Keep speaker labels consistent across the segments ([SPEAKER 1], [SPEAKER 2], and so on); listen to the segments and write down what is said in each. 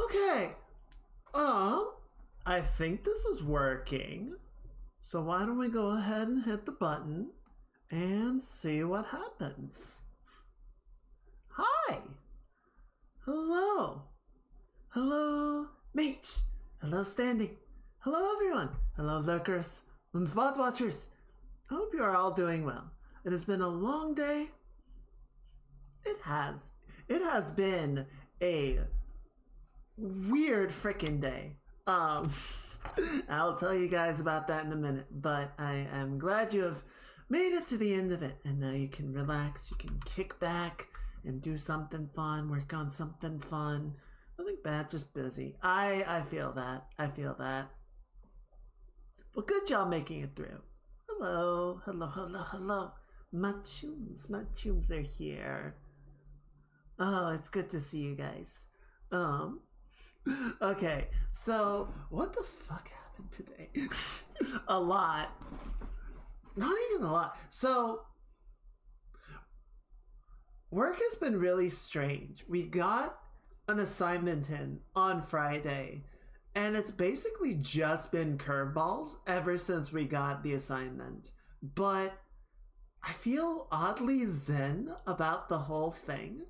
[SPEAKER 1] Okay. I think this is working. So why don't we go ahead and hit the button and see what happens. Hi. Hello. Hello, mates. Hello, standing. Hello, everyone. Hello, lurkers and VOD watchers. Hope you are all doing well. It has been a long day. It has. It has been a weird frickin' day. I'll tell you guys about that in a minute, but I am glad you have made it to the end of it, and now you can relax, you can kick back and do something fun, work on something fun. Nothing bad, just busy. I feel that. I feel that. Well, good job making it through. Hello, hello, hello, hello. My chooms are here. Oh, it's good to see you guys. Okay, so what the fuck happened today? A lot. Not even a lot. So work has been really strange. We got an assignment in on Friday, and it's basically just been curveballs ever since we got the assignment. But I feel oddly zen about the whole thing.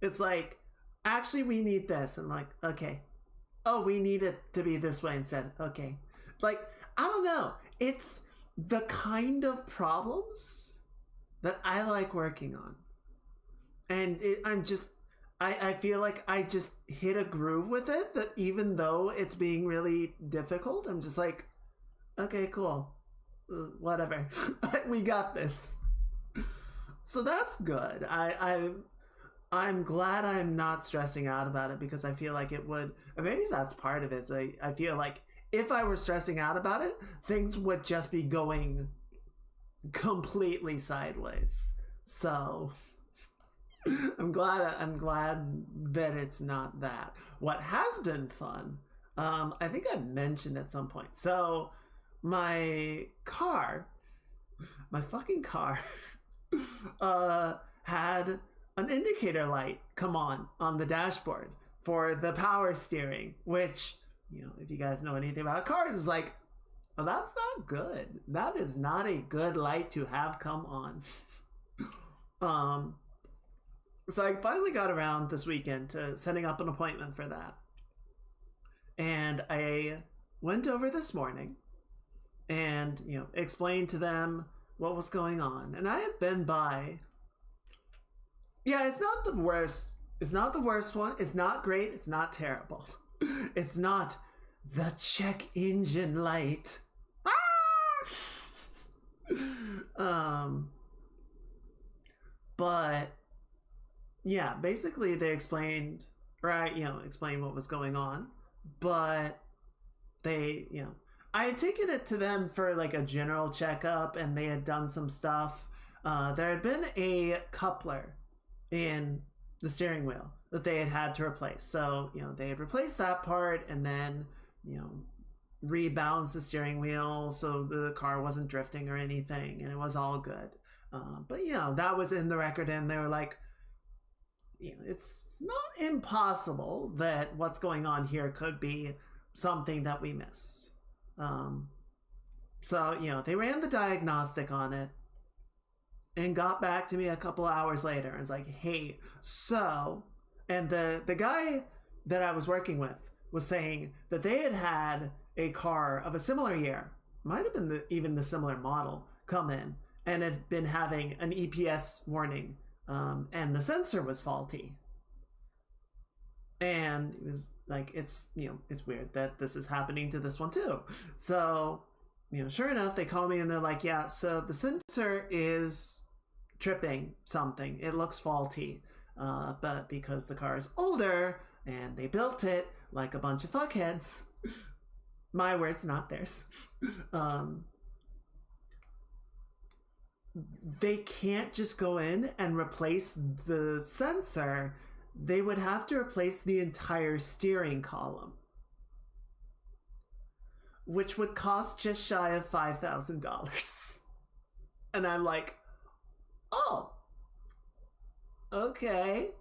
[SPEAKER 1] It's like, actually, we need this. I'm like, okay. Oh, we need it to be this way instead. Okay. Like, I don't know. It's the kind of problems that I like working on. And I feel like I just hit a groove with it, that even though it's being really difficult, I'm just like, okay, cool. Whatever. We got this. So that's good. I'm glad I'm not stressing out about it, because I feel like it would, or maybe that's part of it. I feel like if I were stressing out about it, things would just be going completely sideways. So I'm glad that it's not that. What has been fun, I think I mentioned at some point. So my fucking car, had an indicator light come on the dashboard for the power steering, which, you know, if you guys know anything about cars, is like, well, that's not good. That is not a good light to have come on. So I finally got around this weekend to setting up an appointment for that. And I went over this morning and, you know, explained to them what was going on. And I had been by, yeah, it's not the worst. It's not the worst one. It's not great. It's not terrible. It's not the check engine light. But yeah, basically they explained what was going on, but they, you know, I had taken it to them for like a general checkup, and they had done some stuff. There had been a coupler in the steering wheel that they had to replace. So, you know, they had replaced that part, and then, you know, rebalanced the steering wheel so the car wasn't drifting or anything, and it was all good. But, you know, that was in the record, and they were like, you know, it's not impossible that what's going on here could be something that we missed. So, you know, they ran the diagnostic on it and got back to me a couple hours later and was like, hey, so, and the guy that I was working with was saying that they had a car of a similar year, might have been even the similar model, come in and had been having an EPS warning, and the sensor was faulty. And it was like, it's, you know, it's weird that this is happening to this one too. So, you know, sure enough, they call me and they're like, yeah, so the sensor is tripping something. It looks faulty, but because the car is older and they built it like a bunch of fuckheads, my words, not theirs, they can't just go in and replace the sensor. They would have to replace the entire steering column, which would cost just shy of $5,000. And I'm like, oh, okay.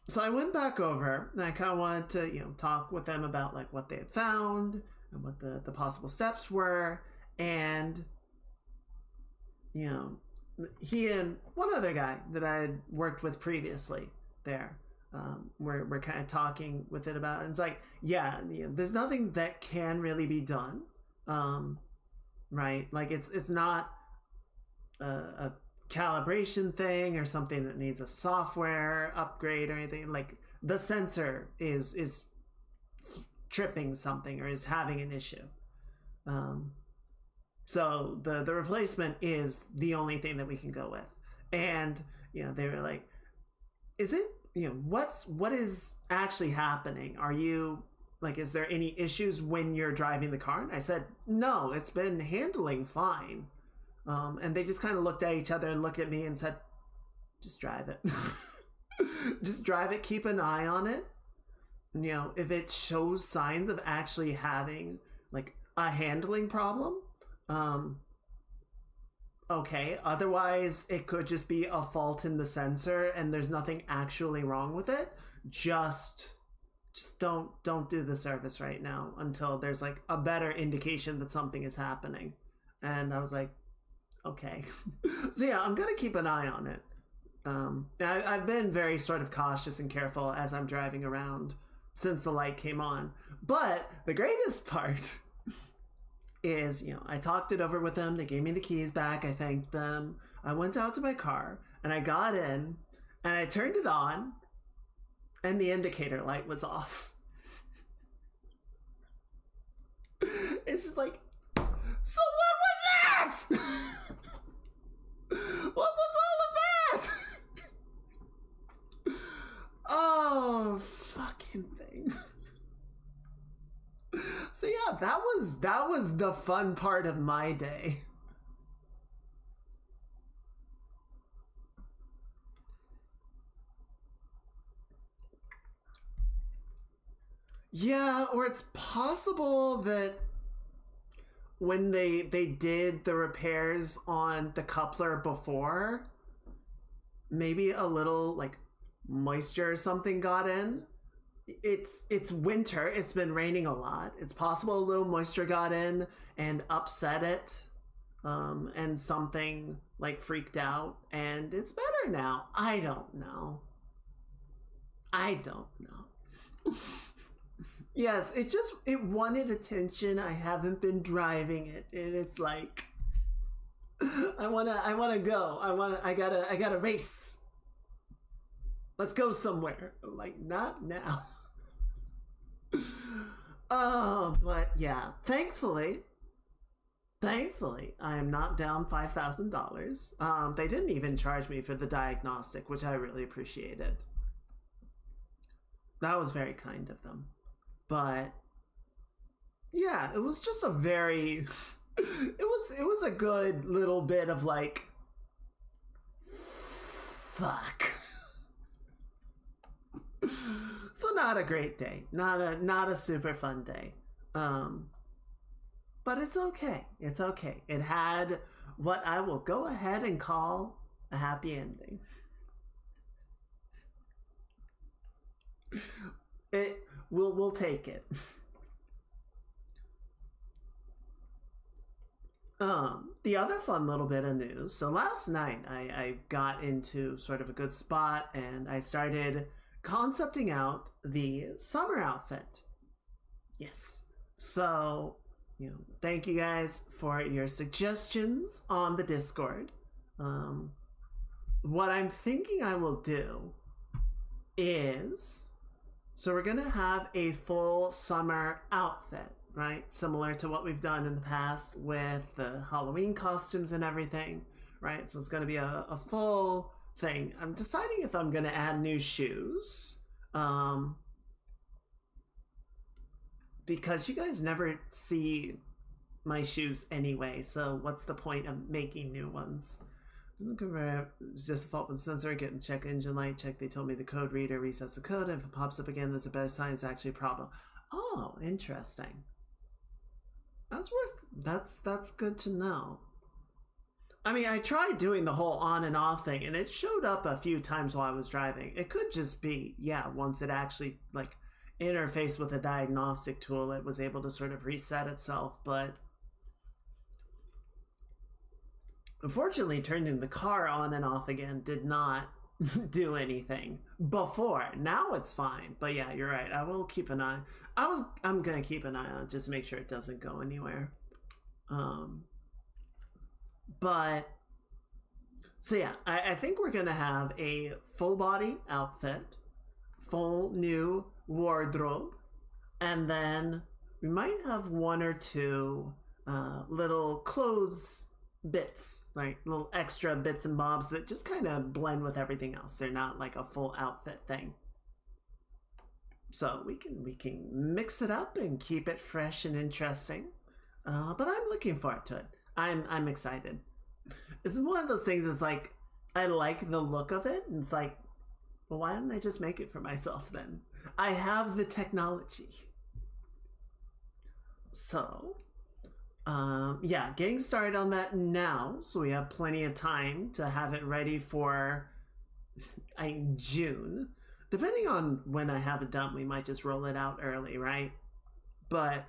[SPEAKER 1] So I went back over and I kind of wanted to, talk with them about like what they had found and what the possible steps were. And, you know, he and one other guy that I had worked with previously there, we're kind of talking with it about it. And it's like, yeah, there's nothing that can really be done. Right? Like it's not a calibration thing or something that needs a software upgrade or anything. Like the sensor is tripping something or is having an issue. So the replacement is the only thing that we can go with. And they were like, is it what is actually happening? Are you like, is there any issues when you're driving the car? And I said, no, it's been handling fine. And they just kind of looked at each other and looked at me and said, just drive it. Just drive it. Keep an eye on it. If it shows signs of actually having like a handling problem, okay. Otherwise, it could just be a fault in the sensor and there's nothing actually wrong with it. Just don't do the service right now until there's like a better indication that something is happening. And I was like, okay. So yeah, I'm gonna keep an eye on it. I've been very sort of cautious and careful as I'm driving around since the light came on. But the greatest part is, I talked it over with them. They gave me the keys back. I thanked them. I went out to my car and I got in and I turned it on and the indicator light was off. It's just like, so what was that? What was all of that? Oh, fucking thing. So yeah, that was the fun part of my day. Yeah, or it's possible that when they did the repairs on the coupler before, maybe a little like moisture or something got in. It's winter. It's been raining a lot. It's possible a little moisture got in and upset it, and something like freaked out, and it's better now. I don't know. Yes, it wanted attention. I haven't been driving it, and it's like I wanna go. I gotta race. Let's go somewhere. I'm like, not now. Oh, but yeah, thankfully, I am not down $5,000. They didn't even charge me for the diagnostic, which I really appreciated. That was very kind of them. But yeah, it was just a very it was a good little bit of like, fuck. So not a great day, not a super fun day, but it's okay. It's okay. It had what I will go ahead and call a happy ending. We'll take it. The other fun little bit of news. So last night I got into sort of a good spot and I started concepting out the summer outfit. Yes. So, thank you guys for your suggestions on the Discord. What I'm thinking I will do is, so we're gonna have a full summer outfit, right? Similar to what we've done in the past with the Halloween costumes and everything, right? So it's gonna be a full thing. I'm deciding if I'm gonna add new shoes, because you guys never see my shoes anyway, so what's the point of making new ones? Doesn't confirm. It's just a fault with the sensor. Get and check engine light. Check. They told me the code reader resets the code, and if it pops up again, there's a better sign. It's actually a problem. Oh, interesting. That's good to know. I mean, I tried doing the whole on and off thing, and it showed up a few times while I was driving. It could just be, yeah, once it actually like interfaced with a diagnostic tool, it was able to sort of reset itself. But unfortunately, turning the car on and off again did not do anything before. Now it's fine. But yeah, you're right. I will keep an eye. I'm gonna keep an eye on it just to make sure it doesn't go anywhere. But so yeah, I think we're gonna have a full body outfit, full new wardrobe, and then we might have one or two little clothes bits, like little extra bits and bobs that just kind of blend with everything else. They're not like a full outfit thing. So we can mix it up and keep it fresh and interesting. But I'm looking forward to it. I'm excited. This is one of those things that's like, I like the look of it, and it's like, well, why don't I just make it for myself then? I have the technology. So, yeah, getting started on that now, so we have plenty of time to have it ready for June. Depending on when I have it done, we might just roll it out early, right? But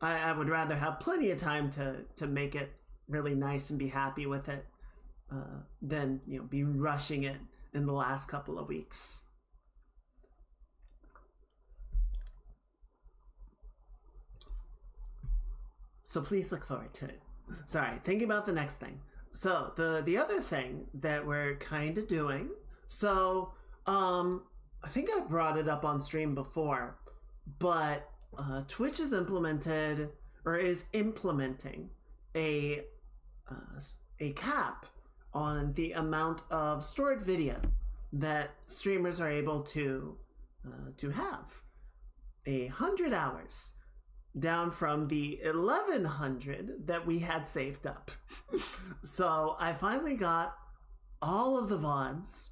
[SPEAKER 1] I would rather have plenty of time to make it really nice and be happy with it than, you know, be rushing it in the last couple of weeks. So please look forward to it. Sorry, thinking about the next thing. So the other thing that we're kind of doing, so I think I brought it up on stream before, but Twitch has implemented or is implementing a cap on the amount of stored video that streamers are able to have. 100 hours, down from the 1100 that we had saved up. So I finally got all of the VODs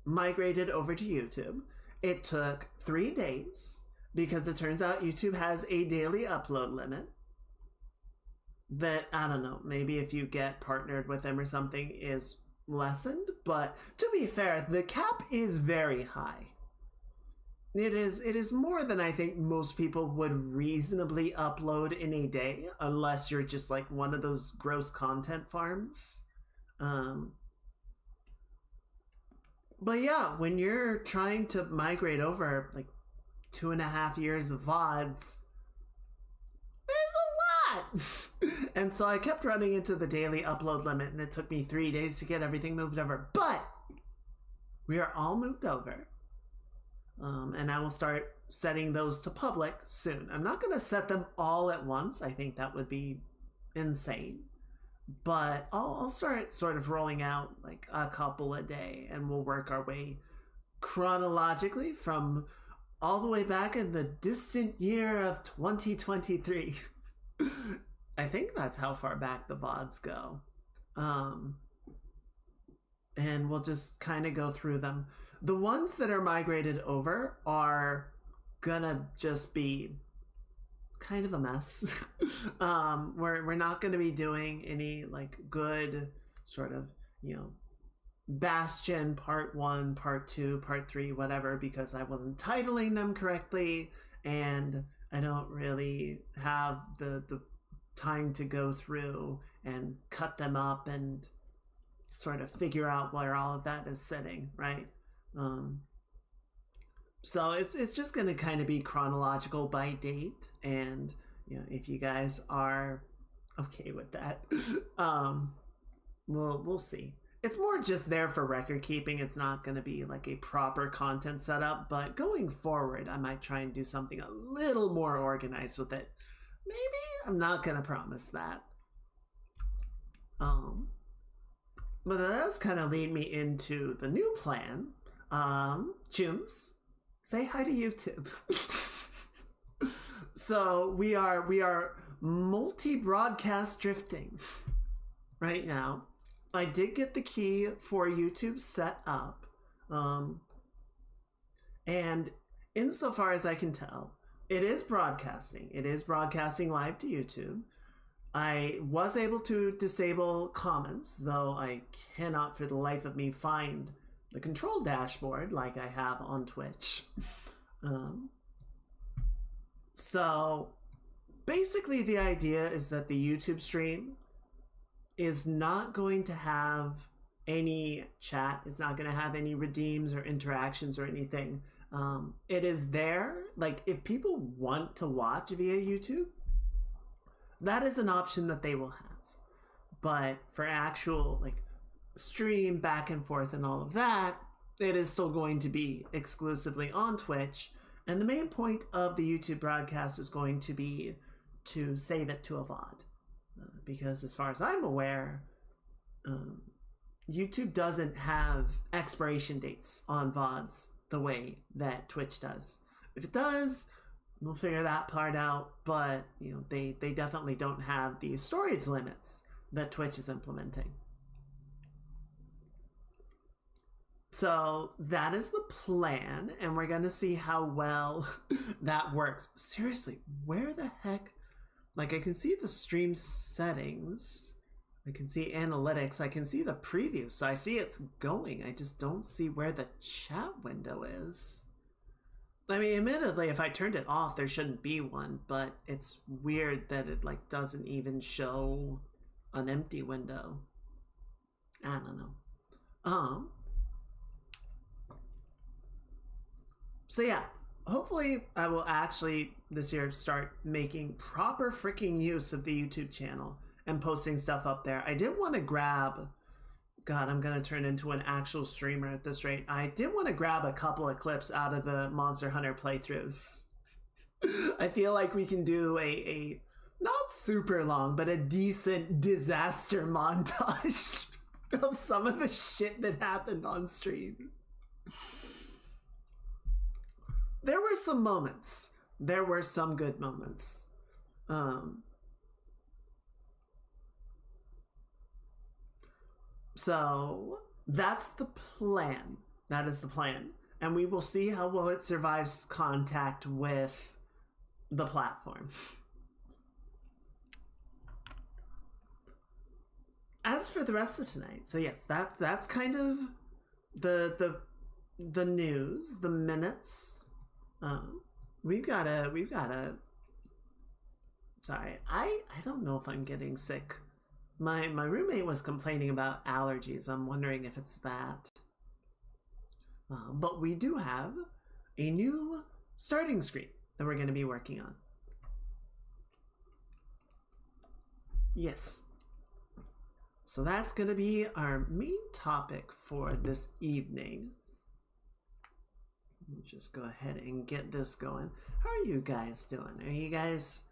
[SPEAKER 1] migrated over to YouTube. It took 3 days because it turns out YouTube has a daily upload limit that, I don't know, maybe if you get partnered with them or something is lessened. But to be fair, the cap is very high. It is more than I think most people would reasonably upload in a day, unless you're just like one of those gross content farms. But yeah, when you're trying to migrate over like 2.5 years of VODs, there's a lot. And so I kept running into the daily upload limit, and it took me 3 days to get everything moved over. But we are all moved over. And I will start setting those to public soon. I'm not going to set them all at once. I think that would be insane. But I'll start sort of rolling out like a couple a day, and we'll work our way chronologically from all the way back in the distant year of 2023. I think that's how far back the VODs go. And we'll just kind of go through them. The ones that are migrated over are gonna just be kind of a mess. We're not gonna be doing any like good sort of, you know, Bastion part 1, part 2, part 3, whatever, because I wasn't titling them correctly, and I don't really have the time to go through and cut them up and sort of figure out where all of that is sitting, right? So it's just going to kind of be chronological by date, and you know, if you guys are okay with that, we'll see. It's more just there for record keeping. It's not going to be like a proper content setup, but going forward, I might try and do something a little more organized with it. Maybe. I'm not going to promise that. But that does kind of lead me into the new plan. Chooms, say hi to YouTube. So we are multi-broadcast drifting right now. I did get the key for YouTube set up, and insofar as I can tell, it is broadcasting. It is broadcasting live to YouTube. I was able to disable comments, though I cannot for the life of me find the control dashboard like I have on Twitch. So basically the idea is that the YouTube stream is not going to have any chat. It's not going to have any redeems or interactions or anything. It is there. Like, if people want to watch via YouTube, that is an option that they will have. But for actual, like, stream back and forth and all of that, it is still going to be exclusively on Twitch. And the main point of the YouTube broadcast is going to be to save it to a VOD. Because as far as I'm aware, YouTube doesn't have expiration dates on VODs the way that Twitch does. If it does, we'll figure that part out, but you know, they definitely don't have the storage limits that Twitch is implementing. So that is the plan, and we're going to see how well that works. Seriously, where the heck? Like, I can see the stream settings, I can see analytics, I can see the preview, so I see it's going. I just don't see where the chat window is. I mean, admittedly, if I turned it off, there shouldn't be one, but it's weird that it, like, doesn't even show an empty window. I don't know. So yeah, hopefully I will actually this year start making proper freaking use of the YouTube channel and posting stuff up there. I did want to grab, God, I'm going to turn into an actual streamer at this rate. I did want to grab a couple of clips out of the Monster Hunter playthroughs. I feel like we can do a not super long, but a decent disaster montage of some of the shit that happened on stream. There were some moments. There were some good moments. So that's the plan. That is the plan. And we will see how well it survives contact with the platform. As for the rest of tonight, so yes, that's kind of the news, the minutes. We've got a sorry, I don't know if I'm getting sick. My roommate was complaining about allergies. I'm wondering if it's that. But we do have a new starting screen that we're going to be working on. Yes. So that's going to be our main topic for this evening. Let me just go ahead and get this going. How are you guys doing? Are you guys...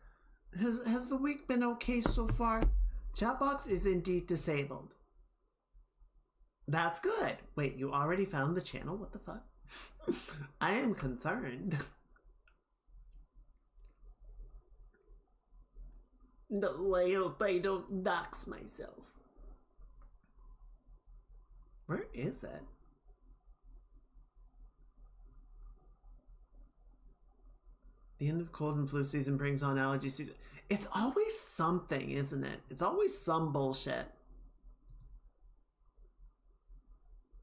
[SPEAKER 1] Has the week been okay so far? Chatbox is indeed disabled. That's good. Wait, you already found the channel? What the fuck? I am concerned. No, I hope I don't dox myself. Where is it? The end of cold and flu season brings on allergy season. It's always something, isn't it? It's always some bullshit.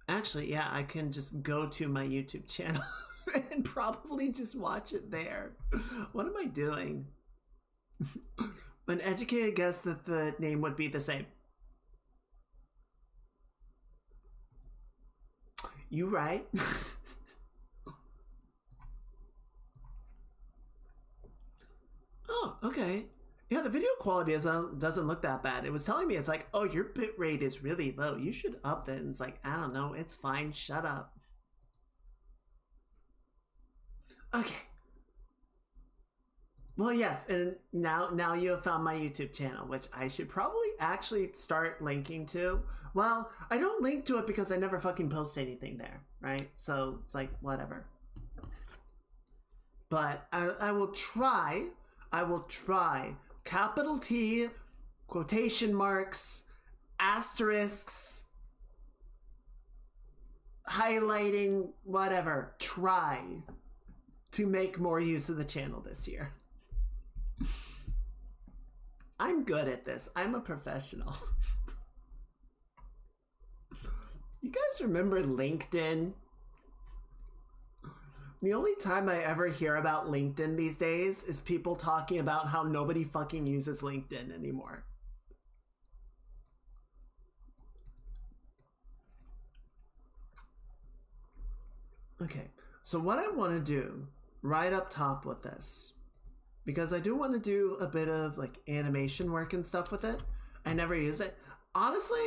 [SPEAKER 1] Actually, yeah, I can just go to my YouTube channel and probably just watch it there. What am I doing? An educated guess that the name would be the same. You right? Oh, okay. Yeah, the video quality doesn't look that bad. It was telling me, it's like, oh, your bitrate is really low. You should up it. And it's like, I don't know. It's fine. Shut up. Okay. Well, yes, and now you have found my YouTube channel, which I should probably actually start linking to. Well, I don't link to it because I never fucking post anything there, right? So it's like, whatever. But I will try. I will try. Capital T, quotation marks, asterisks, highlighting, whatever. Try to make more use of the channel this year. I'm good at this. I'm a professional. You guys remember LinkedIn? The only time I ever hear about LinkedIn these days is people talking about how nobody fucking uses LinkedIn anymore. Okay, so what I want to do right up top with this, because I do want to do a bit of like animation work and stuff with it. I never use it. Honestly,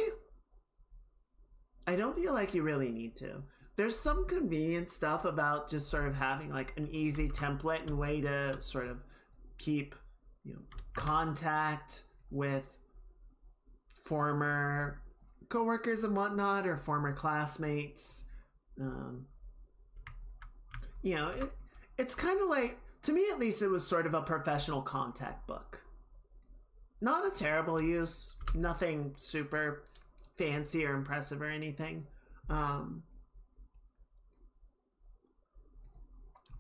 [SPEAKER 1] I don't feel like you really need to. There's some convenient stuff about just sort of having like an easy template and way to sort of keep, you know, contact with former coworkers and whatnot, or former classmates. You know, it's kind of like, to me at least, it was sort of a professional contact book. Not a terrible use, nothing super fancy or impressive or anything.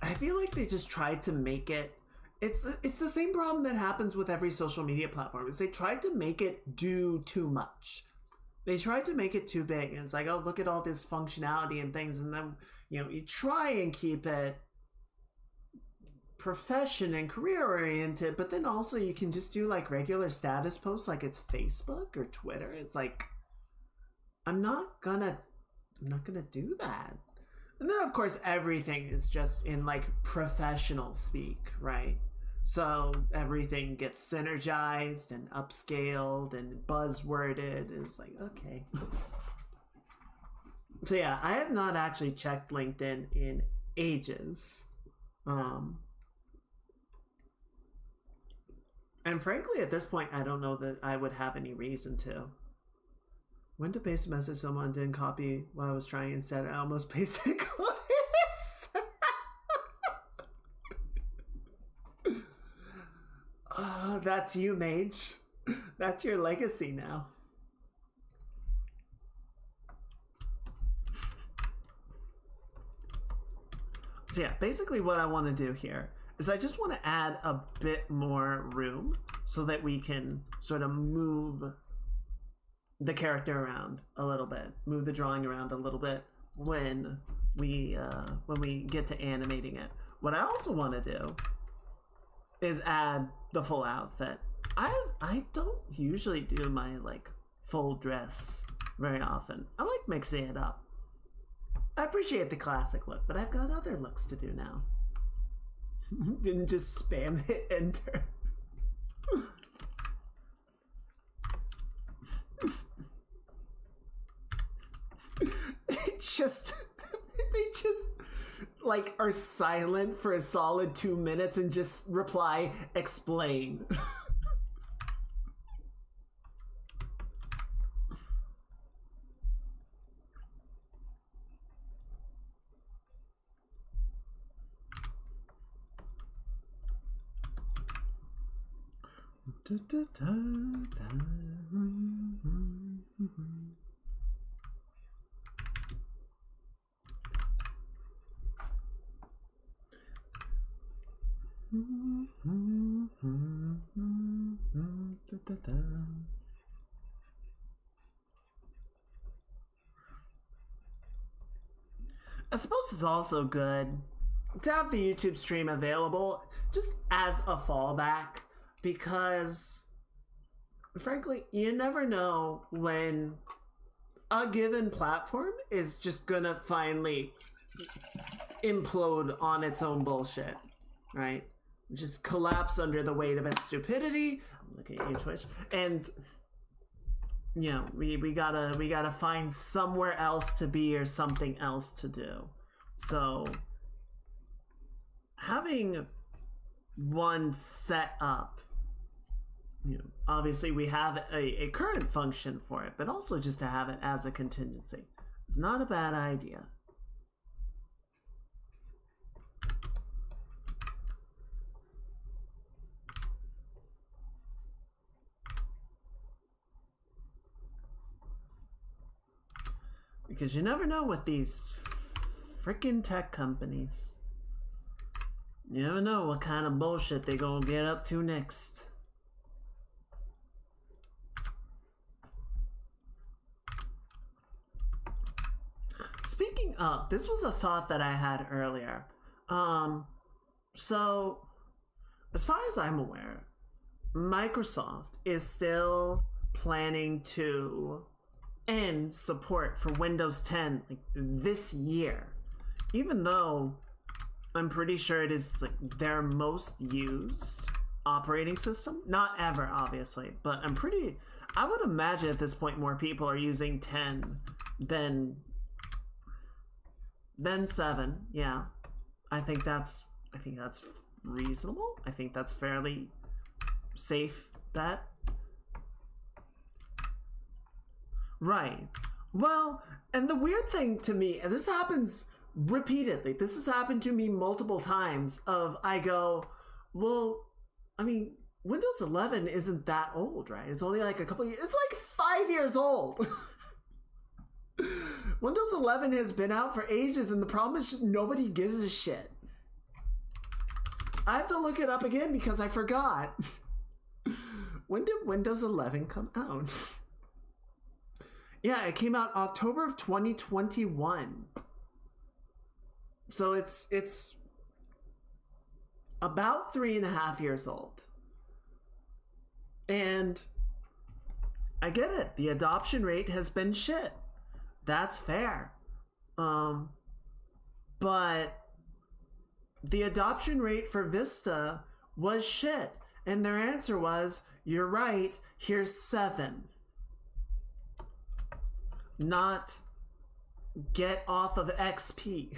[SPEAKER 1] I feel like they just tried to make it. It's the same problem that happens with every social media platform. Is they tried to make it do too much. They tried to make it too big, and it's like, oh, look at all this functionality and things, and then, you know, you try and keep it profession and career oriented, but then also you can just do like regular status posts like it's Facebook or Twitter. It's like, I'm not gonna do that. And then of course everything is just in like professional speak, right? So everything gets synergized and upscaled and buzzworded, and it's like, okay. So yeah, I have not actually checked LinkedIn in ages. And frankly, at this point, I don't know that I would have any reason to. When to paste a message someone didn't copy while I was trying, instead I almost pasted this. Oh, that's you, Mage. That's your legacy now. So yeah, basically what I want to do here is I just want to add a bit more room so that we can sort of move the character around a little bit, move the drawing around a little bit when we get to animating it. What I also want to do is add the full outfit. I don't usually do my like full dress very often. I like mixing it up. I appreciate the classic look, but I've got other looks to do now. Didn't just spam hit enter. They just like are silent for a solid 2 minutes and just reply, explain. I suppose it's also good to have the YouTube stream available just as a fallback, because frankly, you never know when a given platform is just gonna finally implode on its own bullshit, right? Just collapse under the weight of its stupidity. I'm looking at you, Twitch, and you know, we gotta find somewhere else to be or something else to do. So having one set up, you know, obviously we have a current function for it, but also just to have it as a contingency, it's not a bad idea. Because you never know with these freaking tech companies. You never know what kind of bullshit they're gonna get up to next. speaking of, this was a thought that I had earlier. So as far as I'm aware, Microsoft is still planning to end support for Windows 10 like this year, even though I'm pretty sure it is like their most used operating system. Not ever, obviously, but I would imagine at this point more people are using 10 than 7. Yeah, I think that's reasonable. I think that's fairly safe bet. Right. Well, and the weird thing to me, and this happens repeatedly, this has happened to me multiple times, I go, well, I mean, Windows 11 isn't that old, right? It's only like a couple years, it's like 5 years old. Windows 11 has been out for ages, and the problem is just nobody gives a shit. I have to look it up again because I forgot. When did Windows 11 come out? Yeah, it came out October of 2021. So it's about 3.5 years old. And I get it. The adoption rate has been shit. That's fair. But the adoption rate for Vista was shit. And their answer was, you're right, here's 7. Not get off of XP.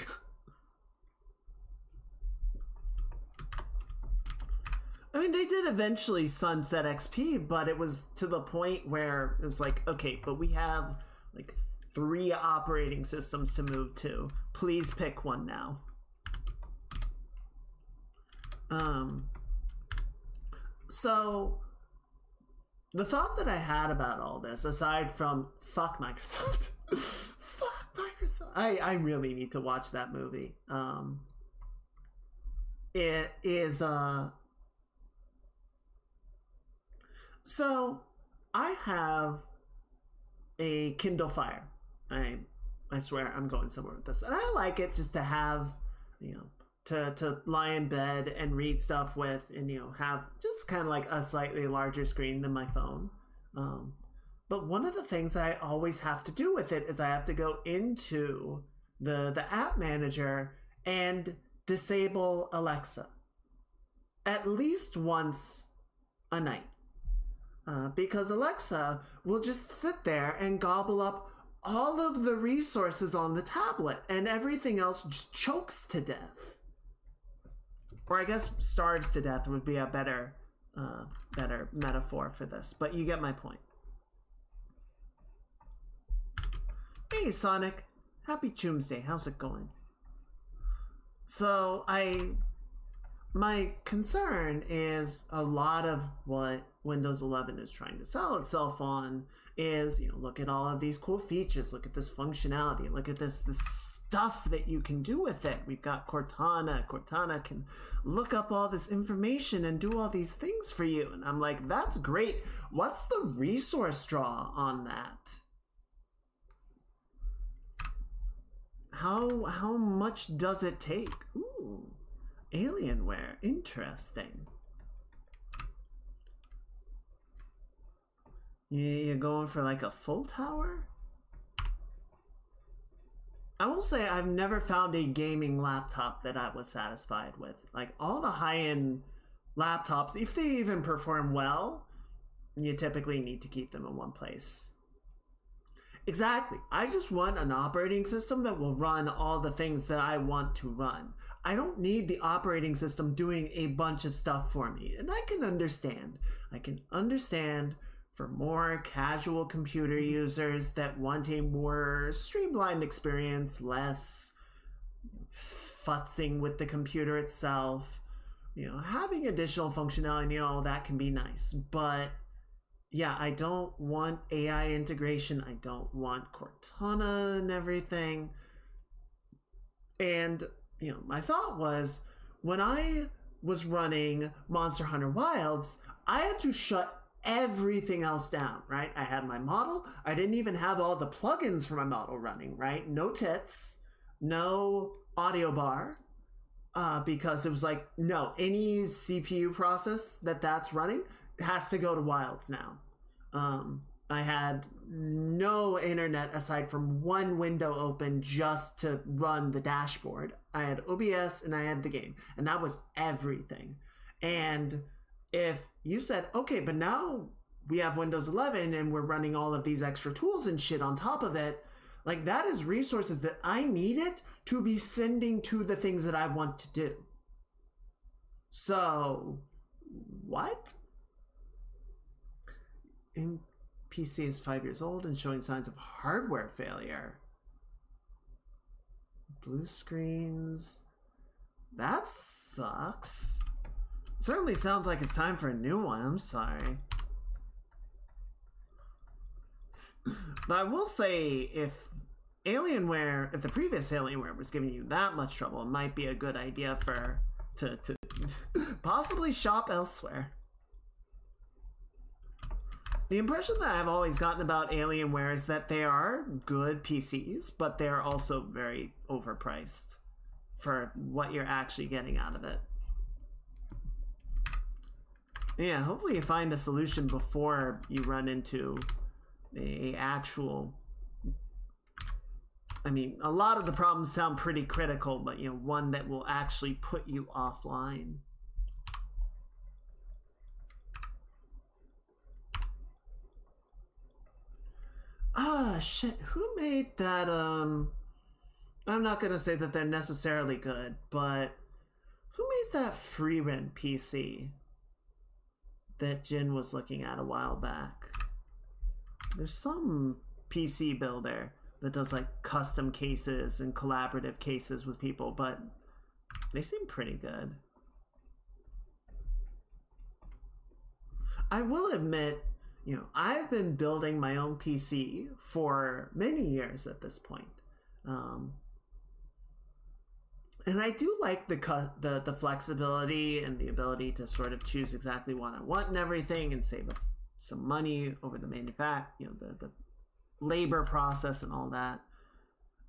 [SPEAKER 1] I mean, they did eventually sunset XP, but it was to the point where it was like, okay, but we have like 3 operating systems to move to. Please pick one now. So the thought that I had about all this, aside from fuck Microsoft, fuck Microsoft, I really need to watch that movie. It is so I have a Kindle Fire. I swear I'm going somewhere with this, and I like it just to have, you know, to lie in bed and read stuff with, and, you know, have just kind of like a slightly larger screen than my phone. But one of the things that I always have to do with it is I have to go into the app manager and disable Alexa at least once a night. Because Alexa will just sit there and gobble up all of the resources on the tablet, and everything else just chokes to death. Or I guess starves to death would be a better metaphor for this, but you get my point. Hey Sonic, happy Choomsday, how's it going? So my concern is a lot of what Windows 11 is trying to sell itself on is, you know, look at all of these cool features, look at this functionality, look at this stuff that you can do with it. We've got Cortana. Cortana can look up all this information and do all these things for you. And I'm like, that's great. What's the resource draw on that? How much does it take? Ooh, Alienware, interesting. You're going for like a full tower? I will say I've never found a gaming laptop that I was satisfied with. Like all the high-end laptops, if they even perform well, you typically need to keep them in one place. Exactly. I just want an operating system that will run all the things that I want to run. I don't need the operating system doing a bunch of stuff for me. And I can understand. For more casual computer users that want a more streamlined experience, less futzing with the computer itself, you know, having additional functionality, you know, that can be nice. But yeah, I don't want AI integration. I don't want Cortana and everything. And, you know, my thought was, when I was running Monster Hunter Wilds, I had to shut everything else down, right? I had my model. I didn't even have all the plugins for my model running, right? No tits. no audio bar, because it was like, no, any CPU process that's running has to go to wilds now. I had no internet aside from one window open just to run the dashboard. I had OBS and I had the game, and that was everything. And if you said, okay, but now we have Windows 11 and we're running all of these extra tools and shit on top of it, like that is resources that I needed to be sending to the things that I want to do. So, what? PC is 5 years old and showing signs of hardware failure. Blue screens. That sucks. Certainly sounds like it's time for a new one. I'm sorry. But I will say, if the previous Alienware was giving you that much trouble, it might be a good idea to possibly shop elsewhere. The impression that I've always gotten about Alienware is that they are good PCs, but they're also very overpriced for what you're actually getting out of it. Yeah, hopefully you find a solution before you run into a actual... I mean, a lot of the problems sound pretty critical, but one that will actually put you offline. Ah, shit, who made that, I'm not gonna say that they're necessarily good, but who made that FreeRent PC that Jin was looking at a while back? There's some PC builder that does like custom cases and collaborative cases with people, but they seem pretty good. I will admit, I've been building my own PC for many years at this point. And I do like the flexibility and the ability to sort of choose exactly what I want and everything, and save some money over the the labor process and all that.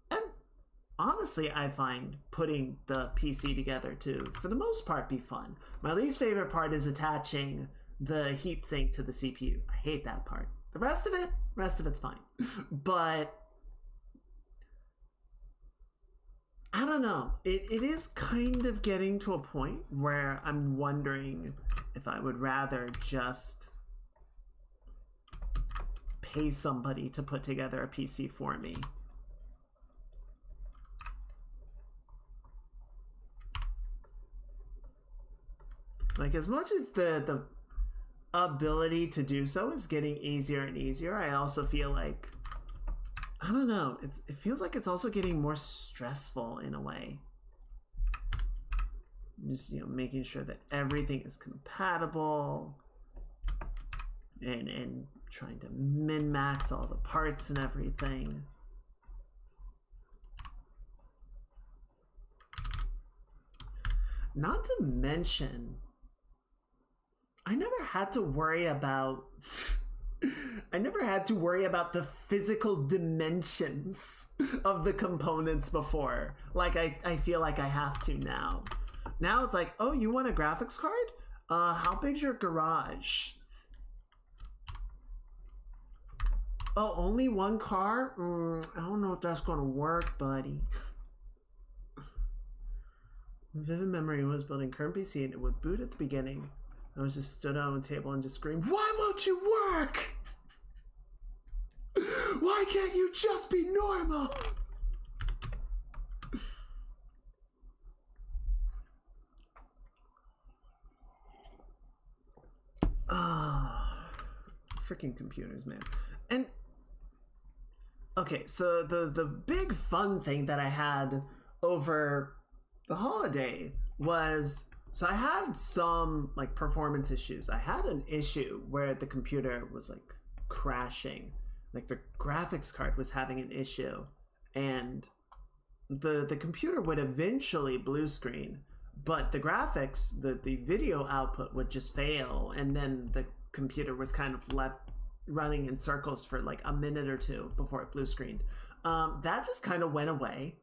[SPEAKER 1] And honestly, I find putting the PC together to, for the most part, be fun. My least favorite part is attaching the heatsink to the CPU. I hate that part. The rest of it's fine. But I don't know. It is kind of getting to a point where I'm wondering if I would rather just pay somebody to put together a PC for me. Like, as much as the ability to do so is getting easier and easier, I also feel like, I don't know, it feels like it's also getting more stressful in a way. Just, making sure that everything is compatible and trying to min-max all the parts and everything. Not to mention, I never had to worry about the physical dimensions of the components before. Like, I feel like I have to now. Now it's like, oh, you want a graphics card? How big's your garage? Oh, only one car? I don't know if that's gonna work, buddy. Vivid memory was building current PC and it would boot at the beginning. I was just stood on a table and just screamed, "Why won't you work? Why can't you just be normal?" Freaking computers, man. And okay, so the big fun thing that I had over the holiday was, so I had some like performance issues. I had an issue where the computer was like crashing, like the graphics card was having an issue, and the computer would eventually blue screen, but the graphics, the video output would just fail, and then the computer was kind of left running in circles for like a minute or two before it blue screened. That just kind of went away.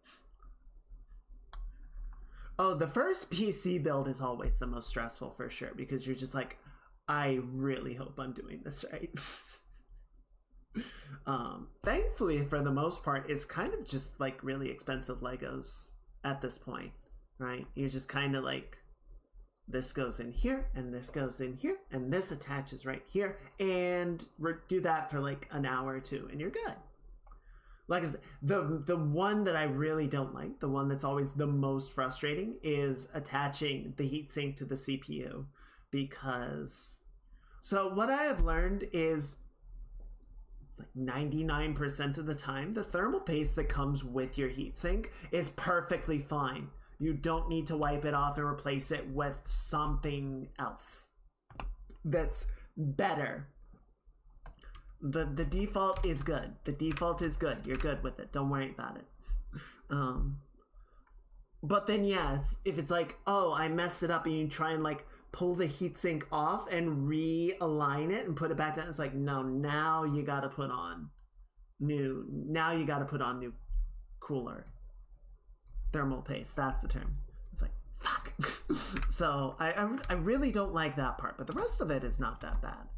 [SPEAKER 1] Oh, the first PC build is always the most stressful for sure, because you're just like, I really hope I'm doing this right. Thankfully, for the most part, it's kind of just like really expensive Legos at this point, right? You're just kind of like, this goes in here, and this goes in here, and this attaches right here, and do that for like an hour or two, and you're good. Like I said, the one that I really don't like, the one that's always the most frustrating, is attaching the heatsink to the CPU, because so what I have learned is like 99% of the time, the thermal paste that comes with your heatsink is perfectly fine. You don't need to wipe it off and replace it with something else that's better. The default is good. The default is good. You're good with it. Don't worry about it. But then, yeah, if it's like, oh, I messed it up, and you try and like pull the heatsink off and realign it and put it back down, it's like, no, now you gotta put on new cooler thermal paste. That's the term. It's like, fuck. So I really don't like that part, but the rest of it is not that bad.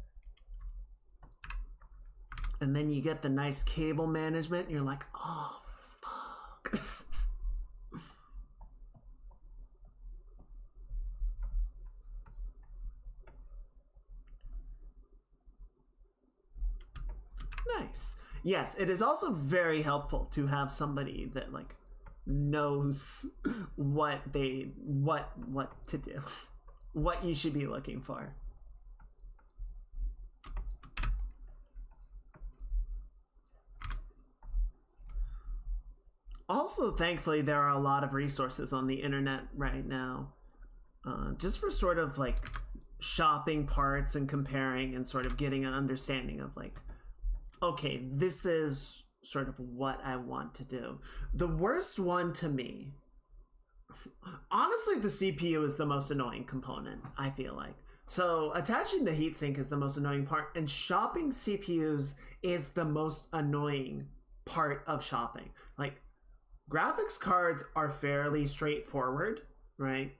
[SPEAKER 1] And then you get the nice cable management, and you're like, oh, fuck. Nice. Yes, it is also very helpful to have somebody that like knows what to do, what you should be looking for. Also, thankfully, there are a lot of resources on the internet right now, just for sort of like shopping parts and comparing and sort of getting an understanding of like, okay, this is sort of what I want to do. The worst one to me, honestly, the CPU is the most annoying component, I feel like. So attaching the heatsink is the most annoying part, and shopping CPUs is the most annoying part of shopping. Like, graphics cards are fairly straightforward, right?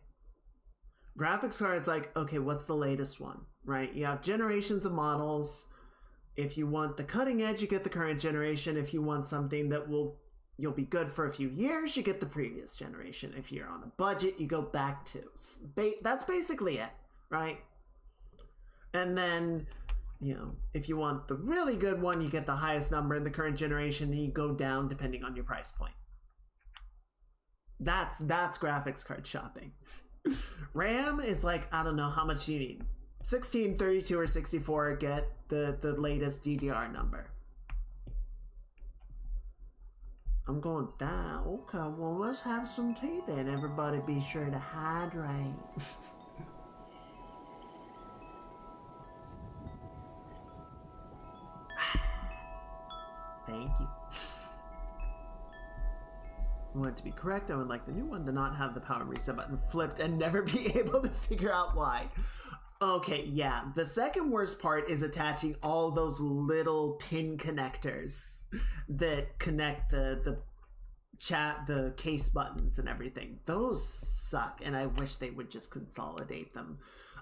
[SPEAKER 1] Graphics cards, like, okay, what's the latest one, right? You have generations of models. If you want the cutting edge, you get the current generation. If you want something that you'll be good for a few years, you get the previous generation. If you're on a budget, you go back to. That's basically it, right? And then, you know, if you want the really good one, you get the highest number in the current generation, and you go down depending on your price point. That's graphics card shopping. RAM is like, I don't know, how much do you need? 16, 32, or 64, get the latest DDR number. I'm going down. Okay, well, let's have some tea then. Everybody be sure to hydrate. Thank you. I want it to be correct. I would like the new one to not have the power reset button flipped and never be able to figure out why. Okay, yeah. The second worst part is attaching all those little pin connectors that connect the case buttons and everything. Those suck, and I wish they would just consolidate them.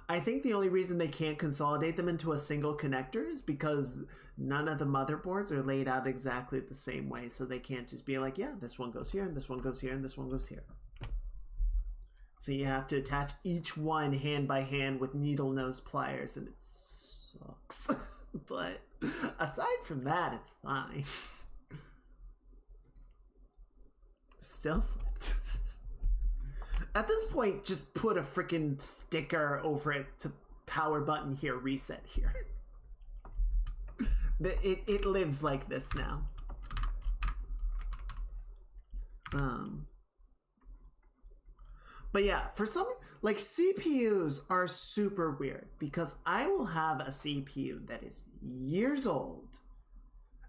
[SPEAKER 1] I think the only reason they can't consolidate them into a single connector is because none of the motherboards are laid out exactly the same way, so they can't just be like, yeah, this one goes here, and this one goes here, and this one goes here. So you have to attach each one hand by hand with needle nose pliers, and it sucks. But aside from that, it's fine. Still flipped. At this point, just put a freaking sticker over it to power button here, reset here. It lives like this now. But yeah, for some, like, CPUs are super weird, because I will have a CPU that is years old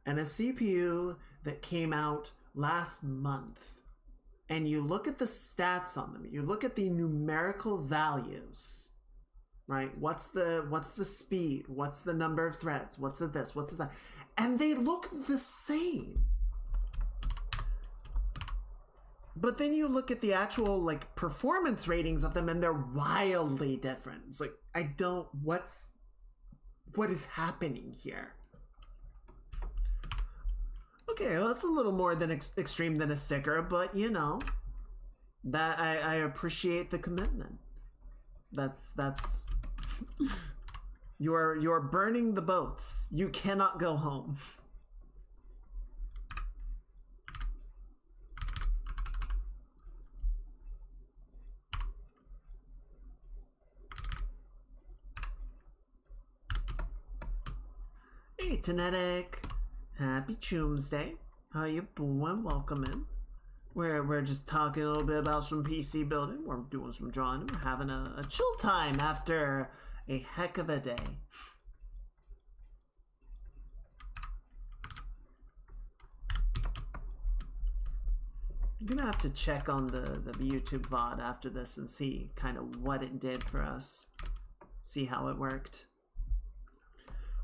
[SPEAKER 1] and a CPU that came out last month, and you look at the stats on them, you look at the numerical values, right? What's the speed? What's the number of threads? What's the this? What's the that? And they look the same. But then you look at the actual like performance ratings of them and they're wildly different. It's like, I don't, what is happening here? Okay, well, that's a little more than extreme than a sticker, but you know, that I appreciate the commitment. That's you're burning the boats. You cannot go home. Hey, Tanetic. Happy Choomsday. How you doing? Welcome in. We're just talking a little bit about some PC building. We're doing some drawing. We're having a chill time after a heck of a day. I'm gonna have to check on the YouTube VOD after this and see kind of what it did for us. See how it worked.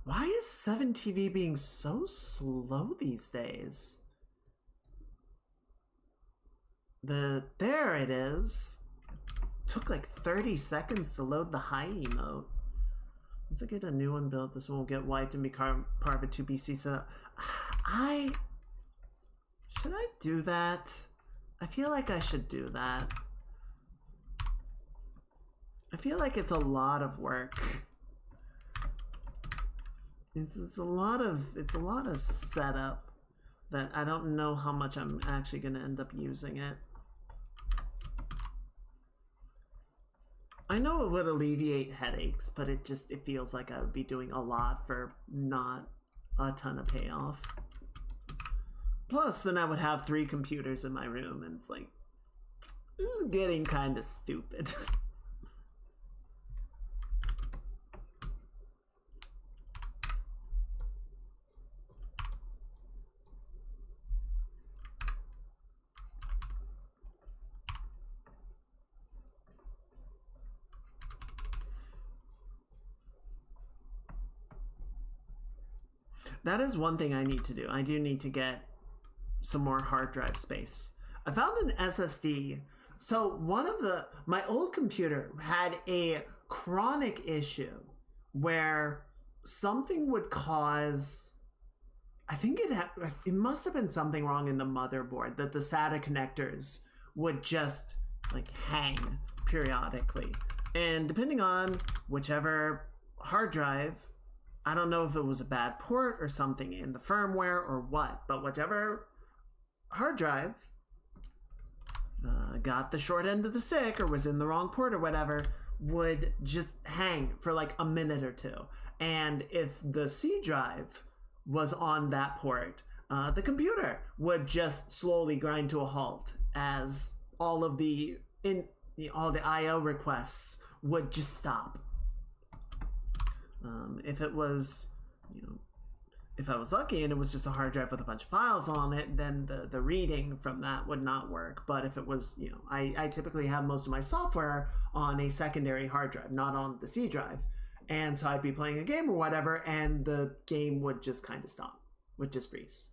[SPEAKER 1] Why is 7TV being so slow these days? There it is. Took like 30 seconds to load the high emote. Once I get a new one built, this one will get wiped and be part of a 2PC. So should I do that? I feel like I should do that. I feel like it's a lot of work. It's a lot of setup that I don't know how much I'm actually gonna end up using it. I know it would alleviate headaches, but it feels like I would be doing a lot for not a ton of payoff. Plus, then I would have 3 computers in my room, and it's like, this is getting kind of stupid. That is one thing I need to do. I do need to get some more hard drive space. I found an SSD. So my old computer had a chronic issue where something would cause, I think it must have been something wrong in the motherboard, that the SATA connectors would just like hang periodically. And depending on whichever hard drive, I don't know if it was a bad port or something in the firmware or what, but whichever hard drive got the short end of the stick or was in the wrong port or whatever, would just hang for like a minute or two. And if the C drive was on that port, the computer would just slowly grind to a halt as all the I/O requests would just stop. If it was, if I was lucky and it was just a hard drive with a bunch of files on it, then the reading from that would not work. But if it was, I typically have most of my software on a secondary hard drive, not on the C drive. And so I'd be playing a game or whatever, and the game would just kind of stop, would just freeze.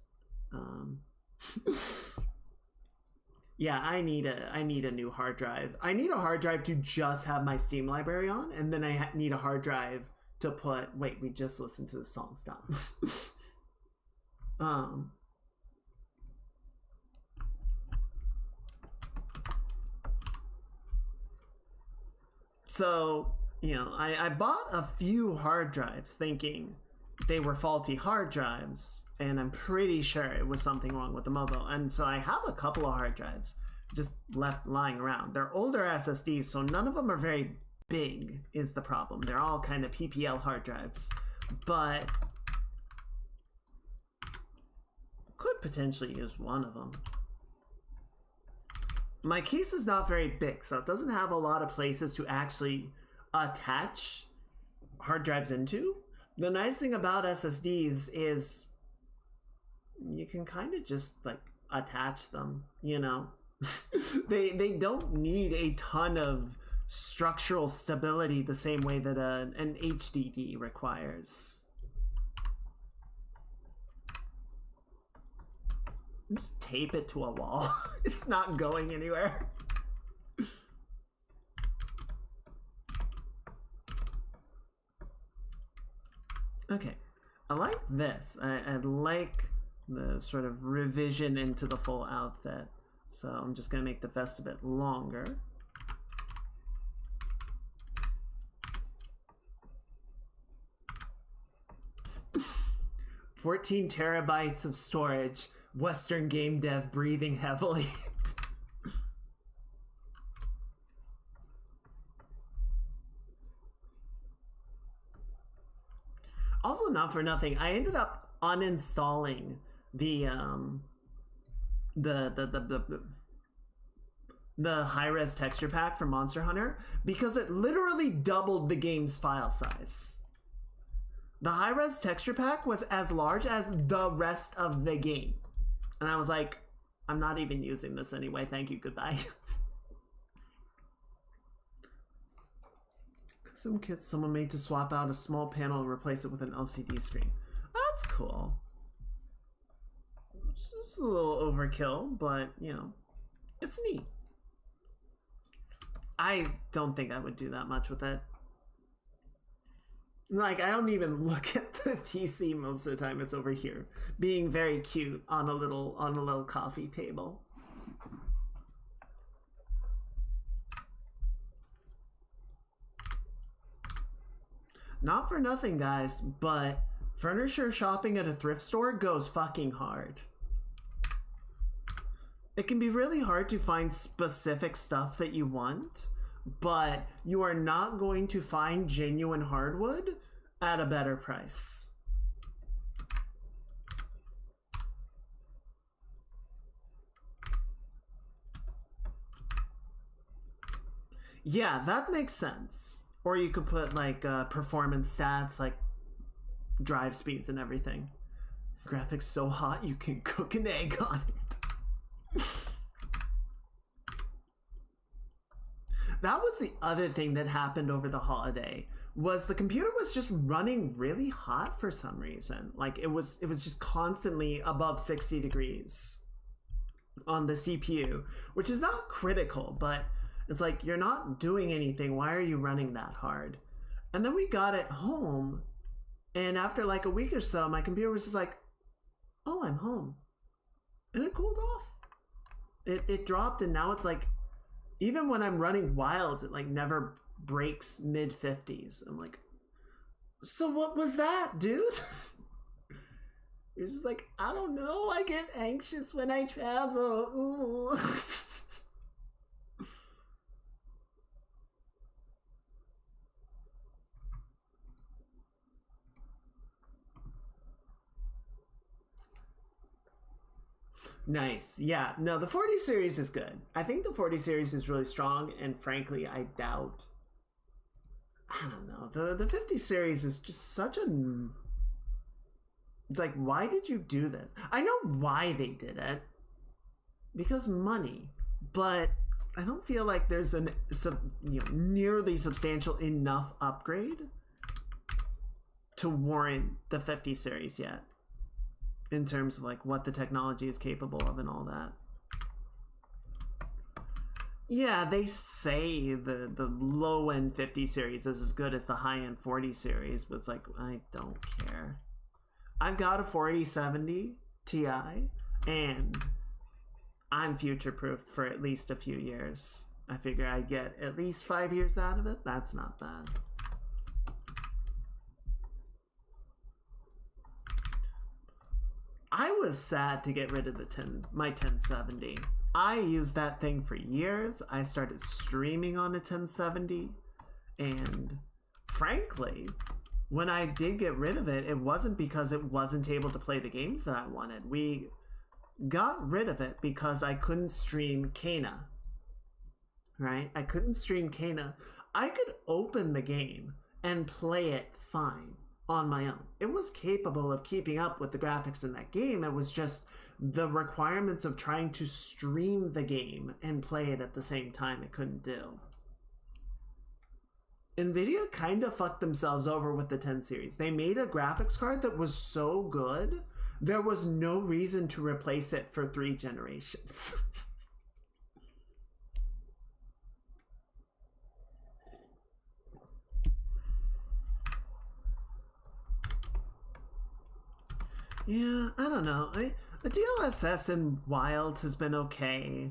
[SPEAKER 1] Yeah, I need a new hard drive. I need a hard drive to just have my Steam library on, and then I need a hard drive to put, wait, we just listened to the song, stop. So, I bought a few hard drives thinking they were faulty hard drives, and I'm pretty sure it was something wrong with the mobile. And so I have a couple of hard drives just left lying around. They're older SSDs, so none of them are very big is the problem. They're all kind of PPL hard drives, but could potentially use one of them. My case is not very big, so it doesn't have a lot of places to actually attach hard drives into. The nice thing about SSDs is you can kind of just like attach them, they don't need a ton of structural stability the same way that an HDD requires. Just tape it to a wall. It's not going anywhere. Okay, I like this. I like the sort of revision into the full outfit. So I'm just gonna make the vest a bit longer. $14 terabytes of storage. Western game dev breathing heavily. Also, not for nothing, I ended up uninstalling the high-res texture pack for Monster Hunter because it literally doubled the game's file size. The high-res texture pack was as large as the rest of the game. And I was like, I'm not even using this anyway. Thank you, goodbye. Custom kits someone made to swap out a small panel and replace it with an LCD screen. That's cool. It's just a little overkill, but, you know, it's neat. I don't think I would do that much with it. Like, I don't even look at the TC most of the time. It's over here, being very cute on a little coffee table. Not for nothing, guys, but furniture shopping at a thrift store goes fucking hard. It can be really hard to find specific stuff that you want, but you are not going to find genuine hardwood at a better price. Yeah, that makes sense. Or you could put like performance stats, like drive speeds and everything. Graphics so hot you can cook an egg on it. That was the other thing that happened over the holiday, was the computer was just running really hot for some reason. Like it was just constantly above 60 degrees on the CPU, which is not critical, but it's like, you're not doing anything. Why are you running that hard? And then we got it home, and after like a week or so, my computer was just like, oh, I'm home. And it cooled off. It dropped, and now it's like, even when I'm running Wilds, it like never breaks mid 50s. I'm like, so what was that, dude? You're just like, I don't know. I get anxious when I travel. Ooh. Nice. Yeah, no, the 40 series is good. I think the 40 series is really strong, and frankly, I don't know. The 50 series is just such a... It's like, why did you do this? I know why they did it. Because money. But I don't feel like there's an nearly substantial enough upgrade to warrant the 50 series yet, in terms of like what the technology is capable of and all that. Yeah, they say the low-end 50 series is as good as the high-end 40 series, but it's like, I don't care. I've got a 4070 Ti, and I'm future-proofed for at least a few years. I figure I get at least 5 years out of it. That's not bad. I was sad to get rid of my 1070. I used that thing for years. I started streaming on a 1070, and frankly, when I did get rid of it, it wasn't because it wasn't able to play the games that I wanted. We got rid of it because I couldn't stream Kena. Right? I couldn't stream Kena. I could open the game and play it fine on my own. It was capable of keeping up with the graphics in that game. It was just the requirements of trying to stream the game and play it at the same time it couldn't do. Nvidia kind of fucked themselves over with the 10 series. They made a graphics card that was so good There was no reason to replace it for 3 generations. Yeah, I don't know. The DLSS in Wilds has been okay.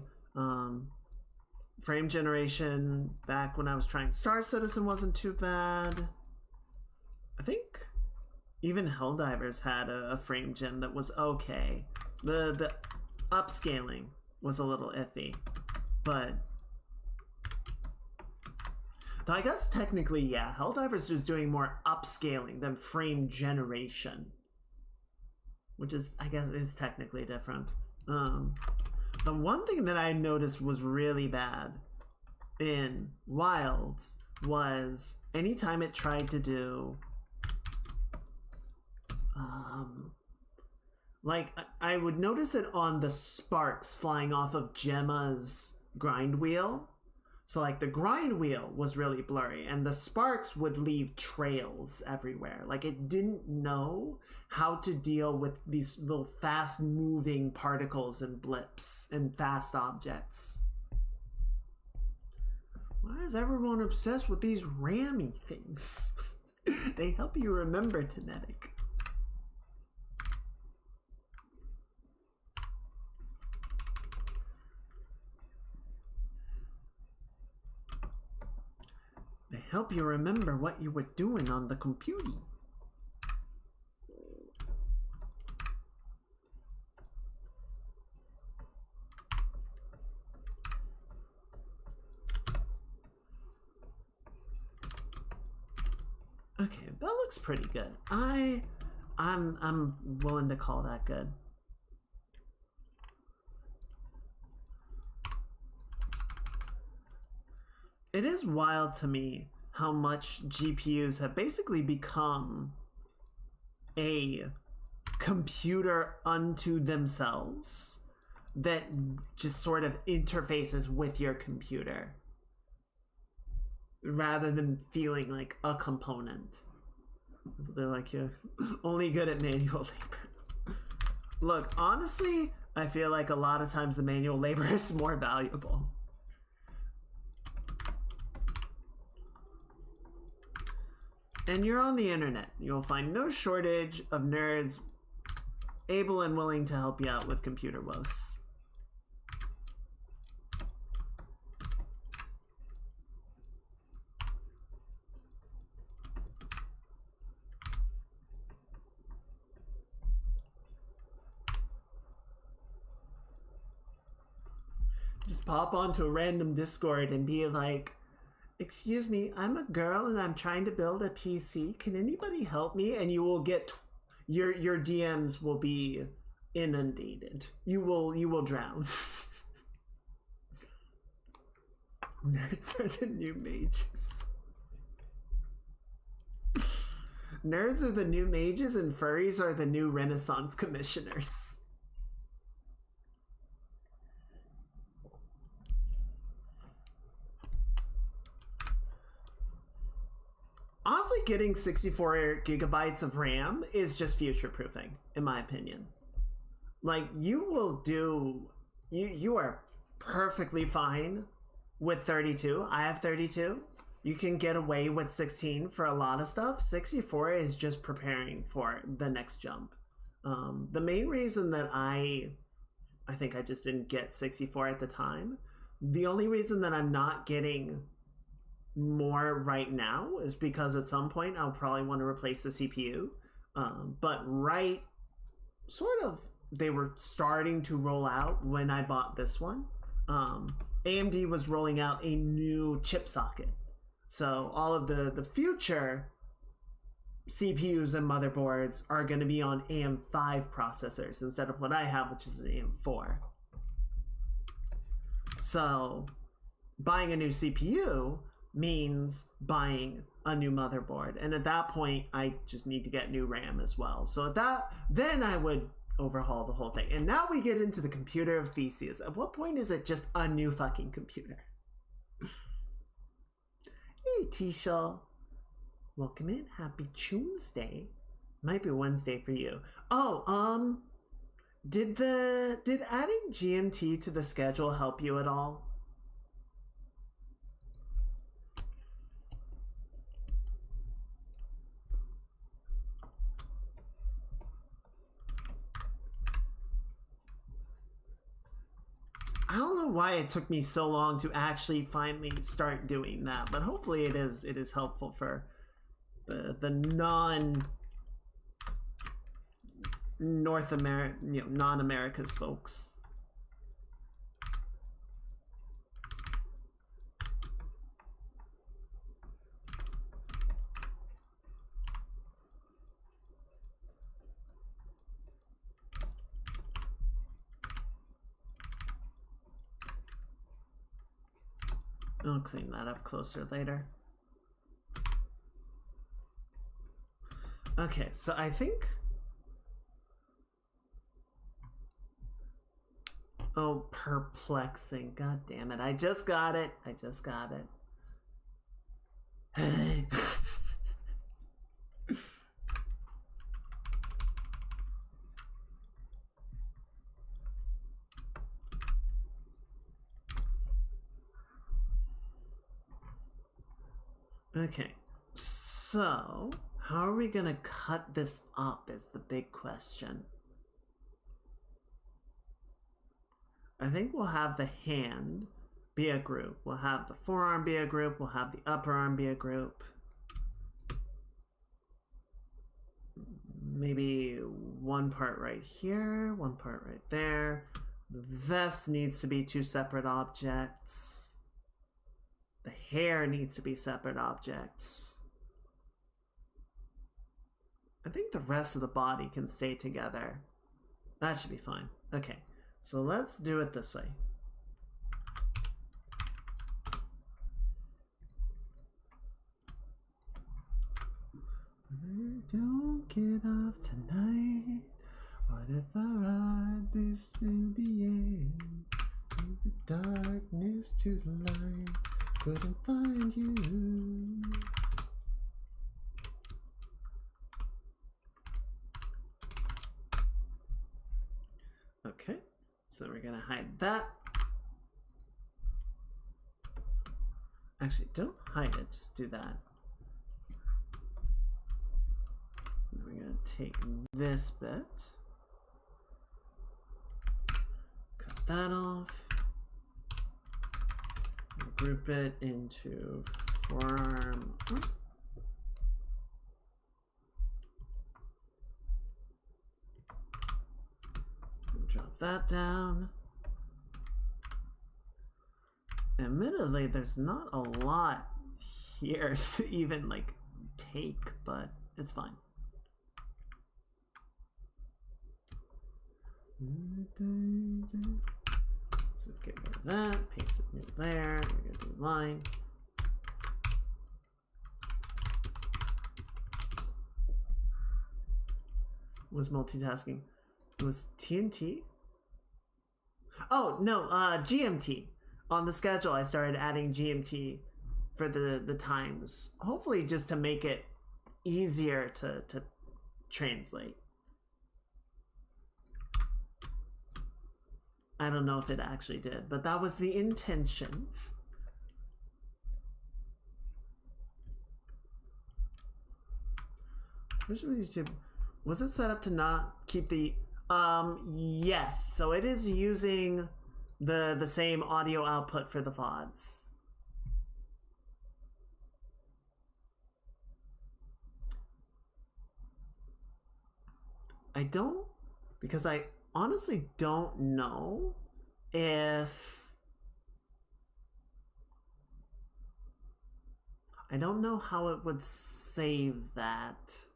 [SPEAKER 1] Frame generation back when I was trying Star Citizen wasn't too bad. I think even Helldivers had a frame gen that was okay. The upscaling was a little iffy, but I guess technically, yeah, Helldivers is doing more upscaling than frame generation, which is, I guess, is technically different. The one thing that I noticed was really bad in Wilds was anytime it tried to do like I would notice it on the sparks flying off of Gemma's grind wheel. So like the grind wheel was really blurry and the sparks would leave trails everywhere. Like it didn't know how to deal with these little fast moving particles and blips and fast objects. Why is everyone obsessed with these rammy things? They help you remember Kinetic. They help you remember what you were doing on the computer. Okay, that looks pretty good. I'm willing to call that good. It is wild to me how much GPUs have basically become a computer unto themselves that just sort of interfaces with your computer rather than feeling like a component. They're like, you're only good at manual labor. Look, honestly, I feel like a lot of times the manual labor is more valuable. And you're on the internet. You'll find no shortage of nerds able and willing to help you out with computer woes. Just pop onto a random Discord and be like, excuse me, I'm a girl and I'm trying to build a PC. Can anybody help me? And you will get your DMs will be inundated. You will drown. Nerds are the new mages. Nerds are the new mages and furries are the new Renaissance commissioners. Honestly, getting 64 gigabytes of RAM is just future-proofing, in my opinion. Like, you will do... You are perfectly fine with 32. I have 32. You can get away with 16 for a lot of stuff. 64 is just preparing for the next jump. The main reason that I think I just didn't get 64 at the time, the only reason that I'm not getting more right now is because at some point I'll probably want to replace the CPU. But right, sort of, they were starting to roll out when I bought this one. AMD was rolling out a new chip socket. So all of the future CPUs and motherboards are going to be on AM5 processors instead of what I have, which is an AM4. So buying a new CPU means buying a new motherboard, and at that point I just need to get new RAM as well. So at that, then I would overhaul the whole thing. And now we get into the computer of Theseus. At what point is it just a new fucking computer? Hey Tisha, welcome in. Happy Choomsday. Might be Wednesday for you. Oh, did adding GMT to the schedule help you at all? I don't know why it took me so long to actually finally start doing that, but hopefully it is helpful for the non North America, non-America's folks. I'll clean that up closer later. Okay, so I think... Oh, perplexing. God damn it. I just got it. I just got it. Hey. Okay, so how are we gonna cut this up is the big question. I think we'll have the hand be a group. We'll have the forearm be a group. We'll have the upper arm be a group. Maybe one part right here, one part right there. The vest needs to be two separate objects. The hair needs to be separate objects. I think the rest of the body can stay together. That should be fine. Okay, so let's do it this way. Don't get off tonight. What if I ride this through the air? Through the darkness to the light. Couldn't find you. Okay, so we're gonna hide that. Actually, don't hide it, just do that. And we're gonna take this bit, cut that off. Group it into forearm. Drop that down. Admittedly, there's not a lot here to even like take, but it's fine. So get rid of that, paste it new there, we're gonna do line. Was multitasking. It was TNT? Oh, no, GMT. On the schedule, I started adding GMT for the times. Hopefully just to make it easier to translate. I don't know if it actually did, but that was the intention. Visual YouTube. Was it set up to not keep the... yes. So it is using the same audio output for the VODs. I don't... Because I honestly don't know if... I don't know how it would save that.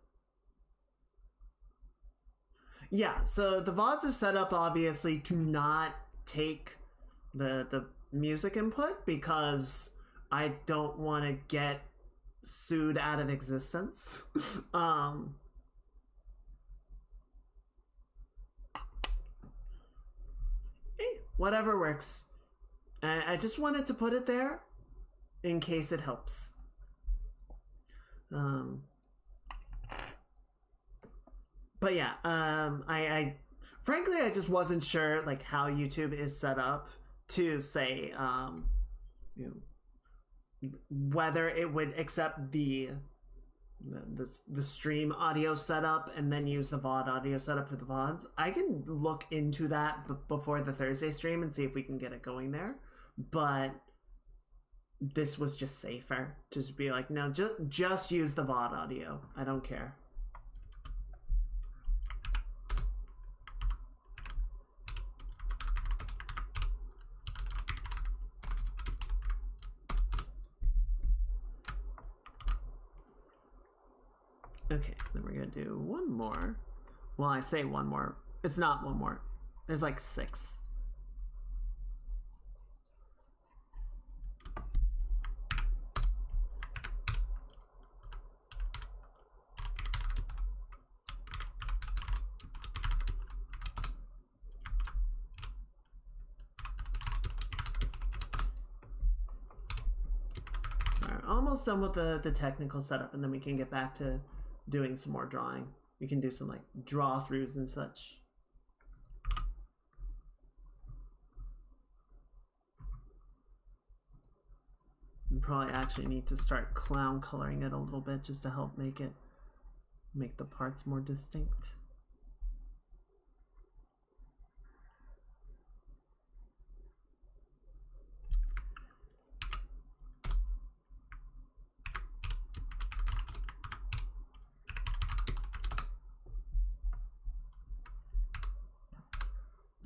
[SPEAKER 1] Yeah, so the VODs are set up obviously to not take the music input because I don't want to get sued out of existence. Hey, whatever works. I just wanted to put it there in case it helps. But yeah, I frankly I just wasn't sure like how YouTube is set up to say you know, whether it would accept the stream audio setup and then use the VOD audio setup for the VODs. I can look into that before the Thursday stream and see if we can get it going there. But this was just safer to just be like, no, just use the VOD audio. I don't care. Okay, then we're gonna do one more. Well, I say one more. It's not one more. There's like 6. Alright, almost done with the technical setup, and then we can get back to doing some more drawing. We can do some like draw throughs and such. We probably actually need to start clown coloring it a little bit just to help make the parts more distinct.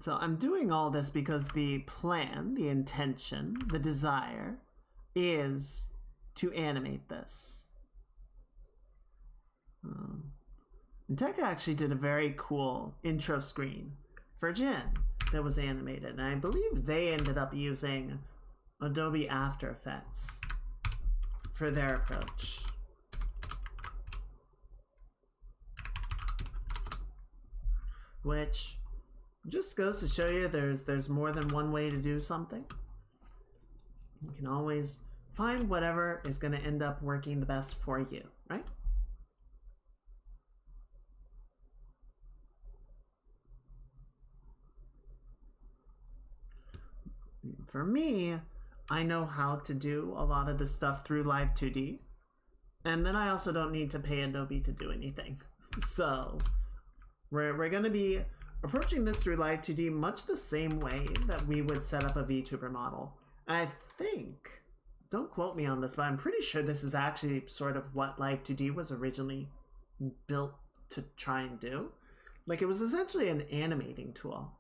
[SPEAKER 1] So I'm doing all this because the plan, the intention, the desire is to animate this. And Tech actually did a very cool intro screen for Jin that was animated, and I believe they ended up using Adobe After Effects for their approach. Which just goes to show you there's more than one way to do something. You can always find whatever is going to end up working the best for you, right? For me, I know how to do a lot of this stuff through Live 2D, and then I also don't need to pay Adobe to do anything. So we're going to be approaching this through Live 2D much the same way that we would set up a VTuber model. I think, don't quote me on this, but I'm pretty sure this is actually sort of what Live 2D was originally built to try and do. Like, it was essentially an animating tool.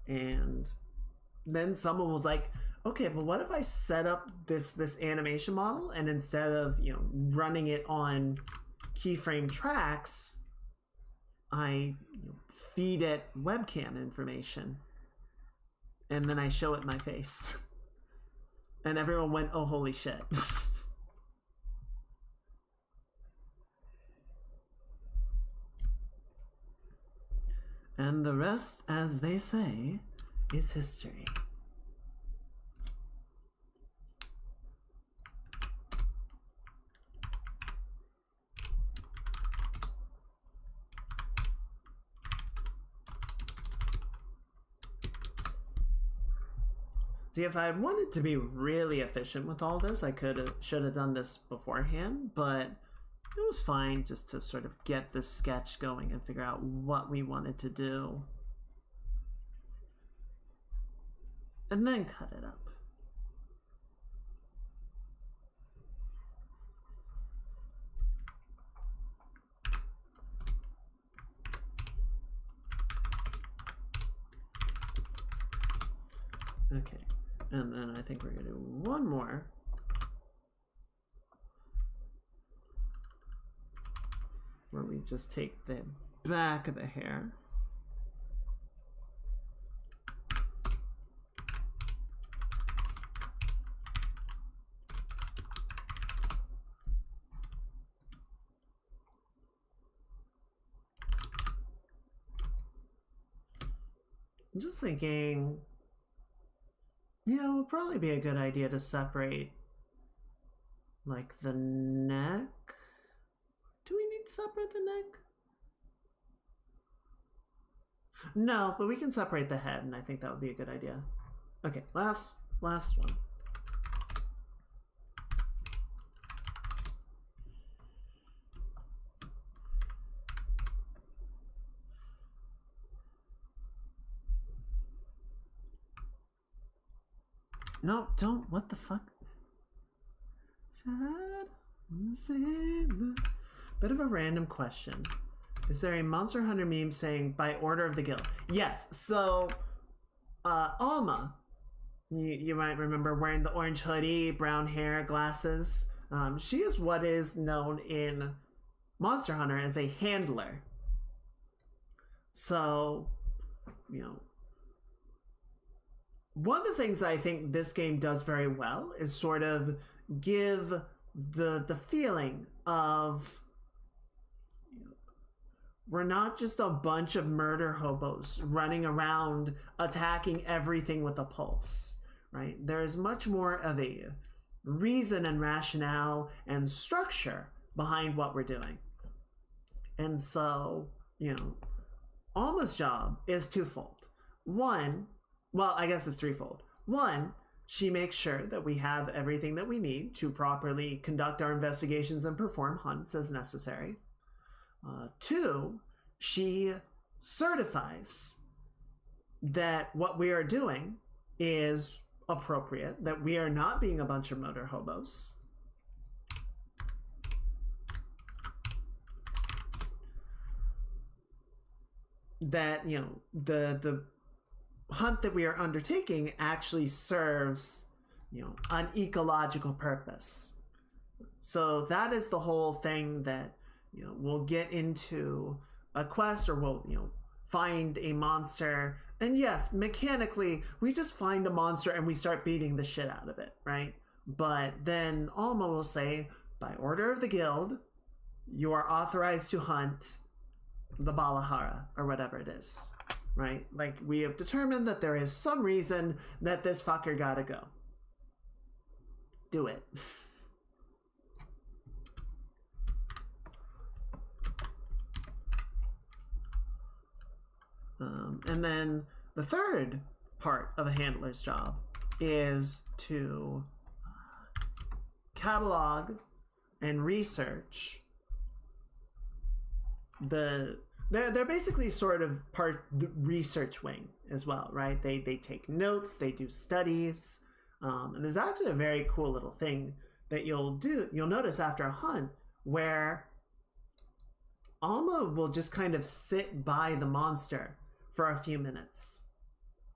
[SPEAKER 1] And then someone was like, okay, but what if I set up this animation model, and instead of, you know, running it on keyframe tracks, I feed it webcam information, and then I show it my face, and everyone went, oh holy shit. And the rest, as they say, is history. See, if I wanted to be really efficient with all this, I should have done this beforehand, but it was fine just to sort of get the sketch going and figure out what we wanted to do. And then cut it up. Okay, and then I think we're gonna do one more. Where we just take the back of the hair. I'm just thinking, yeah, it would probably be a good idea to separate like the neck separate the neck? No, but we can separate the head, and I think that would be a good idea. Okay, last one. No, don't. What the fuck? Bit of a random question. Is there a Monster Hunter meme saying by order of the guild? Yes. So, Alma, you might remember wearing the orange hoodie, brown hair, glasses. She is what is known in Monster Hunter as a handler. So, you know, one of the things I think this game does very well is sort of give the feeling of, you know, we're not just a bunch of murder hobos running around attacking everything with a pulse, right? There's much more of a reason and rationale and structure behind what we're doing. And so, you know, Alma's job is twofold. One, well, I guess it's threefold. One, she makes sure that we have everything that we need to properly conduct our investigations and perform hunts as necessary. Two, she certifies that what we are doing is appropriate, that we are not being a bunch of motor hobos. That, you know, the hunt that we are undertaking actually serves, you know, an ecological purpose. So that is the whole thing that, you know, we'll get into a quest, or we'll, you know, find a monster. And yes, mechanically, we just find a monster and we start beating the shit out of it, right? But then Alma will say, by order of the guild, you are authorized to hunt the Balahara, or whatever it is. Right? Like, we have determined that there is some reason that this fucker gotta go. Do it. And then the third part of a handler's job is to catalog and research They're basically sort of part the research wing as well, right? They take notes, they do studies, and there's actually a very cool little thing that you'll notice after a hunt where Alma will just kind of sit by the monster for a few minutes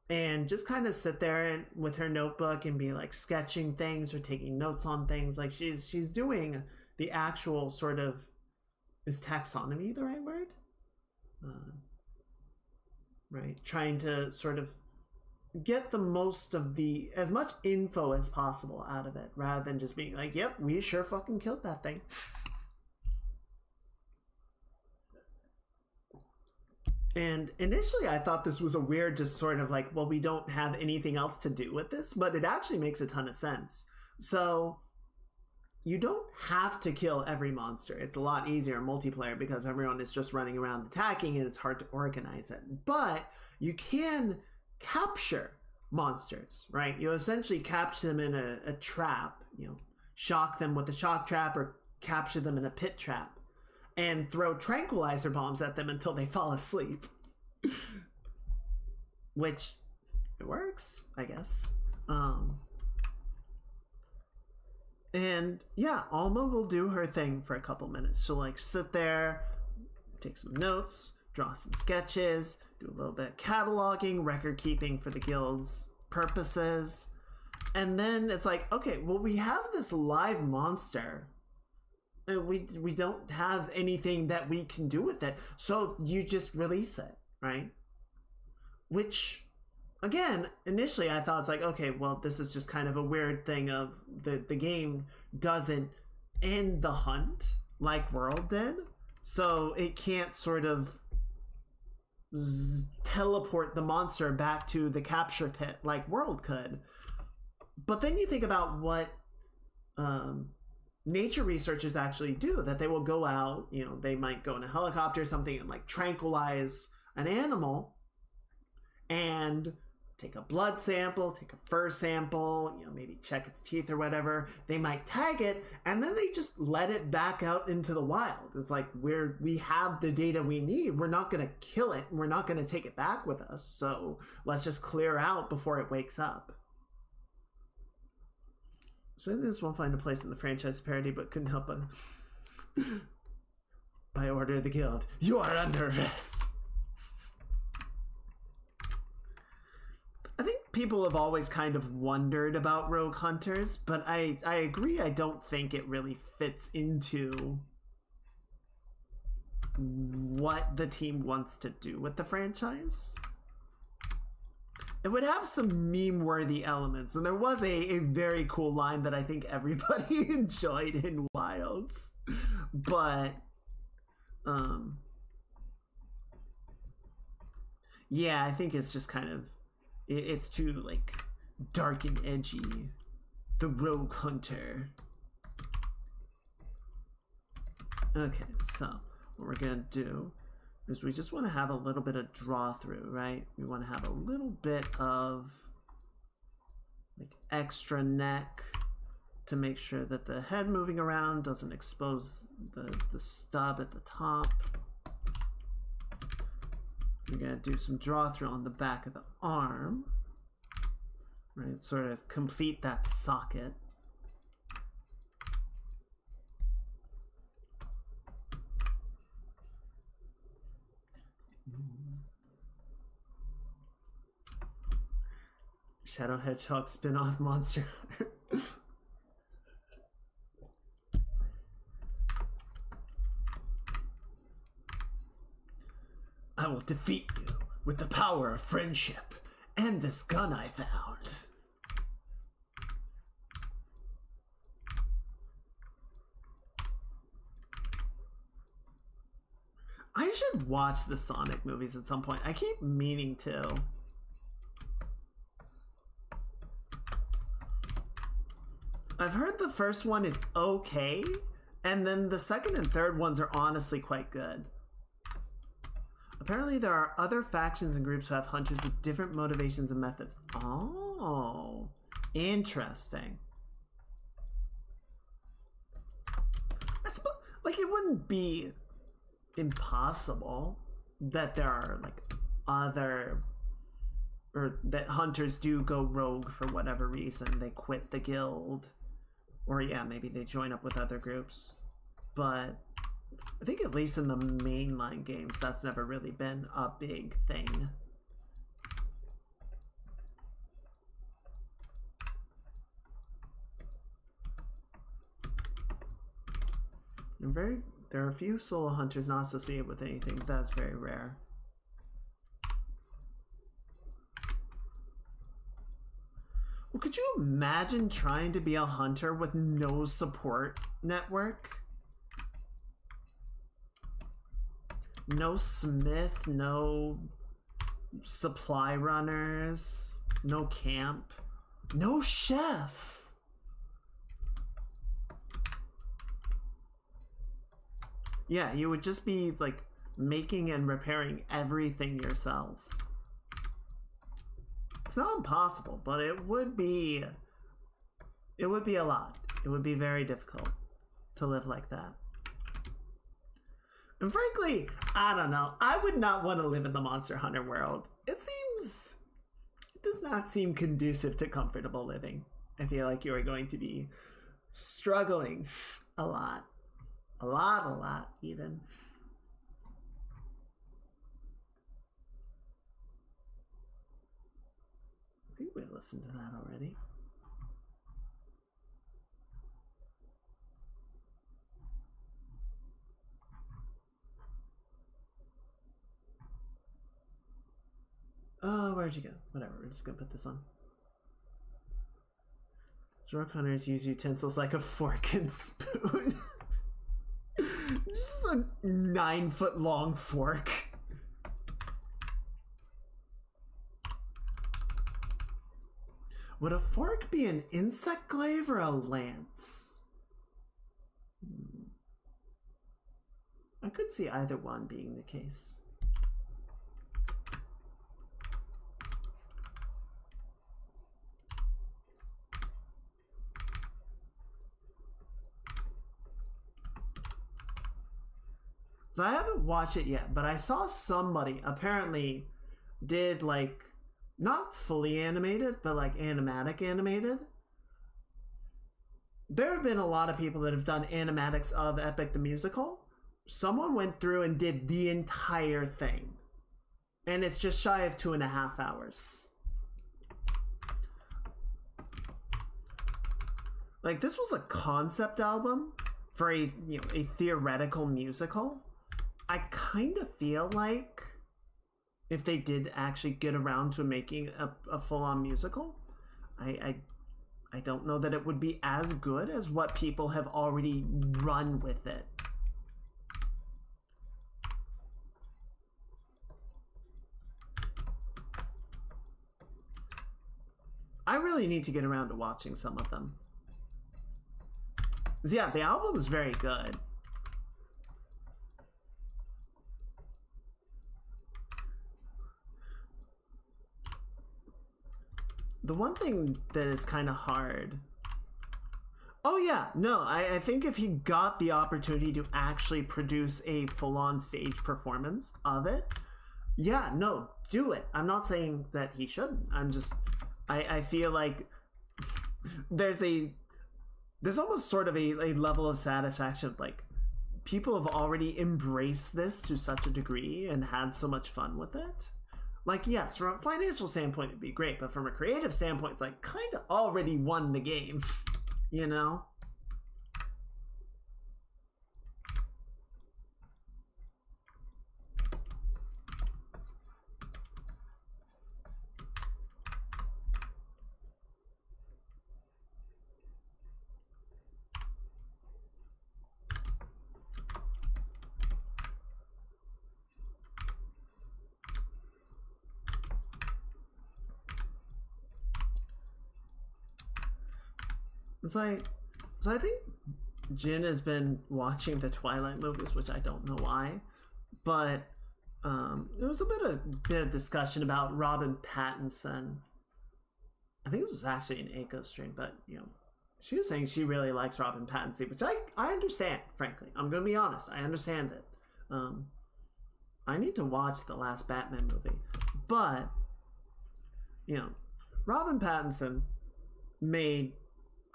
[SPEAKER 1] and just kind of sit there with her notebook and be like sketching things or taking notes on things. Like she's doing the actual sort of, is taxonomy the right word? Right, trying to sort of get the most of as much info as possible out of it, rather than just being like, yep, we sure fucking killed that thing. And initially I thought this was a weird, just sort of like, well, we don't have anything else to do with this, but it actually makes a ton of sense. So you don't have to kill every monster. It's a lot easier in multiplayer because everyone is just running around attacking and it's hard to organize it. But you can capture monsters, right? You essentially capture them in a trap, you know, shock them with a shock trap or capture them in a pit trap and throw tranquilizer bombs at them until they fall asleep. Which, it works, I guess. And yeah, Alma will do her thing for a couple minutes. She'll like sit there, take some notes, draw some sketches, do a little bit of cataloging, record keeping for the guild's purposes. And then it's like, okay, well, we have this live monster. We don't have anything that we can do with it. So you just release it, right? Which, again, initially I thought it's like, okay, well, this is just kind of a weird thing of the game doesn't end the hunt like World did. So it can't sort of teleport the monster back to the capture pit like World could. But then you think about what nature researchers actually do, that they will go out, you know, they might go in a helicopter or something and like tranquilize an animal and take a blood sample, take a fur sample, you know, maybe check its teeth or whatever. They might tag it, and then they just let it back out into the wild. It's like, we have the data we need. We're not going to kill it. We're not going to take it back with us. So let's just clear out before it wakes up. So this won't find a place in the franchise parody, but couldn't help but... By order of the guild, you are under arrest. I think people have always kind of wondered about rogue hunters, but I agree, I don't think it really fits into what the team wants to do with the franchise. It would have some meme-worthy elements, and there was a very cool line that I think everybody enjoyed in Wilds, but yeah, I think it's just kind of, it's too like dark and edgy. The rogue hunter. Okay, so what we're gonna do is we just want to have a little bit of draw through, right? We want to have a little bit of like extra neck to make sure that the head moving around doesn't expose the stub at the top. We're gonna do some draw through on the back of the arm, right? Sort of complete that socket. Shadow Hedgehog spin-off Monster Hunter. I will defeat you with the power of friendship and this gun I found. I should watch the Sonic movies at some point. I keep meaning to. I've heard the first one is okay, and then the second and third ones are honestly quite good. Apparently there are other factions and groups who have hunters with different motivations and methods. Oh, interesting. I suppose, like, it wouldn't be impossible that there are, like, other, or that hunters do go rogue for whatever reason. They quit the guild. Or, yeah, maybe they join up with other groups. But I think at least in the mainline games, that's never really been a big thing. There are a few solo hunters not associated with anything, but that's very rare. Well, could you imagine trying to be a hunter with no support network? No smith, no supply runners, no camp, no chef. Yeah, you would just be like making and repairing everything yourself. It's not impossible, but it would be a lot. It would be very difficult to live like that. And frankly, I don't know. I would not want to live in the Monster Hunter world. It does not seem conducive to comfortable living. I feel like you are going to be struggling a lot. A lot even. I think we listened to that already. Oh, where'd you go? Whatever, we're just gonna put this on. Drug hunters use utensils like a fork and spoon. Just a 9-foot long fork. Would a fork be an insect glaive or a lance? I could see either one being the case. So I haven't watched it yet, but I saw somebody apparently did like not fully animated, but like animatic animated. There have been a lot of people that have done animatics of Epic the Musical. Someone went through and did the entire thing. And it's just shy of 2.5 hours. Like, this was a concept album for a theoretical musical. I kind of feel like if they did actually get around to making a full-on musical, I don't know that it would be as good as what people have already run with it. I really need to get around to watching some of them. Yeah, the album was very good. The one thing that is kind of hard... Oh yeah, no, I think if he got the opportunity to actually produce a full-on stage performance of it, yeah, no, do it. I'm not saying that he shouldn't. I'm just... I feel like there's almost sort of a level of satisfaction of like people have already embraced this to such a degree and had so much fun with it. Like, yes, from a financial standpoint it'd be great, but from a creative standpoint it's like kind of already won the game, you know? It's like, so I think Jin has been watching the Twilight movies, which I don't know why, but there was a bit of discussion about Robin Pattinson. I think it was actually an Echo stream, but she was saying she really likes Robin Pattinson, which I understand, frankly. I'm gonna be honest, I understand it. I need to watch the last Batman movie, but Robin Pattinson made,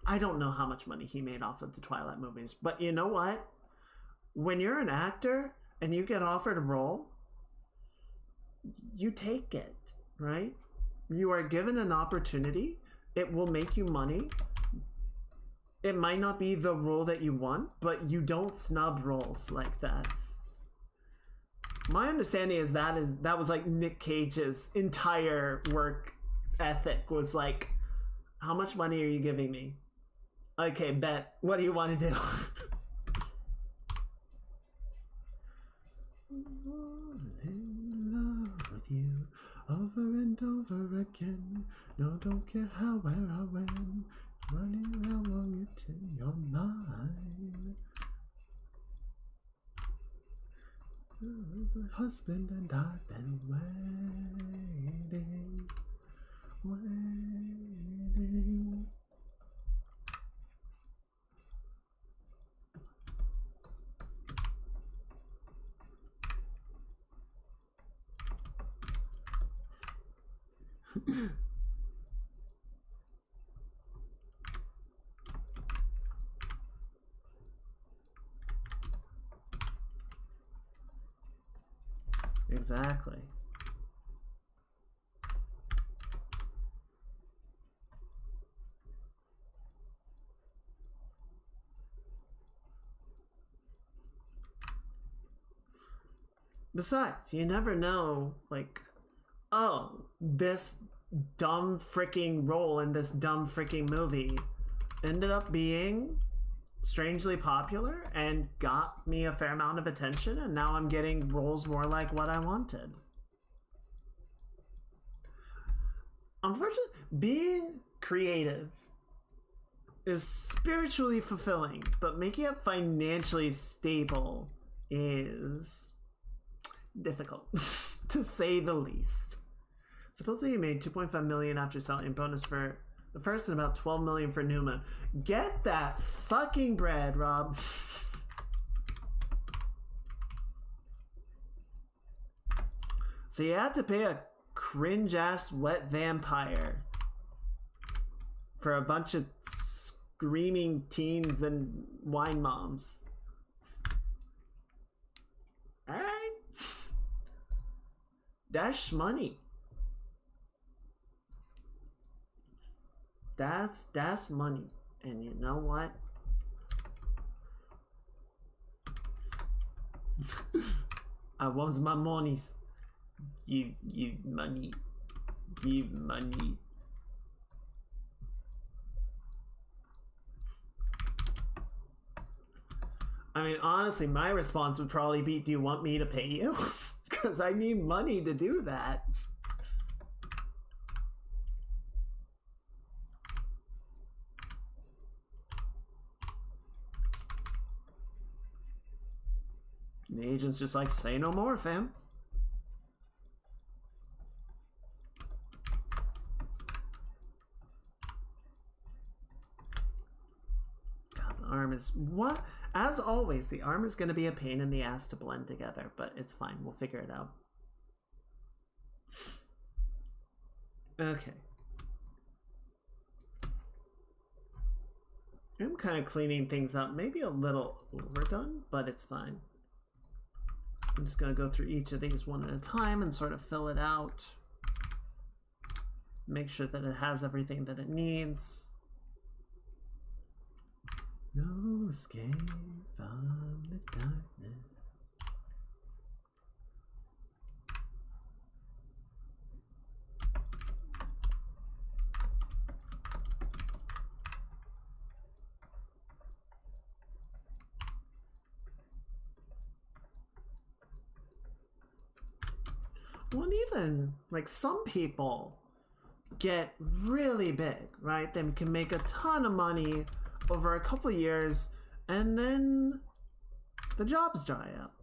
[SPEAKER 1] I don't know how much money he made off of the Twilight movies, but you know what? When you're an actor and you get offered a role, you take it, right? You are given an opportunity. It will make you money. It might not be the role that you want, but you don't snub roles like that. My understanding is that was like Nick Cage's entire work ethic was like, how much money are you giving me? Okay, bet. What do you want to do? In love with you over and over again. No, don't care how, where, or when. Running around long it's in your mind. My husband and I've been waiting. Exactly. Besides, you never know, like, oh, this dumb freaking role in this dumb freaking movie ended up being strangely popular and got me a fair amount of attention, and now I'm getting roles more like what I wanted. Unfortunately, being creative is spiritually fulfilling, but making it financially stable is difficult, to say the least. Supposedly he made 2.5 million after selling bonus for the first and about 12 million for Numa. Get that fucking bread, Rob. So you had to pay a cringe-ass wet vampire for a bunch of screaming teens and wine moms. Alright. That's money. That's money. And you know what? I want my monies. Give money. Give money. I mean, honestly, my response would probably be, do you want me to pay you? Because I need money to do that. The agent's just like, say no more, fam. God, the arm is... What? As always, the arm is going to be a pain in the ass to blend together, but it's fine. We'll figure it out. Okay. I'm kind of cleaning things up. Maybe a little overdone, but it's fine. I'm just going to go through each of these one at a time and sort of fill it out. Make sure that it has everything that it needs. No escape from the darkness. Well, and even like some people get really big, right? They can make a ton of money over a couple years, and then the jobs dry up.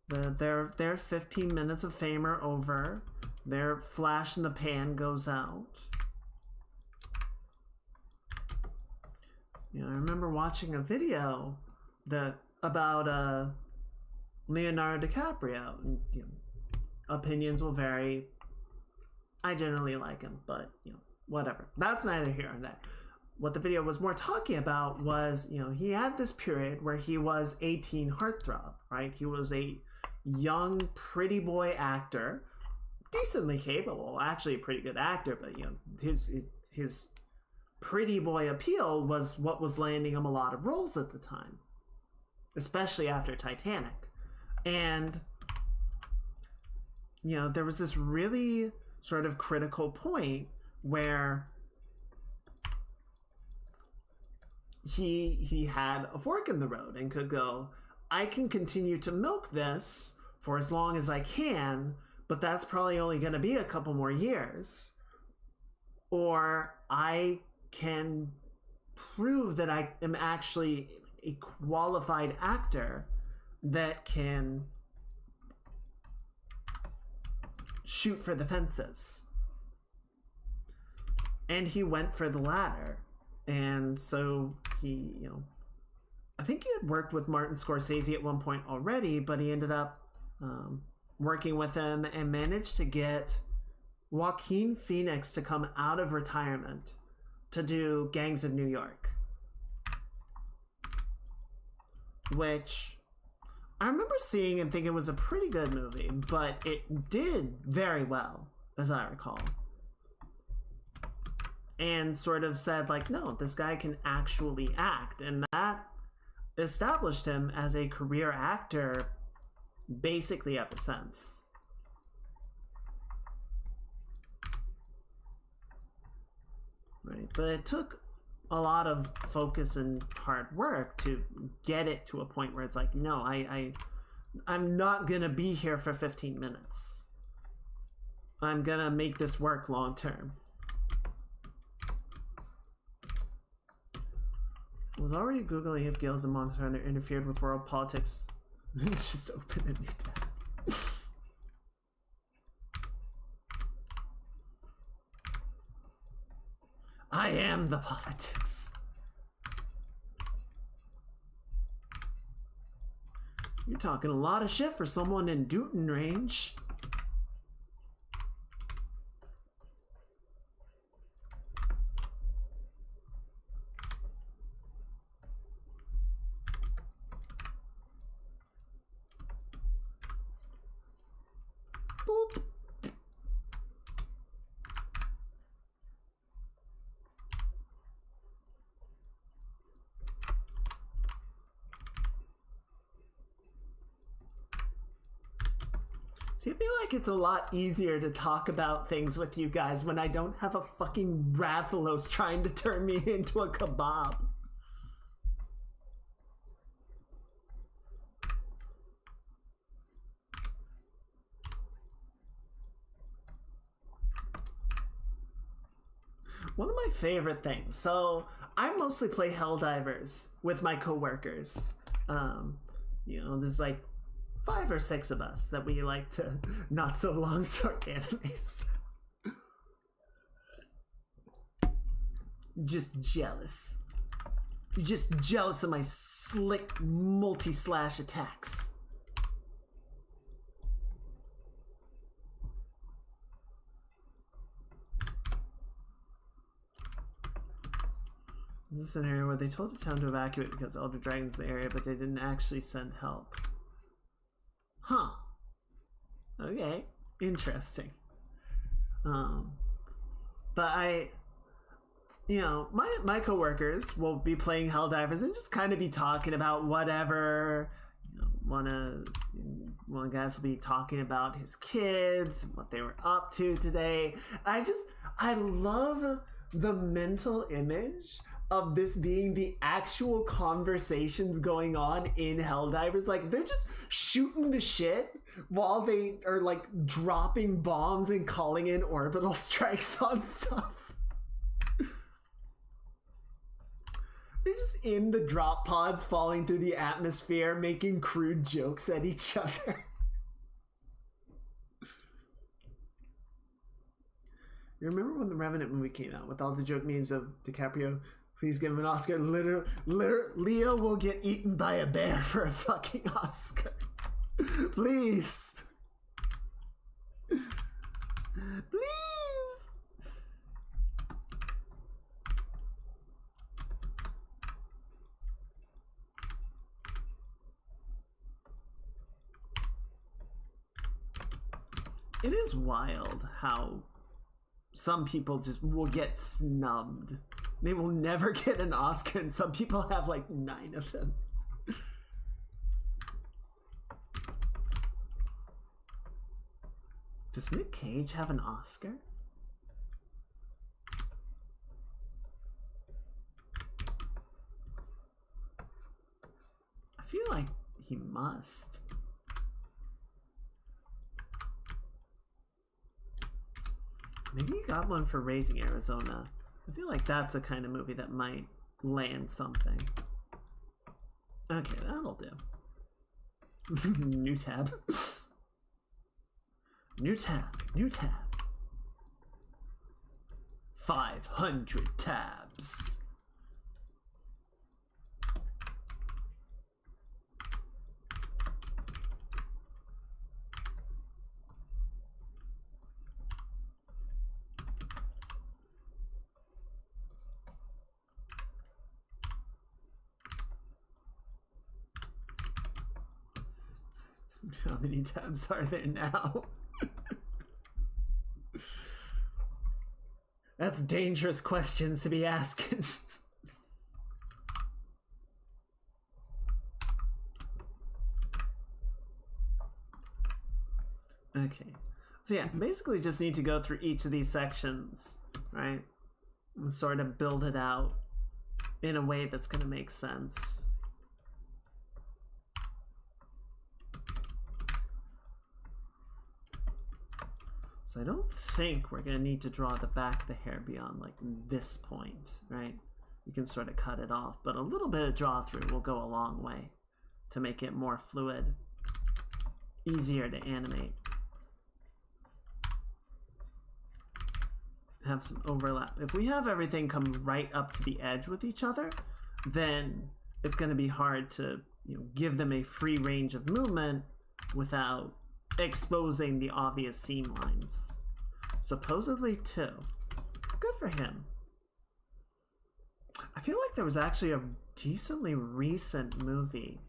[SPEAKER 1] Their 15 minutes of fame are over. Their flash in the pan goes out. You know, I remember watching a video about Leonardo DiCaprio, and you know, opinions will vary. I generally like him, but you know, whatever. That's neither here nor there. What the video was more talking about was, you know, he had this period where he was a teen heartthrob, right? He was a young, pretty boy actor, decently capable, actually a pretty good actor, but you know, his pretty boy appeal was what was landing him a lot of roles at the time, especially after Titanic. And you know, there was this really sort of critical point where he had a fork in the road and could go, I can continue to milk this for as long as I can, but that's probably only going to be a couple more years. Or I can prove that I am actually a qualified actor that can shoot for the fences. And he went for the latter. And so he, you know, I think he had worked with Martin Scorsese at one point already, but he ended up working with him and managed to get Joaquin Phoenix to come out of retirement to do Gangs of New York, which I remember seeing and thinking it was a pretty good movie, but it did very well, as I recall. And sort of said, like, no, this guy can actually act. And that established him as a career actor basically ever since. Right? But it took a lot of focus and hard work to get it to a point where it's like, no, I'm not gonna be here for 15 minutes. I'm gonna make this work long term. I was already Googling if Gales and Montana interfered with world politics Just open a new tab. I am the politics. You're talking a lot of shit for someone in Dootin range. Boop. See, I feel like it's a lot easier to talk about things with you guys when I don't have a fucking Rathalos trying to turn me into a kebab. One of my favorite things. So I mostly play Helldivers with my coworkers. There's like 5 or 6 of us that we like to not so long sword animes. Just jealous. Just jealous of my slick multi-slash attacks. This is an area where they told the town to evacuate because Elder Dragon's in the area, but they didn't actually send help. Huh. Okay. Interesting. But my coworkers will be playing Helldivers and just kind of be talking about whatever. One of the guys will be talking about his kids and what they were up to today. I love the mental image of this being the actual conversations going on in Helldivers. Like, they're just shooting the shit while they are like dropping bombs and calling in orbital strikes on stuff. They're just in the drop pods falling through the atmosphere, making crude jokes at each other. You remember when the Revenant movie came out with all the joke memes of DiCaprio? Please give him an Oscar. Leo will get eaten by a bear for a fucking Oscar. Please. Please. It is wild how some people just will get snubbed. They will never get an Oscar, and some people have like 9 of them. Does Nick Cage have an Oscar? I feel like he must. Maybe he got one for Raising Arizona. I feel like that's the kind of movie that might land something. Okay, that'll do. New tab. New tab. New tab. 500 tabs. How many tabs are there now? That's dangerous questions to be asking. Okay. So yeah, basically just need to go through each of these sections, right? And sort of build it out in a way that's going to make sense. So I don't think we're going to need to draw the back of the hair beyond like this point, right? You can sort of cut it off, but a little bit of draw through will go a long way to make it more fluid, easier to animate. Have some overlap. If we have everything come right up to the edge with each other, then it's going to be hard to, you know, give them a free range of movement without exposing the obvious seam lines. Supposedly 2. Good for him. I feel like there was actually a decently recent movie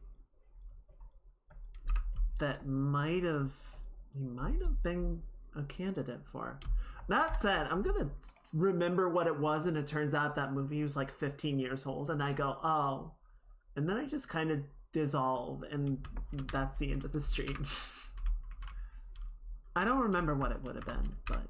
[SPEAKER 1] that he might have been a candidate for. That said, I'm gonna remember what it was, and it turns out that movie was like 15 years old, and I go, oh, and then I just kind of dissolve, and that's the end of the stream. I don't remember what it would have been, but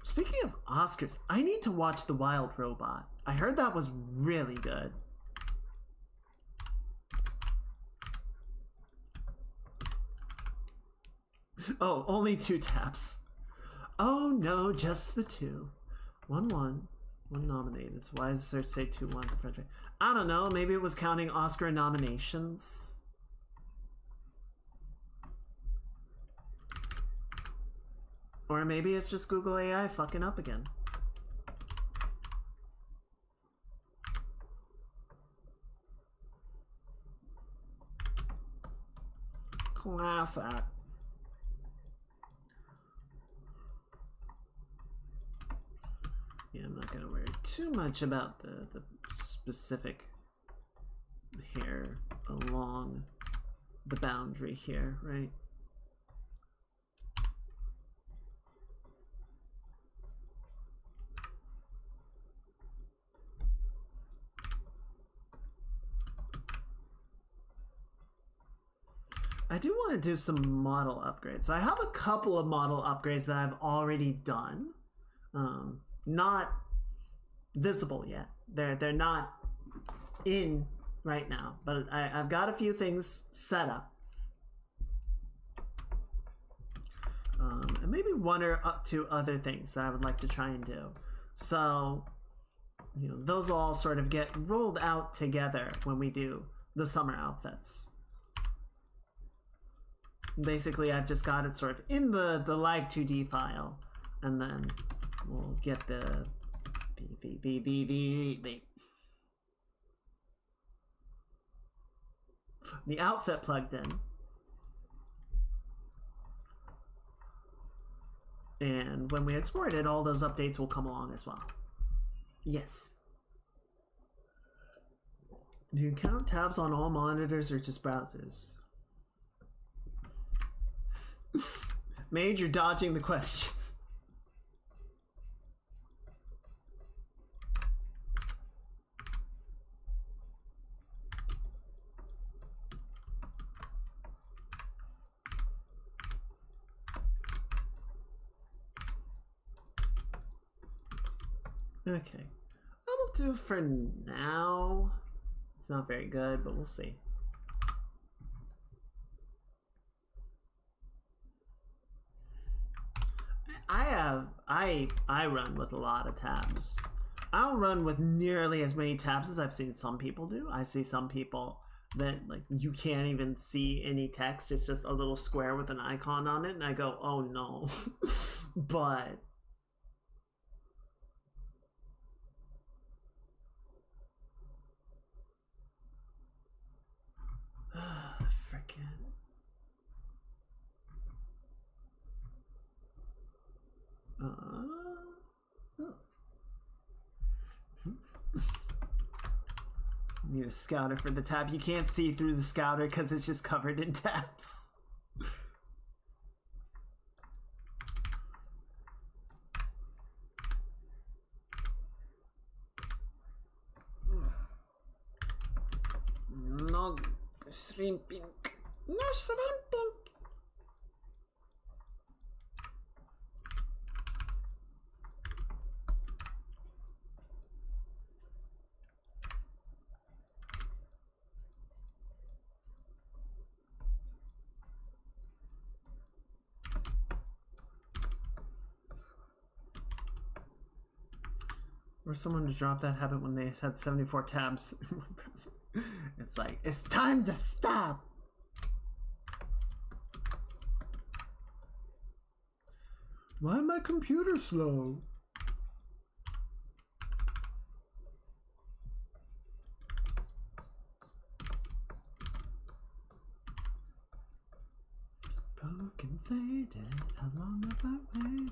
[SPEAKER 1] speaking of Oscars, I need to watch The Wild Robot. I heard that was really good. Oh, only 2 taps. Oh no, just the 2. 1-1. 1 nominated. So why does it say 2-1 for Frederick? I don't know. Maybe it was counting Oscar nominations. Or maybe it's just Google AI fucking up again. Classic. Yeah, I'm not gonna worry too much about the specific hair along the boundary here, right? I do want to do some model upgrades. I have a couple of model upgrades that I've already done. Not visible yet. They're not in right now, but I've got a few things set up. And maybe 1 or up to other things that I would like to try and do. So, you know, those all sort of get rolled out together when we do the summer outfits. Basically, I've just got it sort of in the live 2D file, and then we'll get the outfit plugged in, and when we export it, all those updates will come along as well. Yes. Do you count tabs on all monitors or just browsers? Mage, you're dodging the question. Okay. That'll do for now. It's not very good, but we'll see. I run with a lot of tabs. I don't run with nearly as many tabs as I've seen some people do. I see some people that, like, you can't even see any text. It's just a little square with an icon on it, and I go, oh no. But frickin'. Oh. Need a scouter for the tab. You can't see through the scouter because it's just covered in tabs. No shrimping. No shrimping. Or someone to drop that habit when they had 74 tabs in one browser. It's like, it's time to stop! Why my computer slow? Broken faded, how long have I waited?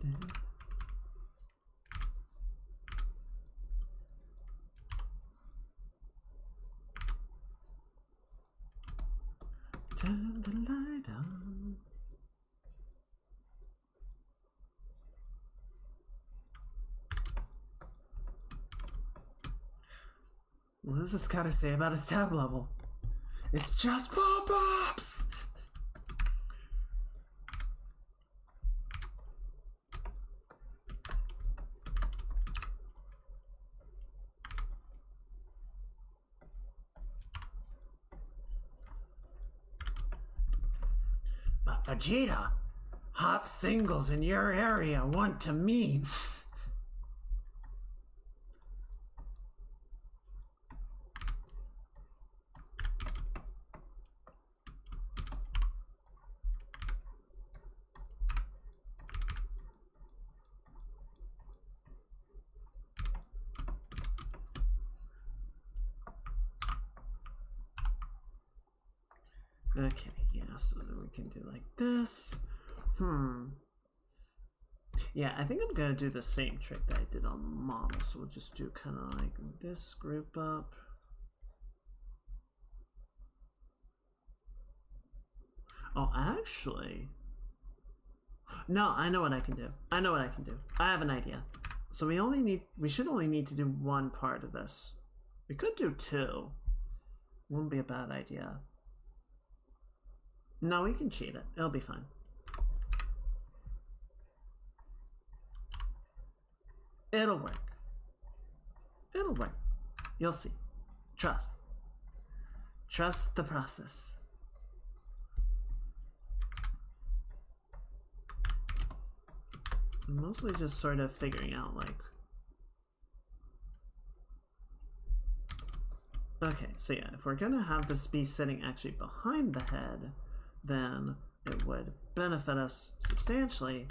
[SPEAKER 1] Turn the light on. What does this gotta say about his tab level? It's just pop-ups! But Vegeta, hot singles in your area want to meet. Okay, yeah, so then we can do like this. Yeah, I think I'm gonna do the same trick that I did on the model. So we'll just do kind of like this group up. Oh, actually, no, I know what I can do. I know what I can do. I have an idea. So we should only need to do one part of this. We could do two. Wouldn't be a bad idea. No, we can cheat it. It'll be fine. It'll work. It'll work. You'll see. Trust. Trust the process. I'm mostly just sort of figuring out like... Okay, so yeah, if we're gonna have this be sitting actually behind the head, then it would benefit us substantially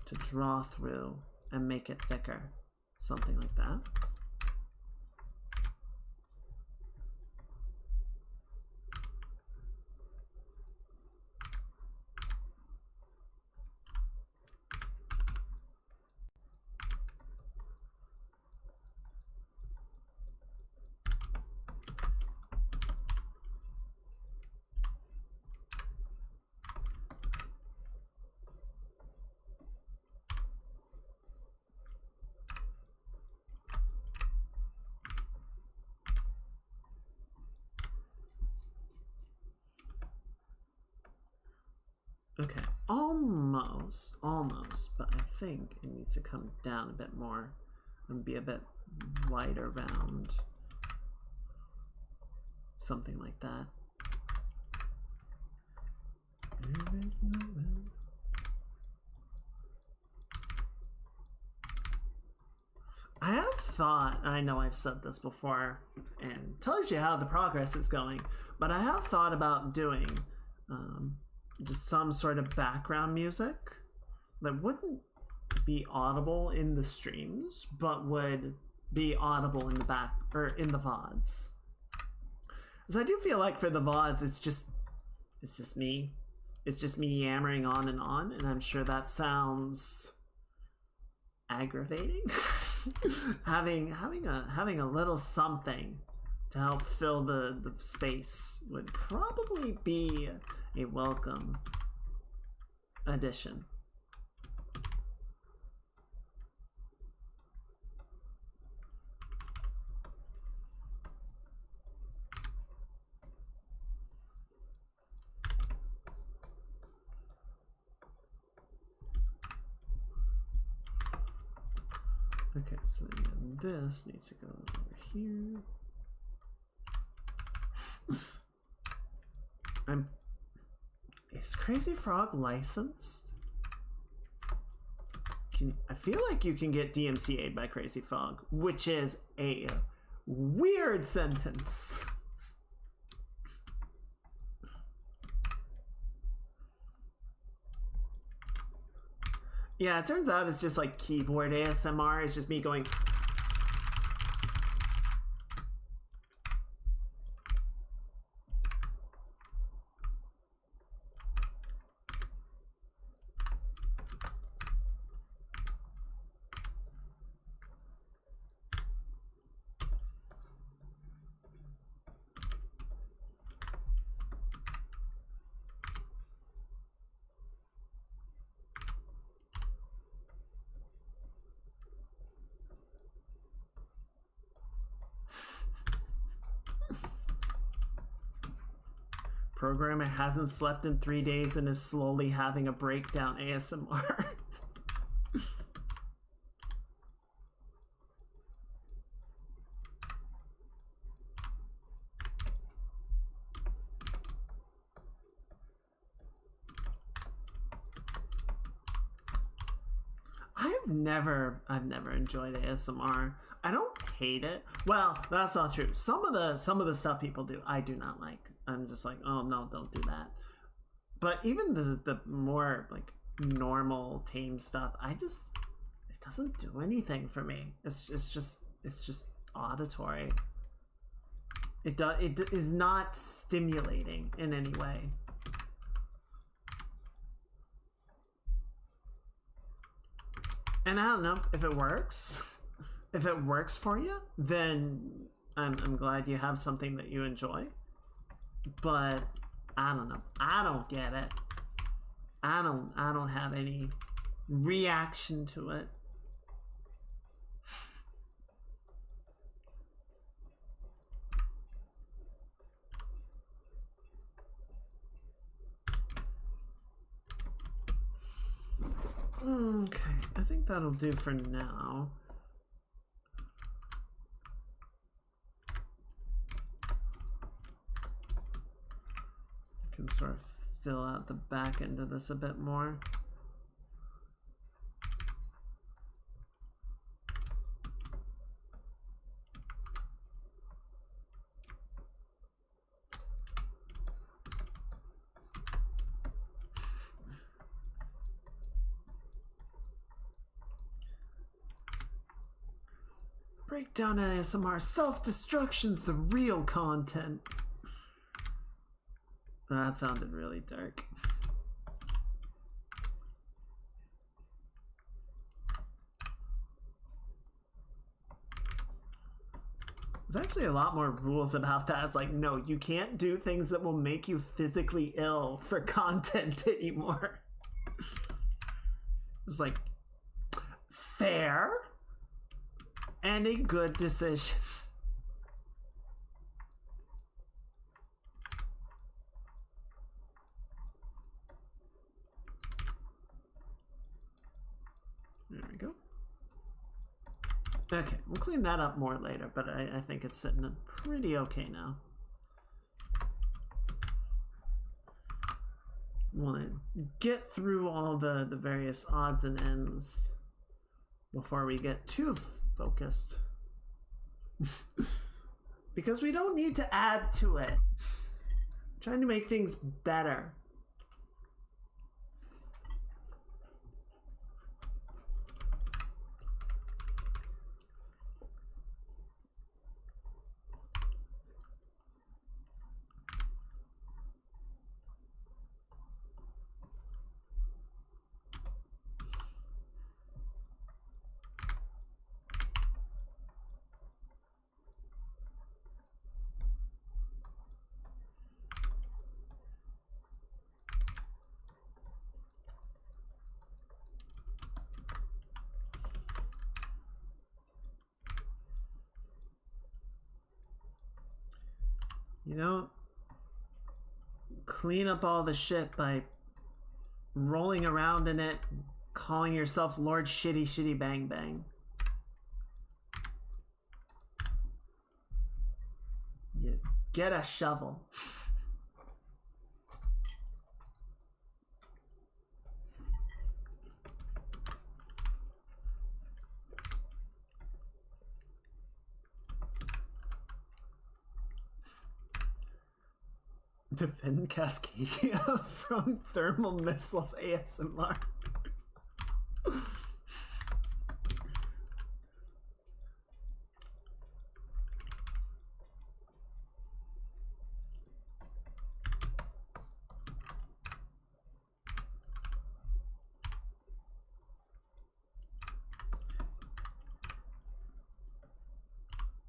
[SPEAKER 1] to draw through and make it thicker. Something like that. Okay, almost, but I think it needs to come down a bit more and be a bit wider round. Something like that. There is no room. I have thought, I know I've said this before, and tells you how the progress is going, but I have thought about doing just some sort of background music that wouldn't be audible in the streams, but would be audible in the back or in the VODs. Because I do feel like for the VODs, it's just me. It's just me yammering on, and I'm sure that sounds aggravating. having a little something to help fill the space would probably be a welcome addition. Okay, so then this needs to go over here. Is Crazy Frog licensed? I feel like you can get DMCA'd by Crazy Fog, which is a weird sentence. Yeah, it turns out it's just like keyboard ASMR. It's just me going. Programmer hasn't slept in 3 days and is slowly having a breakdown ASMR. I've never enjoyed ASMR. I don't hate it. Well, that's not true. Some of the stuff people do, I do not like. I'm just like, oh no, don't do that. But even the more like normal tame stuff, it doesn't do anything for me. It's just auditory. It is not stimulating in any way. And I don't know if it works. If it works for you, then I'm glad you have something that you enjoy. But I don't know. I don't get it. I don't have any reaction to it. Okay, I think that'll do for now. I can sort of fill out the back end of this a bit more. Breakdown ASMR, self-destruction's the real content. That sounded really dark. There's actually a lot more rules about that. It's like, no, you can't do things that will make you physically ill for content anymore. It's like, fair and a good decision. There we go. Okay, we'll clean that up more later, but I think it's sitting in pretty okay now. We'll get through all the various odds and ends before we get too focused. Because we don't need to add to it. I'm trying to make things better. You don't clean up all the shit by rolling around in it, calling yourself Lord Shitty Shitty Bang Bang. You get a shovel. defend Cascadia from thermal missiles ASMR.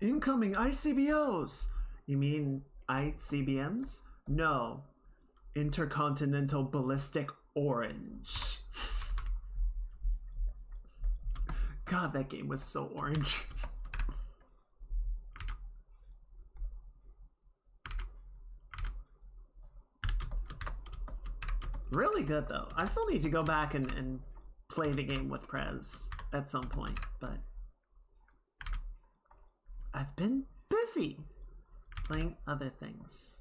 [SPEAKER 1] Incoming ICBOs! You mean ICBMs? No. Intercontinental Ballistic Orange. God, that game was so orange. Really good though. I still need to go back and play the game with Prez at some point, but I've been busy playing other things.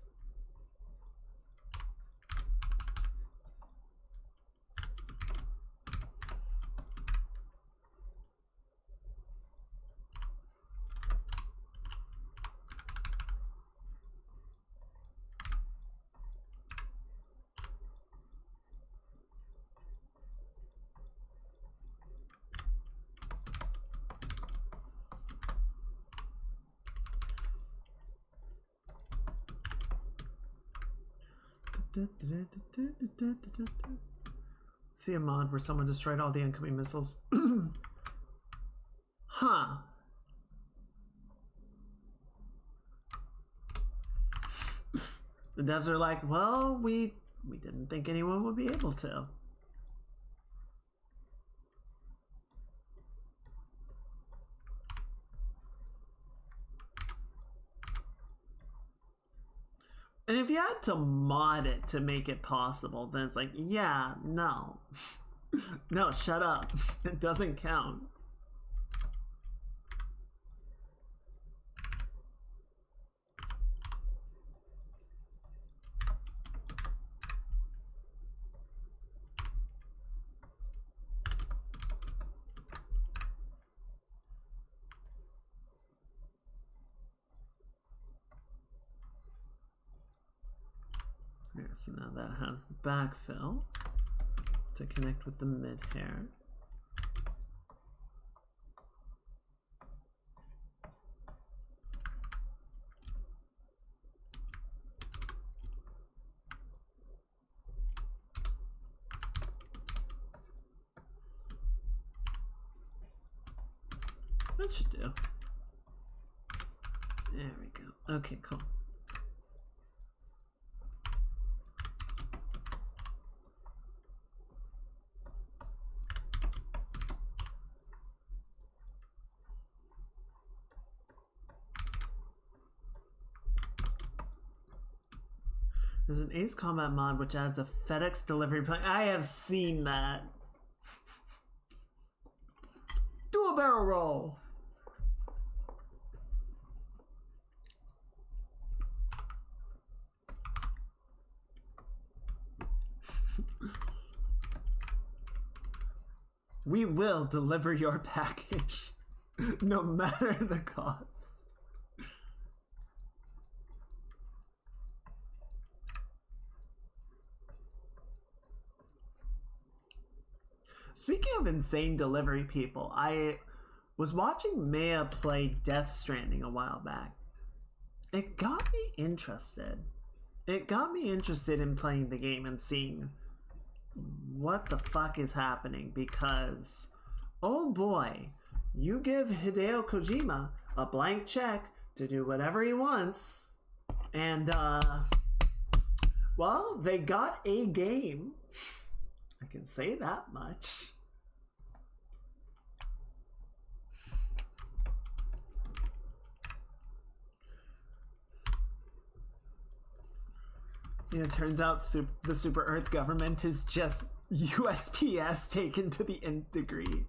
[SPEAKER 1] See a mod where someone destroyed all the incoming missiles. Huh. The devs are like, well, we didn't think anyone would be able to. And if you had to mod it to make it possible, then it's like, yeah, no. No, shut up. It doesn't count. Here, so now that has the backfill to connect with the mid-hair. That should do. There we go. Okay, cool. There's an Ace Combat mod which adds a FedEx delivery plan. I have seen that. Do a barrel roll. We will deliver your package, no matter the cost. Speaking of insane delivery people, I was watching Maya play Death Stranding a while back. It got me interested. It got me interested in playing the game and seeing what the fuck is happening, because oh boy, you give Hideo Kojima a blank check to do whatever he wants, and well, they got a game. I can say that much. Yeah, it turns out the Super Earth government is just USPS taken to the nth degree.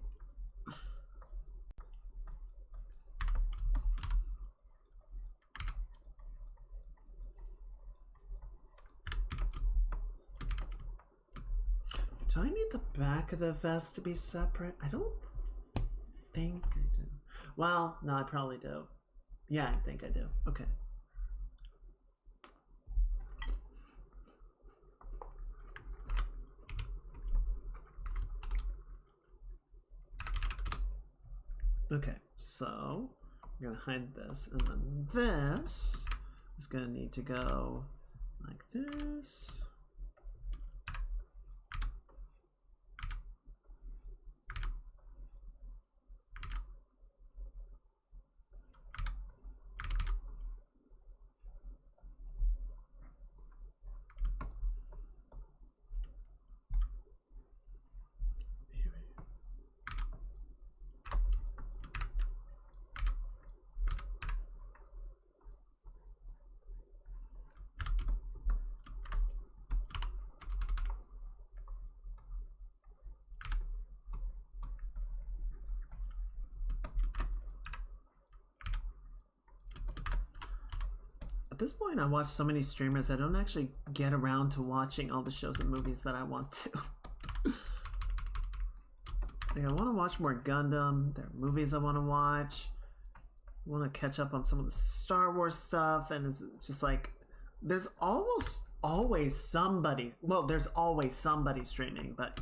[SPEAKER 1] Do I need the back of the vest to be separate? I don't think I do. Well, no, I probably do. Yeah, I think I do. Okay. Okay, so we're gonna hide this, and then this is gonna need to go like this. At this point, I watch so many streamers, I don't actually get around to watching all the shows and movies that I want to. Like, I want to watch more Gundam. There are movies I want to watch. I want to catch up on some of the Star Wars stuff, and it's just like there's almost always somebody. Well, there's always somebody streaming, but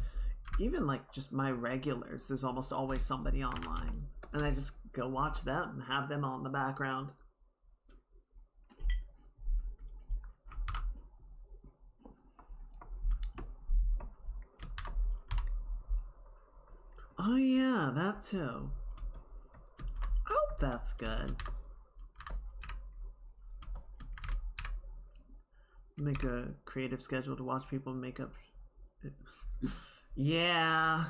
[SPEAKER 1] even like just my regulars, there's almost always somebody online, and I just go watch them, have them on in the background. Oh yeah, that too. Oh, that's good. Make a creative schedule to watch people make up. Yeah.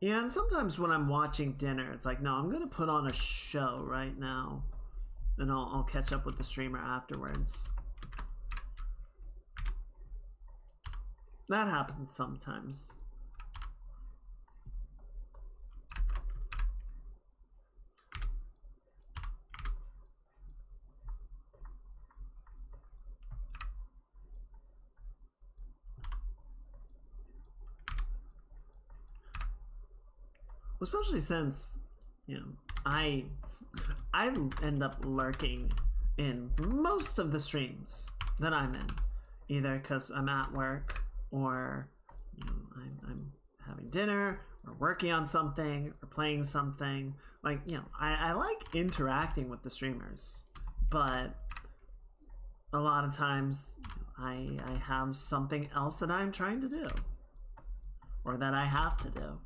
[SPEAKER 1] Yeah, and sometimes when I'm watching dinner, it's like, no, I'm gonna put on a show right now, and I'll catch up with the streamer afterwards. That happens sometimes. Especially since, you know, I end up lurking in most of the streams that I'm in, either because I'm at work or, you know, I'm having dinner or working on something or playing something. Like, you know, I like interacting with the streamers, but a lot of times I have something else that I'm trying to do or that I have to do.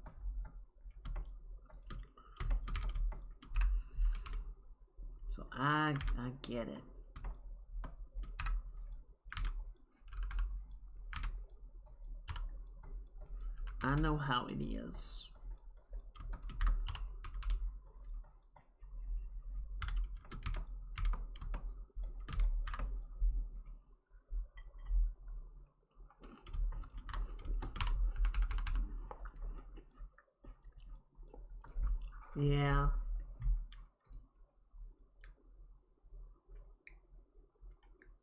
[SPEAKER 1] So I get it. I know how it is. Yeah.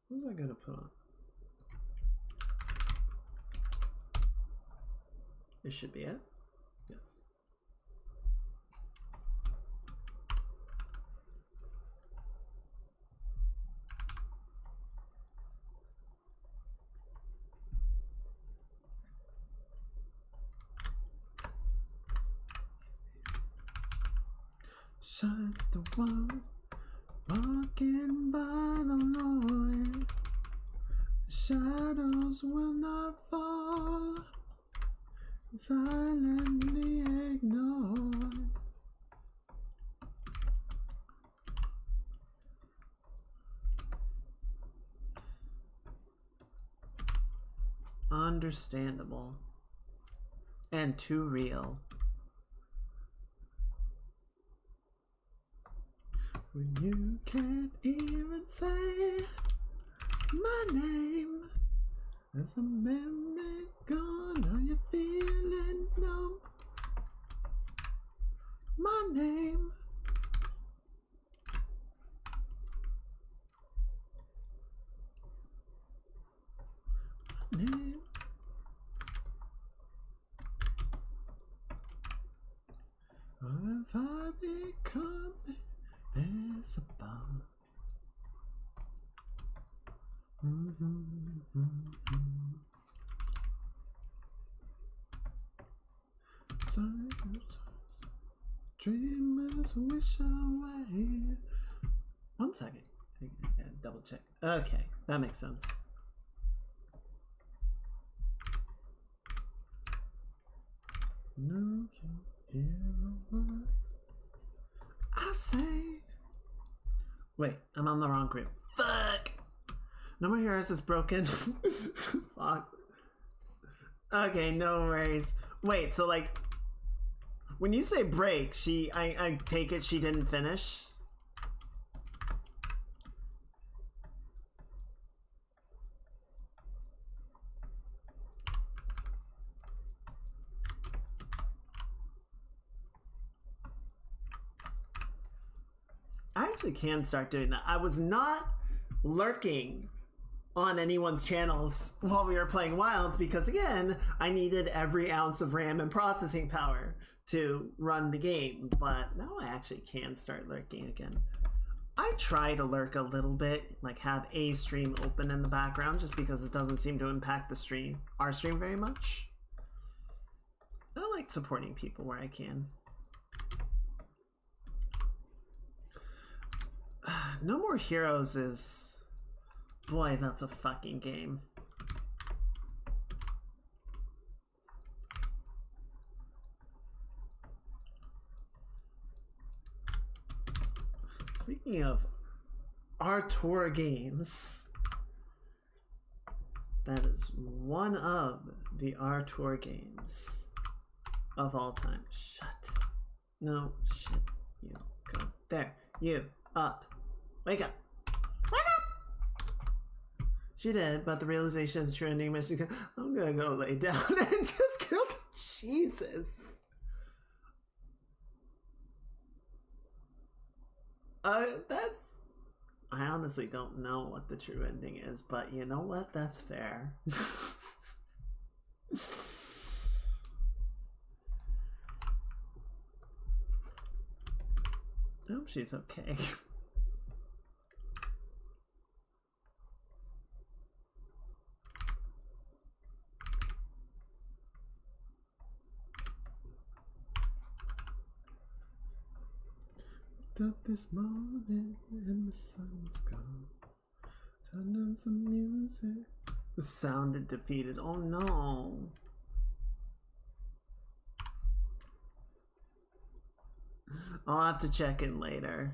[SPEAKER 1] What was I gonna put on? This should be it. Yes. Shut the one walking by the Lord. The shadows will not fall. Silently ignored. Understandable. And too real. When you can't even say my name. There's a memory gone. Are you feeling numb? My name. My name. Or have I become invisible? Dreamers wish away. 1 second. I gotta double check. Okay, that makes sense. No, you hear a word I say. Wait, I'm on the wrong group. Fuck! No More Heroes is broken. Fuck. Okay, no worries. Wait, so like, when you say break, I take it she didn't finish? I actually can start doing that. I was not lurking on anyone's channels while we were playing Wilds because, again, I needed every ounce of RAM and processing power to run the game. But now I actually can start lurking again. I try to lurk a little bit, like have a stream open in the background just because it doesn't seem to impact the stream, our stream very much. I like supporting people where I can. No More Heroes is... Boy, that's a fucking game. Speaking of our tour games, that is one of the R tour games of all time. Shut. No, shit. You go. There. You. Up. Wake up. Wake up! She did, but the realization is true ending mission. I'm gonna go lay down and just kill the... Jesus. That's... I honestly don't know what the true ending is, but you know what? That's fair. I hope she's okay. Up this morning and the sun's gone. Turn on some music. The sounded defeated. Oh no. I'll have to check in later.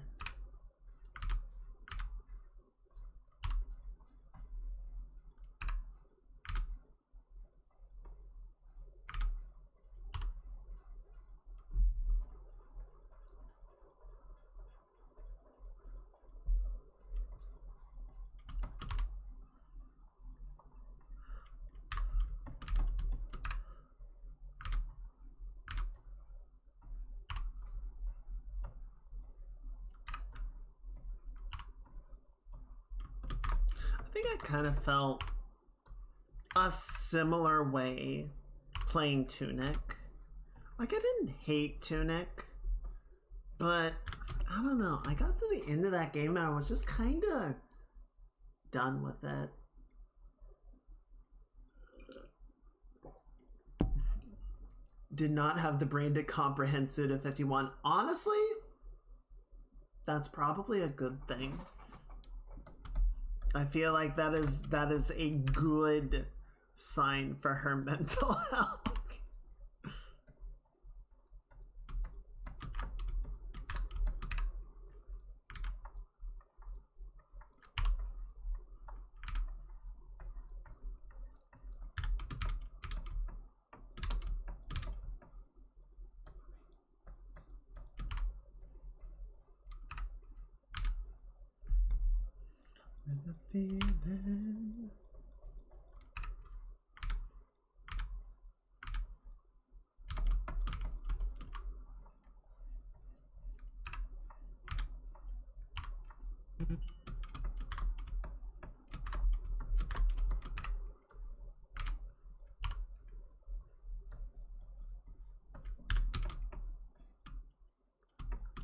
[SPEAKER 1] I think I kind of felt a similar way playing Tunic. Like, I didn't hate Tunic, but I don't know. I got to the end of that game and I was just kind of done with it. Did not have the brain to comprehend Suda 51. Honestly, that's probably a good thing. I feel like that is a good sign for her mental health. The feeling.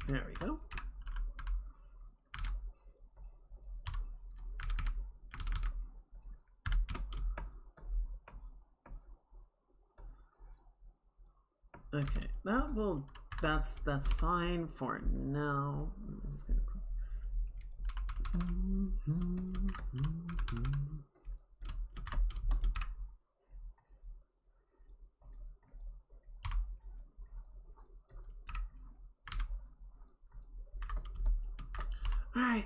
[SPEAKER 1] There we go. Okay, that's fine for now. Alright,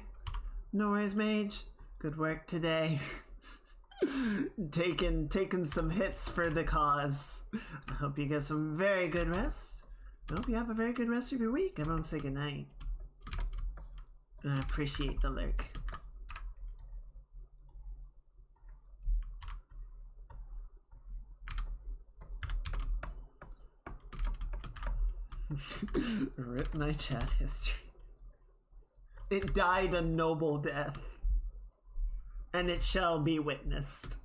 [SPEAKER 1] no worries, Mage. Good work today. taking some hits for the cause. I hope you get some very good rest. I hope you have a very good rest of your week. Everyone say goodnight. And I appreciate the lurk. Rip my chat history. It died a noble death, and it shall be witnessed.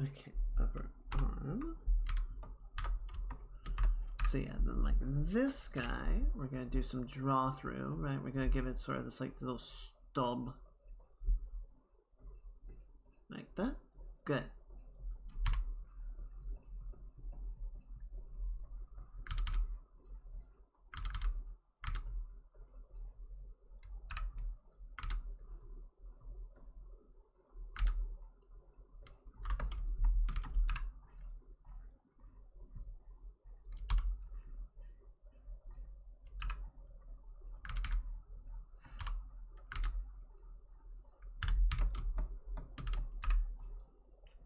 [SPEAKER 1] Okay, upper arm. So yeah, then like this guy, we're gonna do some draw through, right? We're gonna give it sort of this like little stub. Like that. Good.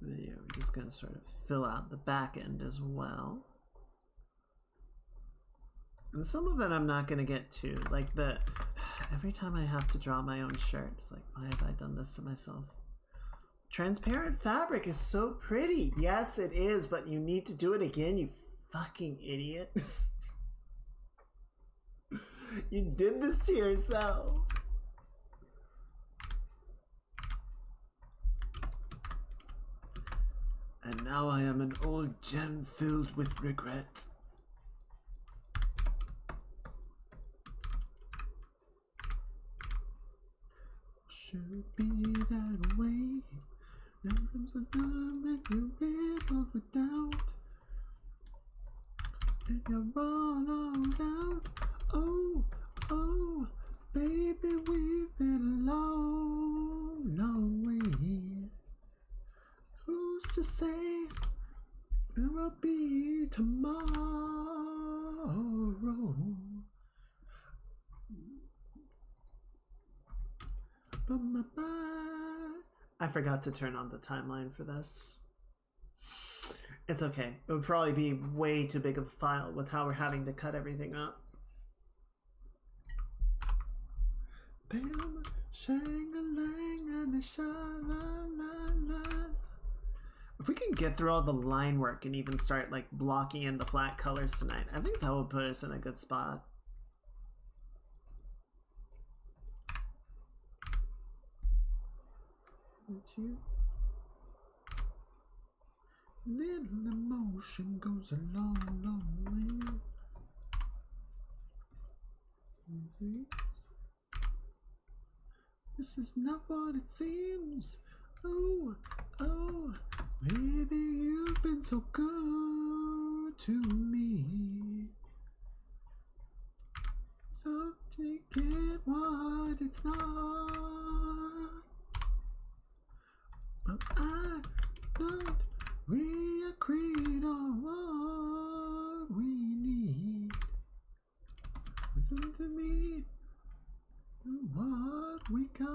[SPEAKER 1] Yeah, we're just gonna sort of fill out the back end as well. And some of it I'm not gonna get to. Like every time I have to draw my own shirt, it's like, why have I done this to myself? Transparent fabric is so pretty. Yes, it is, but you need to do it again, you fucking idiot. You did this to yourself. And now I am an old gem filled with regret. Should be that way. Now comes the time when you rid off with doubt. And you're all out. Oh, oh, baby, we've been a long, long way. Who's to say there will be tomorrow? But I forgot to turn on the timeline for this. It's okay. It would probably be way too big of a file with how we're having to cut everything up. Bam, shang-a-lang, and a sha-la-la-la. If we can get through all the line work and even start like blocking in the flat colors tonight, I think that would put us in a good spot. You? Little emotion goes a long, long way. This is not what it seems. Oh, oh, baby, you've been so good to me. So take it what it's not. But I don't. We agreed on what we need. Listen to me. What we got.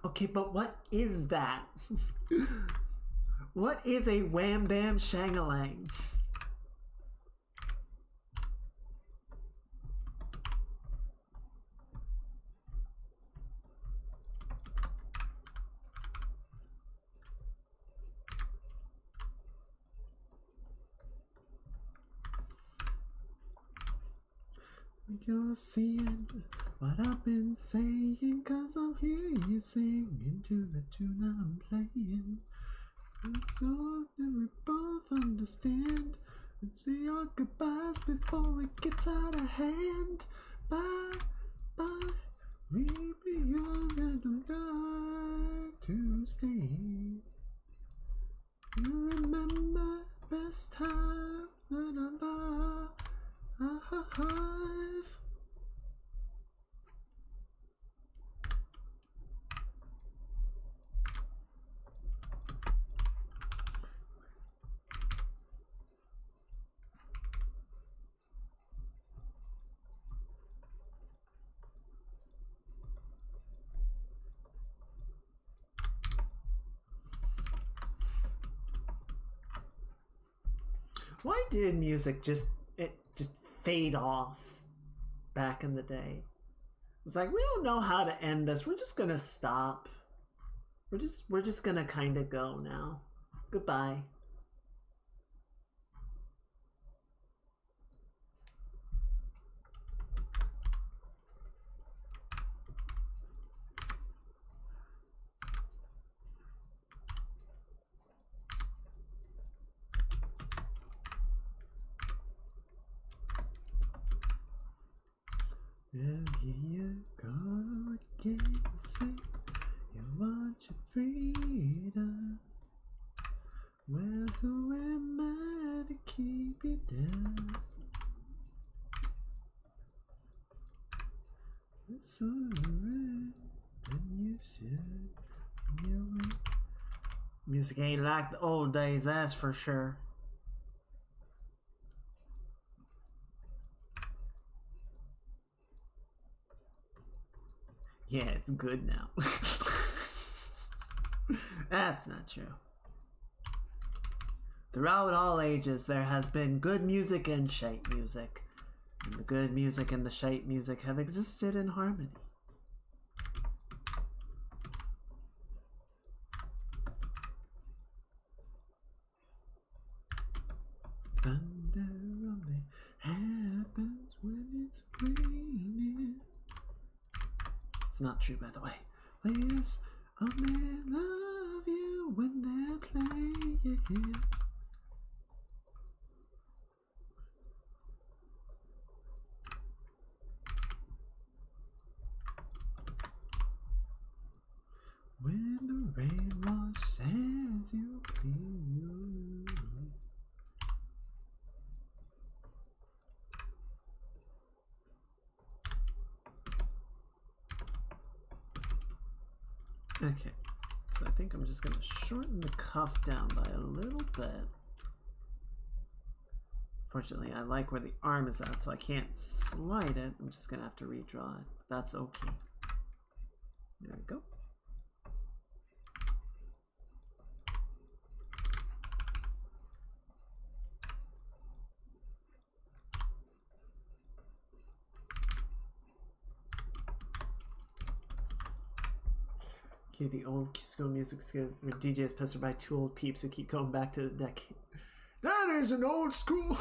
[SPEAKER 1] Okay, but what is that? What is a wham bam shang-a-lang? You're seeing what I've been saying, 'cause I'm hearing you singing to the tune I'm playing. So that we both understand. Let's say our goodbyes before it gets out of hand. Bye, bye. Maybe you're gonna like to stay. You remember best time that alive. Why did music just fade off back in the day? It's like, we don't know how to end this. We're just gonna stop. We're just gonna kind of go now. Goodbye. Well, here you go again, say you want your freedom. Well, who am I to keep you down? It's alright, and you should. Music ain't like the old days, that's for sure. Yeah, it's good now. That's not true. Throughout all ages, there has been good music and shite music. And the good music and the shite music have existed in harmony. Thunder only happens when it's raining. It's not true, by the way. Players only love you when they're playing. When the rain washes you clean. Okay, so I think I'm just going to shorten the cuff down by a little bit. Fortunately, I like where the arm is at, so I can't slide it. I'm just going to have to redraw it. That's okay. There we go. The old school music skill where DJ is pestered by two old peeps who keep going back to the decade. That is an old school.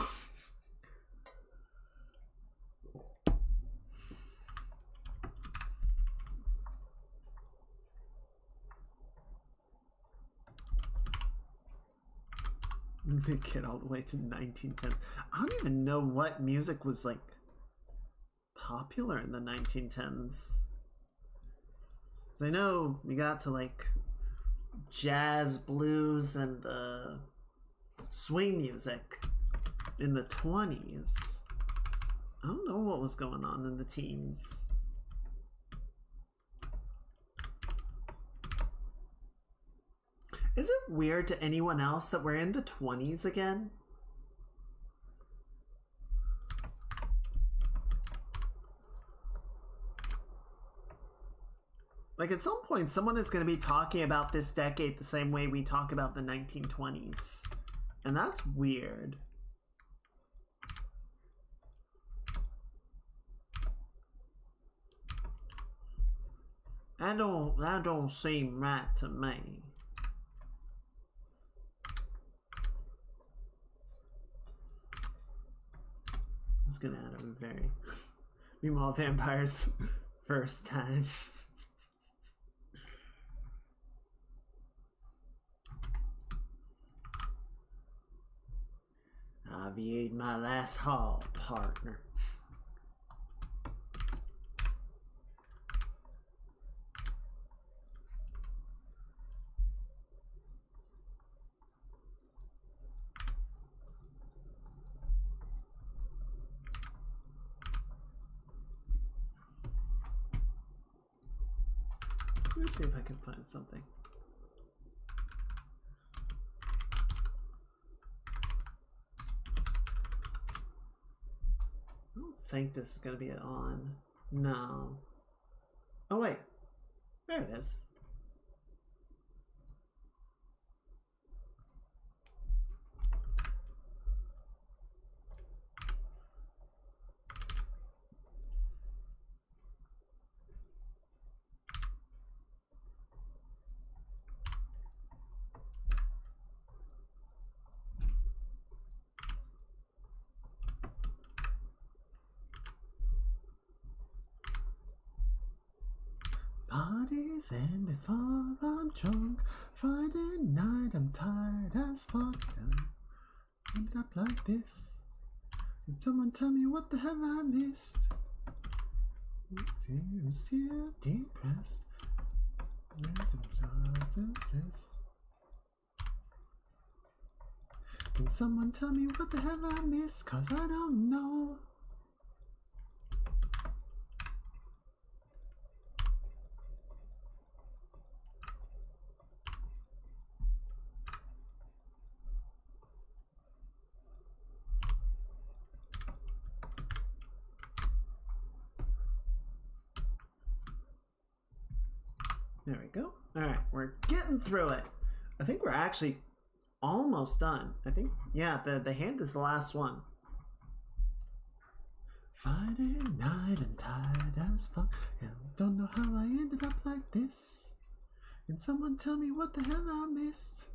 [SPEAKER 1] They get all the way to 1910s. I don't even know what music was like popular in the 1910s. I know we got to like jazz, blues, and swing music in the 20s. I don't know what was going on in the teens. Is it weird to anyone else that we're in the 20s again? Like, at some point, someone is going to be talking about this decade the same way we talk about the 1920s. And that's weird. That don't seem right to me. I was going to add a very... Meanwhile, vampires first time. I've viewed my last haul, partner. Let's see if I can find something. I don't think this is going to be on. No. Oh, wait. There it is. Parties end before I'm drunk. Friday night I'm tired as fuck. Ended up like this. Can someone tell me what the hell I missed? I'm still depressed. Can someone tell me what the hell I missed? 'Cause I don't know. There we go. All right, we're getting through it. I think we're actually almost done. I think, yeah, the hand is the last one. Friday night, I'm tired as fuck. And don't know how I ended up like this. Can someone tell me what the hell I missed?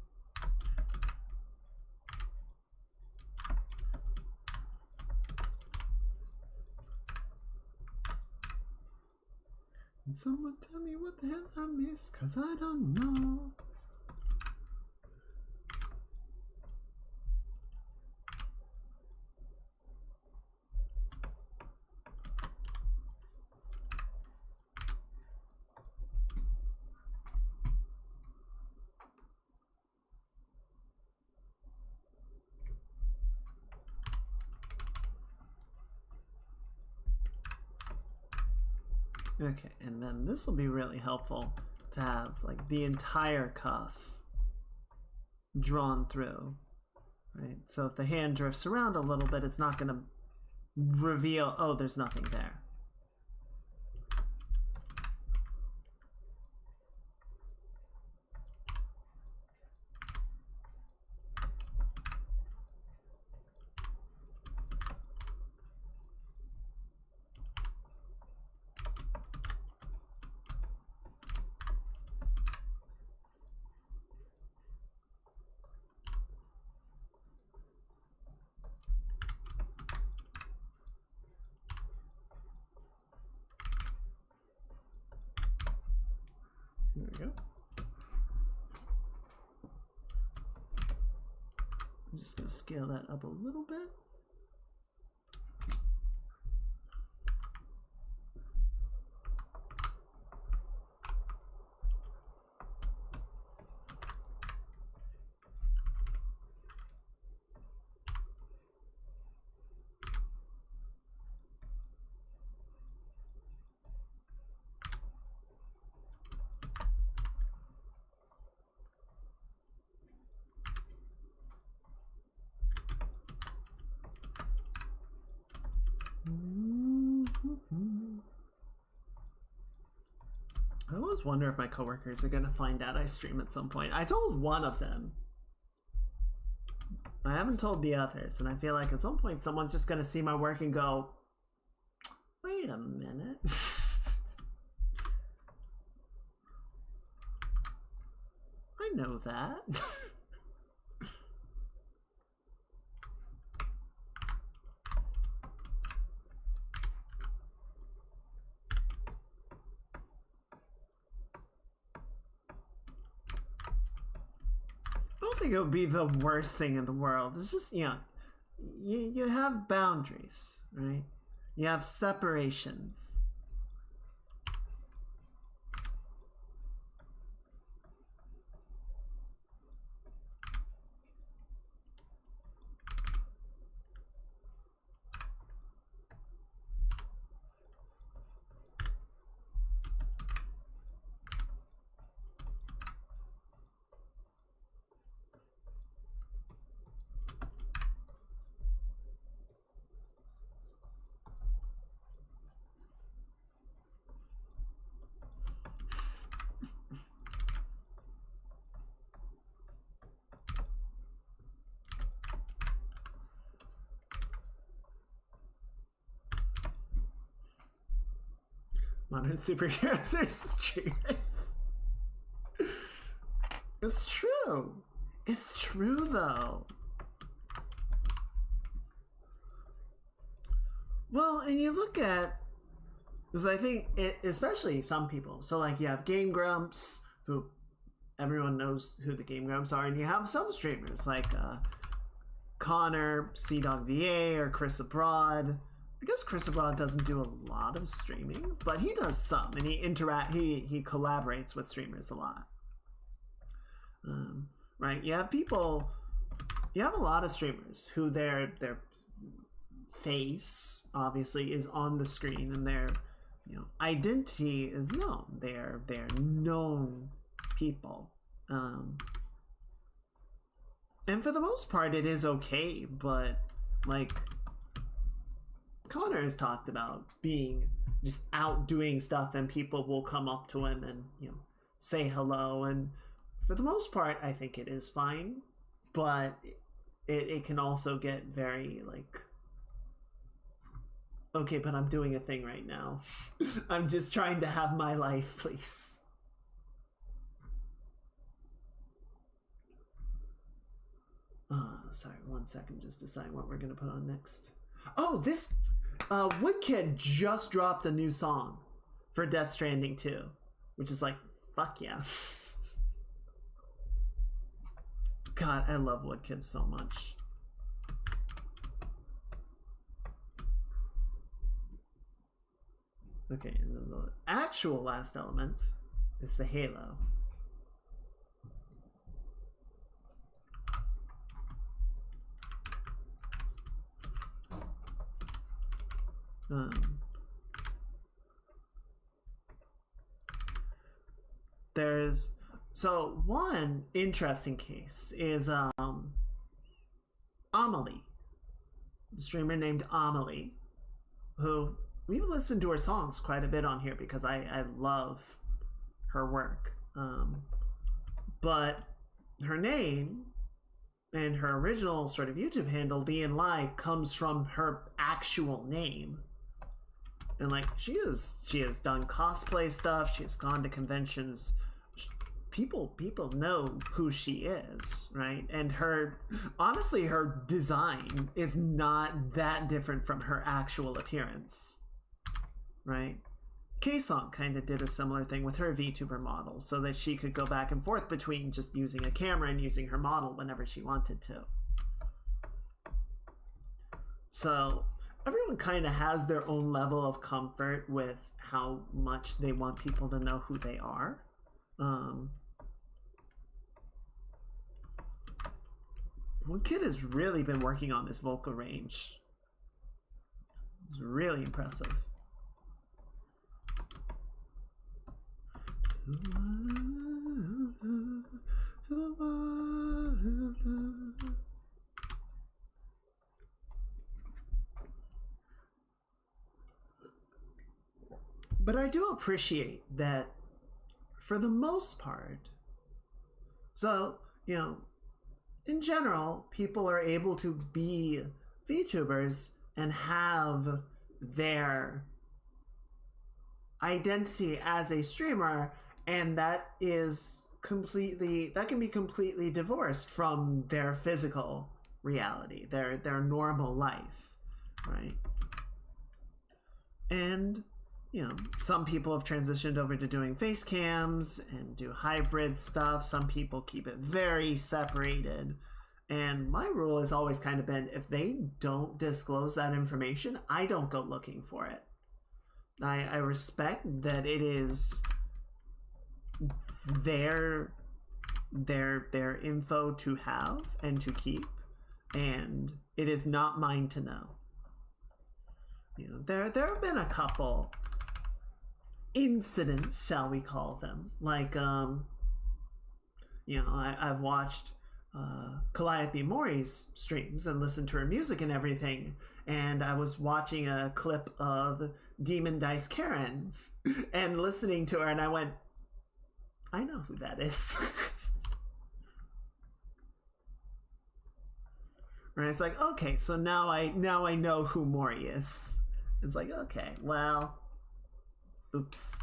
[SPEAKER 1] Can someone tell me what the hell I missed? 'Cause I don't know. Okay, and then this will be really helpful to have like the entire cuff drawn through, right? So if the hand drifts around a little bit, it's not going to reveal, oh, there's nothing there. There we go. I'm just going to scale that up a little bit. I always wonder if my coworkers are gonna find out I stream at some point. I told one of them. I haven't told the others, and I feel like at some point someone's just gonna see my work and go, wait a minute. I know that. think it would be the worst thing in the world. It's just, you have boundaries, right? You have separations. Modern superheroes are streamers. It's true. It's true, though. Well, and you look at, because I think, especially some people, so like you have Game Grumps, who everyone knows who the Game Grumps are, and you have some streamers like Connor, CDogVA, or Chris Abroad. I guess Chris Abroad doesn't do a lot of streaming, but he does some, and he collaborates with streamers a lot. Right? You have a lot of streamers who their face obviously is on the screen, and their identity is known. They're known people, and for the most part, it is okay. But like Connor has talked about being just out doing stuff, and people will come up to him and say hello, and for the most part, I think it is fine. But it can also get very like, okay, but I'm doing a thing right now. I'm just trying to have my life, please. Sorry, 1 second, just decide what we're gonna put on next. Oh, this Woodkid just dropped a new song for Death Stranding 2, which is like, fuck yeah. God, I love Woodkid so much. Okay, and then the actual last element is the halo. There's one interesting case is Amelie, a streamer named Amelie, who we've listened to her songs quite a bit on here because I love her work. But her name and her original sort of YouTube handle, Lian Lai, comes from her actual name. And like she has done cosplay stuff, she has gone to conventions. People know who she is, right? And her design is not that different from her actual appearance, right? K-Song kind of did a similar thing with her VTuber model so that she could go back and forth between just using a camera and using her model whenever she wanted to. So everyone kind of has their own level of comfort with how much they want people to know who they are. Woodkid has really been working on his vocal range. It's really impressive. But I do appreciate that for the most part. So, in general, people are able to be VTubers and have their identity as a streamer, and that can be completely divorced from their physical reality, their normal life, right? And some people have transitioned over to doing face cams and do hybrid stuff. Some people keep it very separated. And my rule has always kind of been, if they don't disclose that information, I don't go looking for it. I respect that it is their info to have and to keep, and it is not mine to know. There have been a couple incidents, shall we call them, like I've watched Calliope Mori's streams and listened to her music and everything, and I was watching a clip of Demon Dice Karen and listening to her, and I went, I know who that is. Right? It's like, okay, so now I know who Mori is. It's like, okay, well, oops.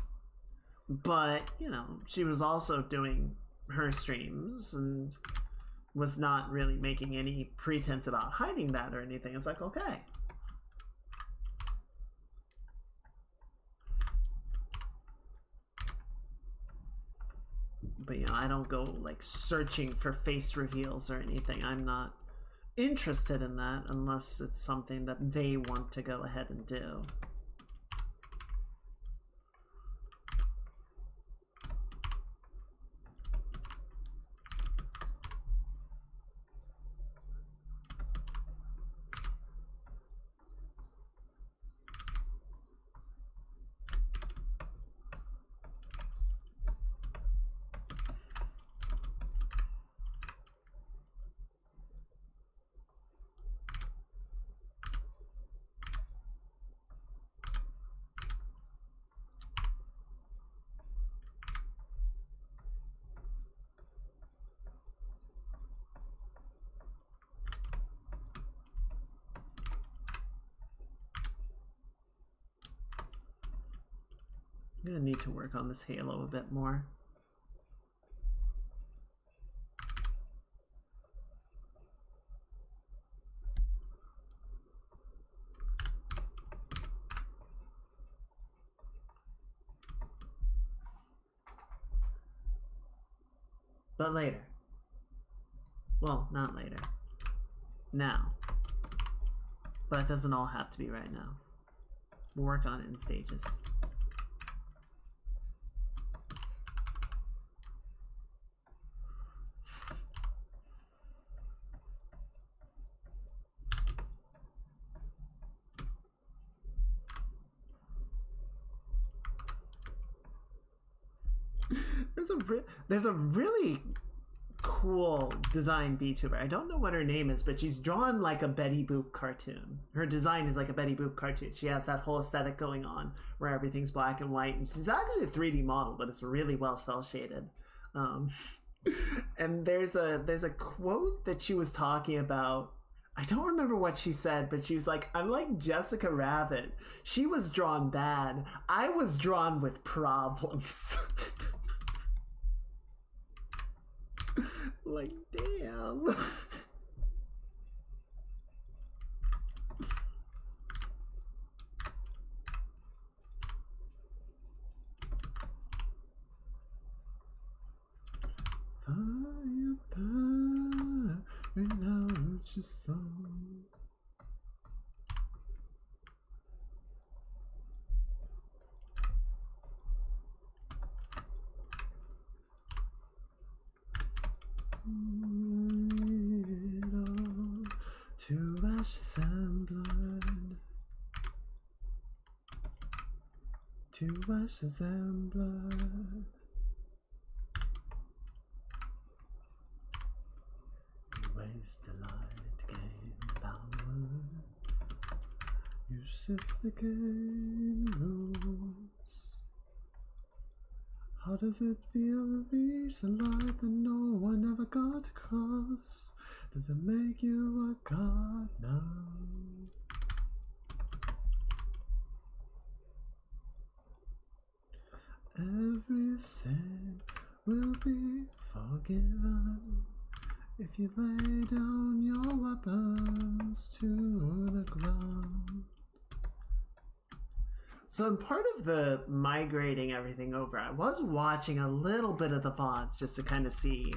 [SPEAKER 1] But, she was also doing her streams and was not really making any pretense about hiding that or anything. It's like, okay. But, I don't go, like, searching for face reveals or anything. I'm not interested in that unless it's something that they want to go ahead and do. I'm gonna need to work on this halo a bit more. But later. Well, not later. Now. But it doesn't all have to be right now. We'll work on it in stages. There's a really cool design VTuber. I don't know what her name is, but she's drawn like a Betty Boop cartoon. Her design is like a Betty Boop cartoon. She has that whole aesthetic going on where everything's black and white, and she's actually a 3D model, but it's really well cel shaded. And there's a quote that she was talking about. I don't remember what she said, but she was like, I'm like Jessica Rabbit. She was drawn bad. I was drawn with problems. Like, damn. Fire without your soul. To ashes and blood, to ashes and blood. You waste the light, gain power. You shift the game rules. How does it feel to reach a light that no one ever got across? Does it make you a god now? Every sin will be forgiven if you lay down your weapons to the ground. So in part of the migrating everything over, I was watching a little bit of the VODs just to kind of see.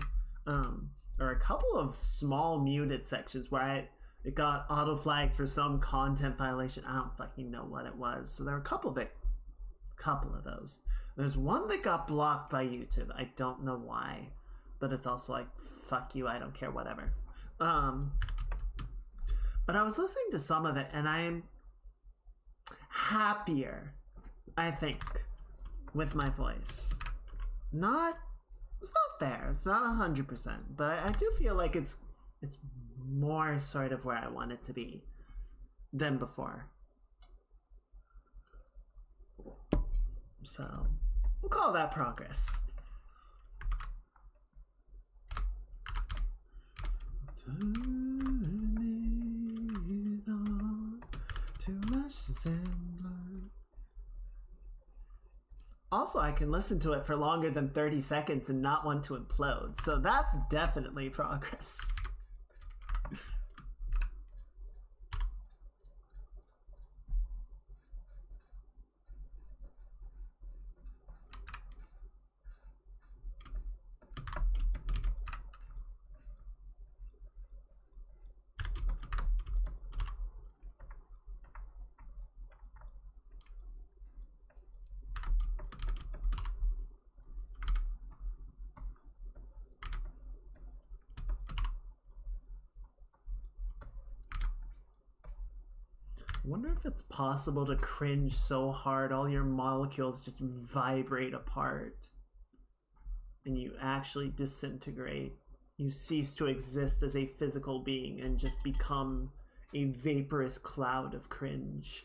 [SPEAKER 1] There are a couple of small muted sections where it got auto flagged for some content violation. I don't fucking know what it was. So there were a couple of those. There's one that got blocked by YouTube. I don't know why, but it's also like, fuck you, I don't care, whatever. But I was listening to some of it, and I'm happier, I think, with my voice. It's not there. It's not 100%, but I do feel like it's more sort of where I want it to be than before. So we'll call that progress. Turn it on, too much resemblance. Also, I can listen to it for longer than 30 seconds and not want to implode, so that's definitely progress. I wonder if it's possible to cringe so hard all your molecules just vibrate apart and you actually disintegrate. You cease to exist as a physical being and just become a vaporous cloud of cringe.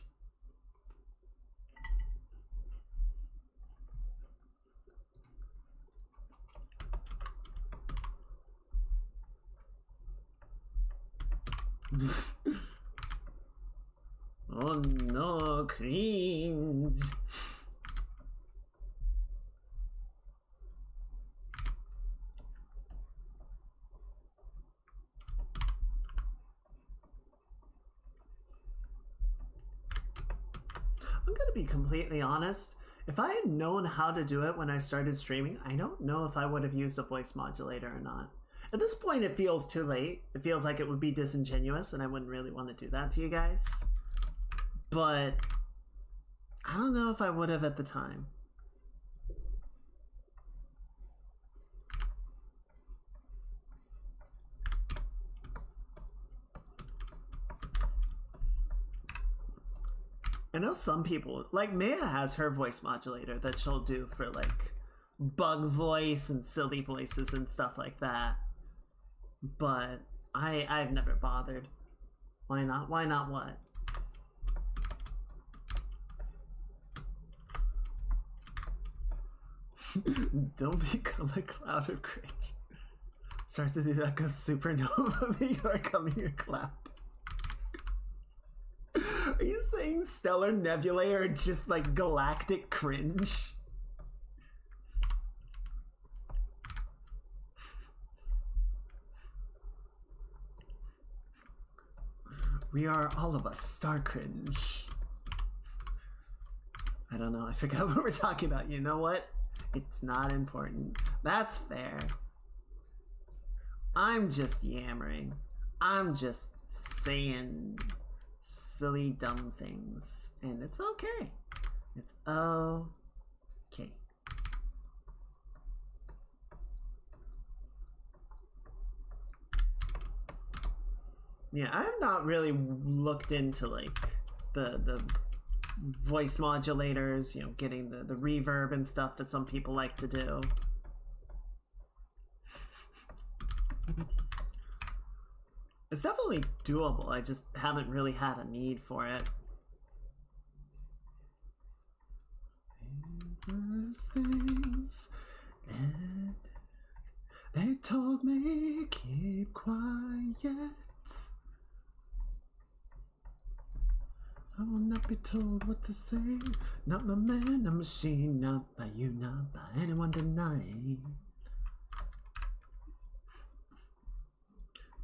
[SPEAKER 1] Oh no, cringe. I'm gonna be completely honest. If I had known how to do it when I started streaming, I don't know if I would have used a voice modulator or not. At this point, it feels too late. It feels like it would be disingenuous, and I wouldn't really want to do that to you guys. But I don't know if I would have at the time. I know some people, like Maya has her voice modulator that she'll do for like bug voice and silly voices and stuff like that. But I've never bothered. Why not? Why not what? Don't become a cloud of cringe. Starts to do like a supernova, you're becoming a cloud. Are you saying stellar nebulae are just like galactic cringe? We are all of us star cringe. I don't know, I forgot what we're talking about. You know what? It's not important. That's fair. I'm just yammering. I'm just saying silly, dumb things. And it's okay. It's okay. Yeah, I have not really looked into like the voice modulators, you know, getting the reverb and stuff that some people like to do. It's definitely doable, I just haven't really had a need for it. First things, and they told me keep quiet. I will not be told what to say. Not my man, a machine, not by you, not by anyone tonight.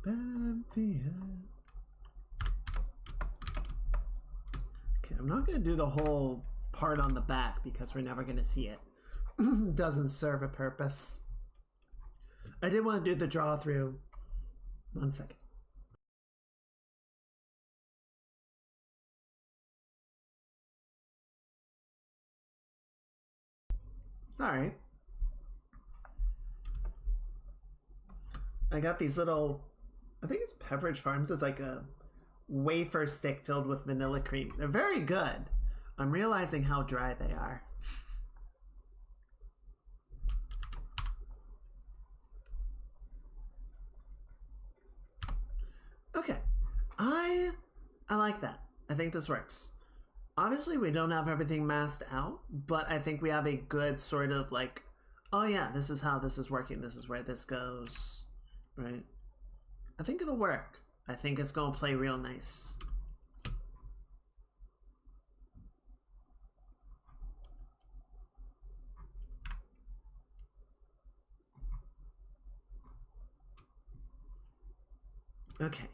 [SPEAKER 1] Okay, I'm not gonna do the whole part on the back because we're never going to see it. Doesn't serve a purpose. I did want to do the draw through. 1 second. It's alright. I got these little, I think it's Pepperidge Farms. It's like a wafer stick filled with vanilla cream. They're very good. I'm realizing how dry they are. Okay. I like that. I think this works. Obviously, we don't have everything masked out, but I think we have a good sort of like, oh yeah, this is how this is working. This is where this goes, right? I think it'll work. I think it's going to play real nice. Okay.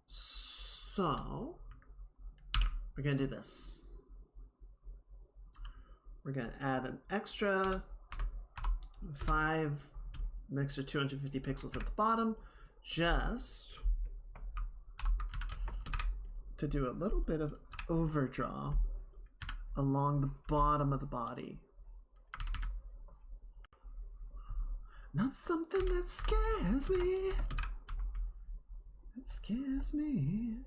[SPEAKER 1] So, we're going to do this. We're going to add an extra 250 pixels at the bottom, just to do a little bit of overdraw along the bottom of the body. Not something that scares me. It scares me.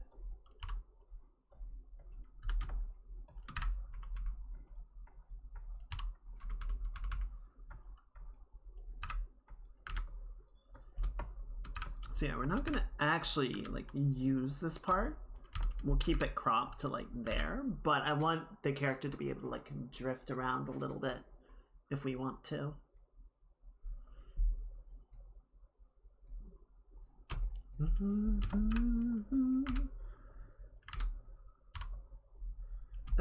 [SPEAKER 1] So yeah, we're not gonna actually like use this part. We'll keep it cropped to like there, but I want the character to be able to like drift around a little bit if we want to.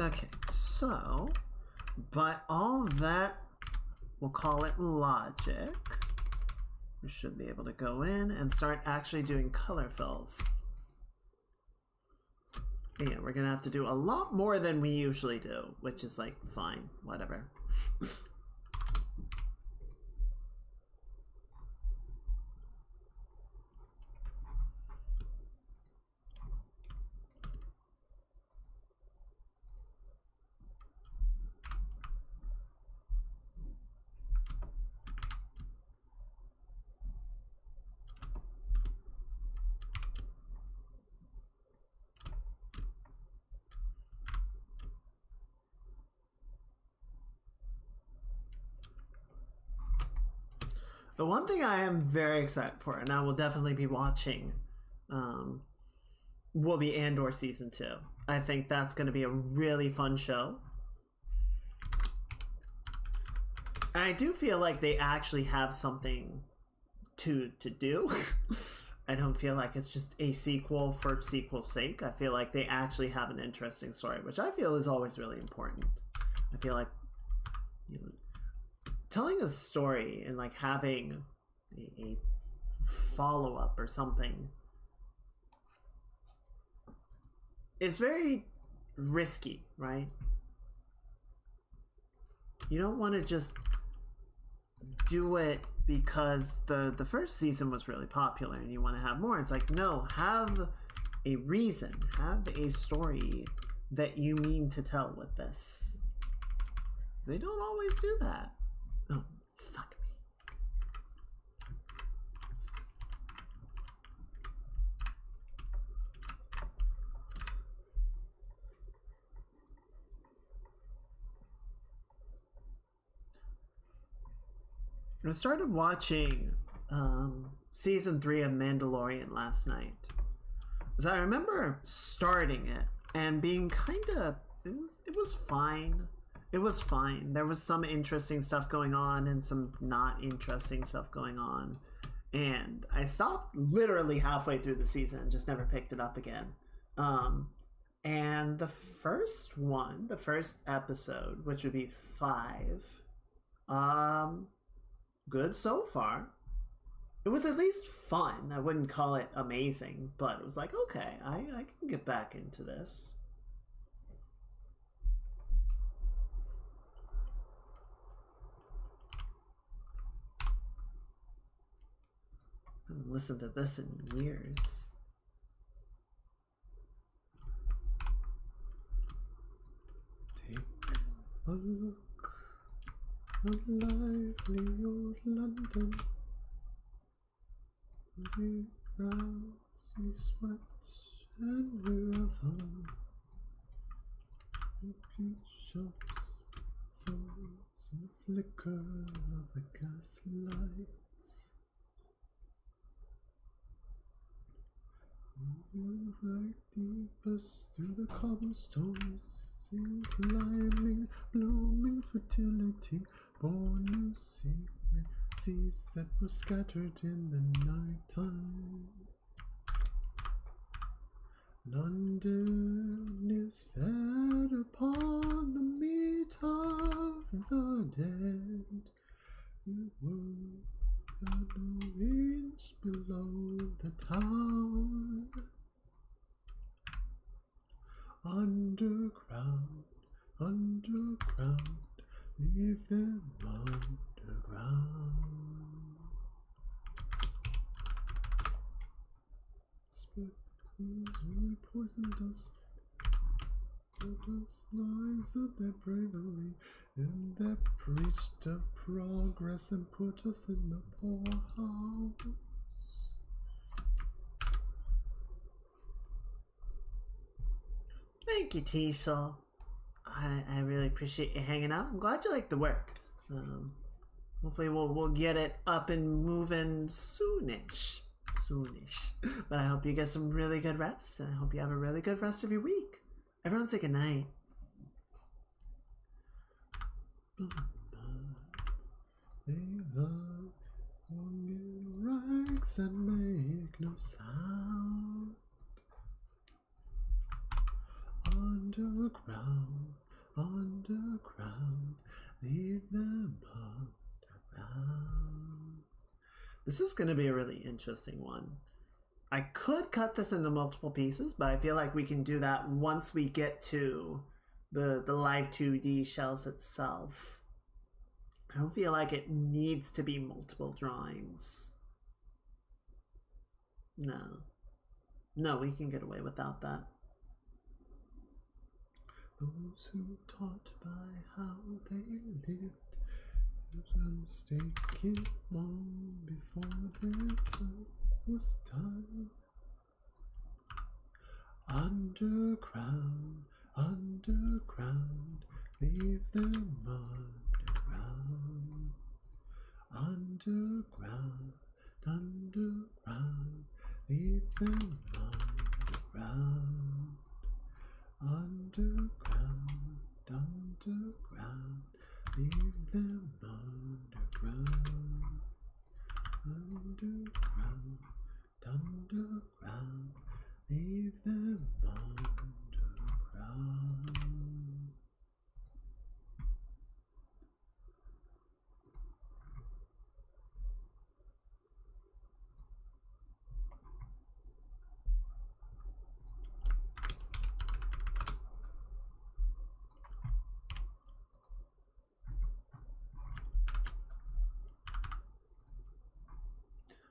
[SPEAKER 1] Okay, so by all that, we'll call it logic. We should be able to go in and start actually doing color fills. Yeah, we're gonna have to do a lot more than we usually do, which is like, fine, whatever. The one thing I am very excited for, and I will definitely be watching, will be Andor Season 2. I think that's going to be a really fun show. And I do feel like they actually have something to do. I don't feel like it's just a sequel for sequel's sake. I feel like they actually have an interesting story, which I feel is always really important. I feel like, you know, telling a story and like having a follow-up or something is very risky, right? You don't want to just do it because the first season was really popular and you want to have more. It's like, no, have a reason, have a story that you mean to tell with this. They don't always do that. Oh, fuck me. I started watching season 3 of Mandalorian last night. So I remember starting it and being kind of, it was fine. It was fine. There was some interesting stuff going on and some not interesting stuff going on. And I stopped literally halfway through the season and just never picked it up again. And the first one, the first episode, which would be 5, good so far. It was at least fun. I wouldn't call it amazing, but it was like, okay, I can get back into this. haven't listened to this in years. Take a look at lively old London. The grassy sweat and revel. Repeat shops, souls in the flicker of the gas lights. Moving right deepest through the cobblestones, sing climbing, blooming fertility, born new secret seeds that were scattered in the night time. London is fed upon the meat of the dead. You were an inch below the town. Underground, underground, leave them underground. Only poisoned us. Let us lies of their bravery, and that preached of progress and put us in the poorhouse. Thank you, Teasel. I really appreciate you hanging out. I'm glad you like the work. Hopefully we'll get it up and moving soonish. But I hope you get some really good rest, and I hope you have a really good rest of your week. Everyone say good night. They love in rags and make no sound. Underground, underground, leave them underground. This is going to be a really interesting one. I could cut this into multiple pieces, but I feel like we can do that once we get to the live 2D shells itself. I don't feel like it needs to be multiple drawings. No, we can get away without that. Those who taught by how they lived and mistaken long before their time was done. Underground, underground, leave them underground. Underground, underground, leave them underground. Underground, underground, leave them underground. Underground, underground, leave them underground.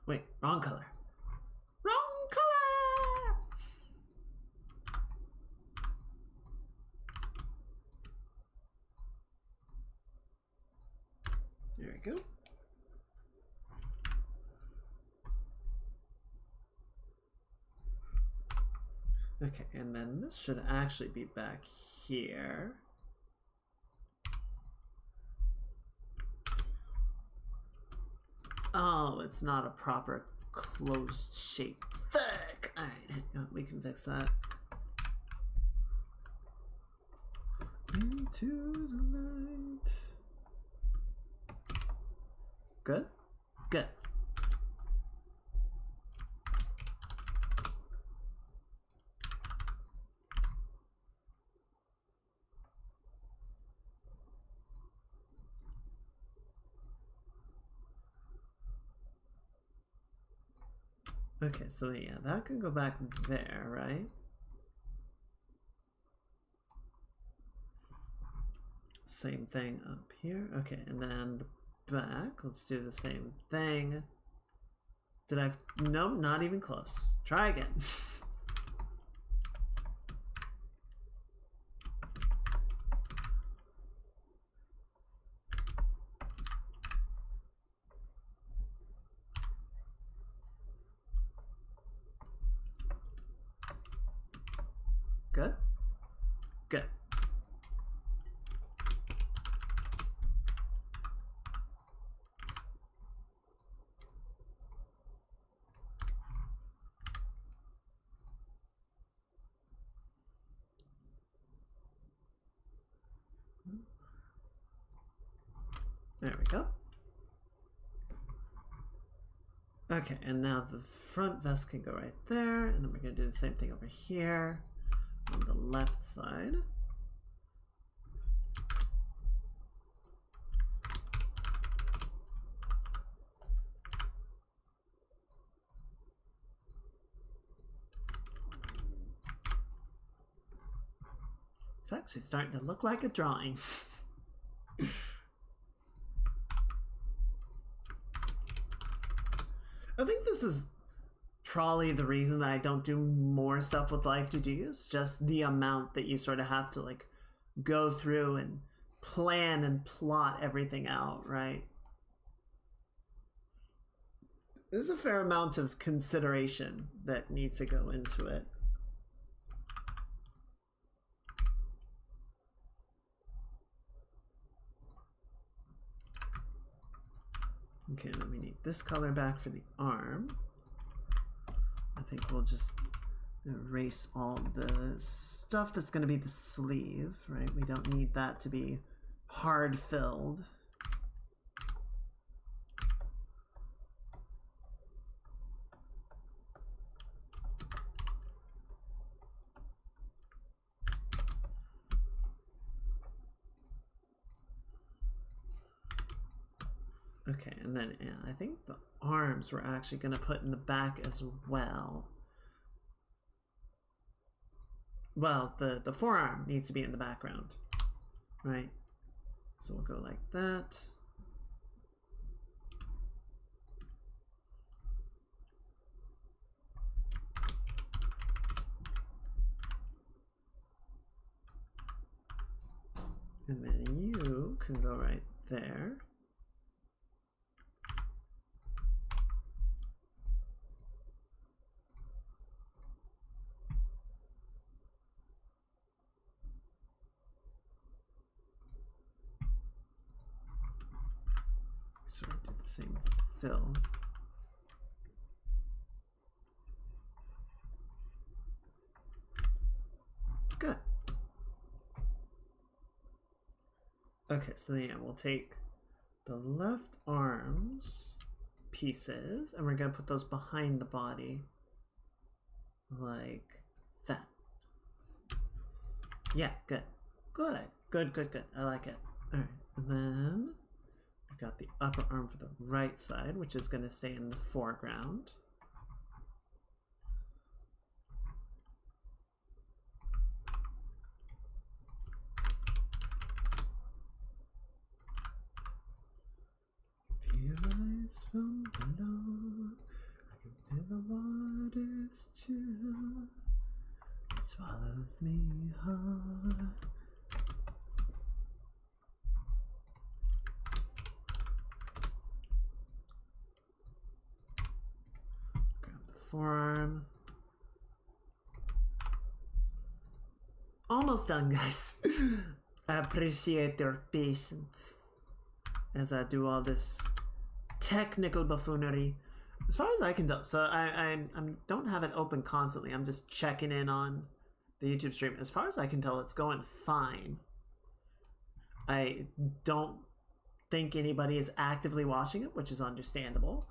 [SPEAKER 1] Wait, wrong color. Wrong color! There we go. Okay, and then this should actually be back here. Oh, it's not a proper closed shape. Fuck! Alright, we can fix that. Into the night. Good? Good. Okay, so yeah, that can go back there, right? Same thing up here. Okay, and then the back, let's do the same thing. Did I? No, not even close. Try again. Good. Good. There we go. Okay, and now the front vest can go right there, and then we're going to do the same thing over here on the left side. It's actually starting to look like a drawing. I think this is probably the reason that I don't do more stuff with live 2D is just the amount that you sort of have to like go through and plan and plot everything out, right? There's a fair amount of consideration that needs to go into it. Okay, then we need this color back for the arm. I think we'll just erase all the stuff that's going to be the sleeve, right? We don't need that to be hard filled. Okay, and then yeah, I think the arms we're actually going to put in the back as well. Well, the forearm needs to be in the background, right? So we'll go like that. And then you can go right there. Sort of do the same fill. Good. Okay, so then yeah, we'll take the left arms pieces and we're gonna put those behind the body like that. Yeah, good. Good. Good, good, good. I like it. Alright, and then we got the upper arm for the right side, which is gonna stay in the foreground. Rise from below, I can feel the waters chill. It swallows me hard. Grab the forearm. Almost done, guys. I appreciate your patience as I do all this technical buffoonery. As far as I can tell, so I don't have it open constantly. I'm just checking in on the YouTube stream. As far as I can tell, it's going fine. I don't think anybody is actively watching it, which is understandable.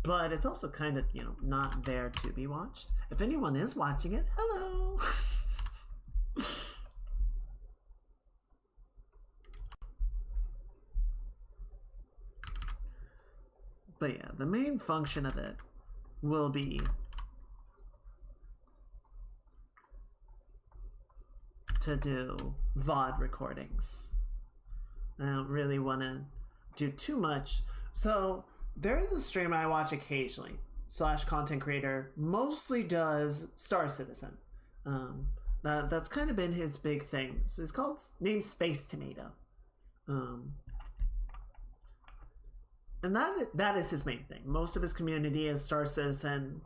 [SPEAKER 1] But it's also kind of, you know, not there to be watched. If anyone is watching it, hello! But yeah, the main function of it will be to do VOD recordings. I don't really want to do too much. So there is a stream I watch occasionally. slash content creator, mostly does Star Citizen. That's kind of been his big thing. So he's named Space Tomato. And that is his main thing. Most of his community is Star Citizen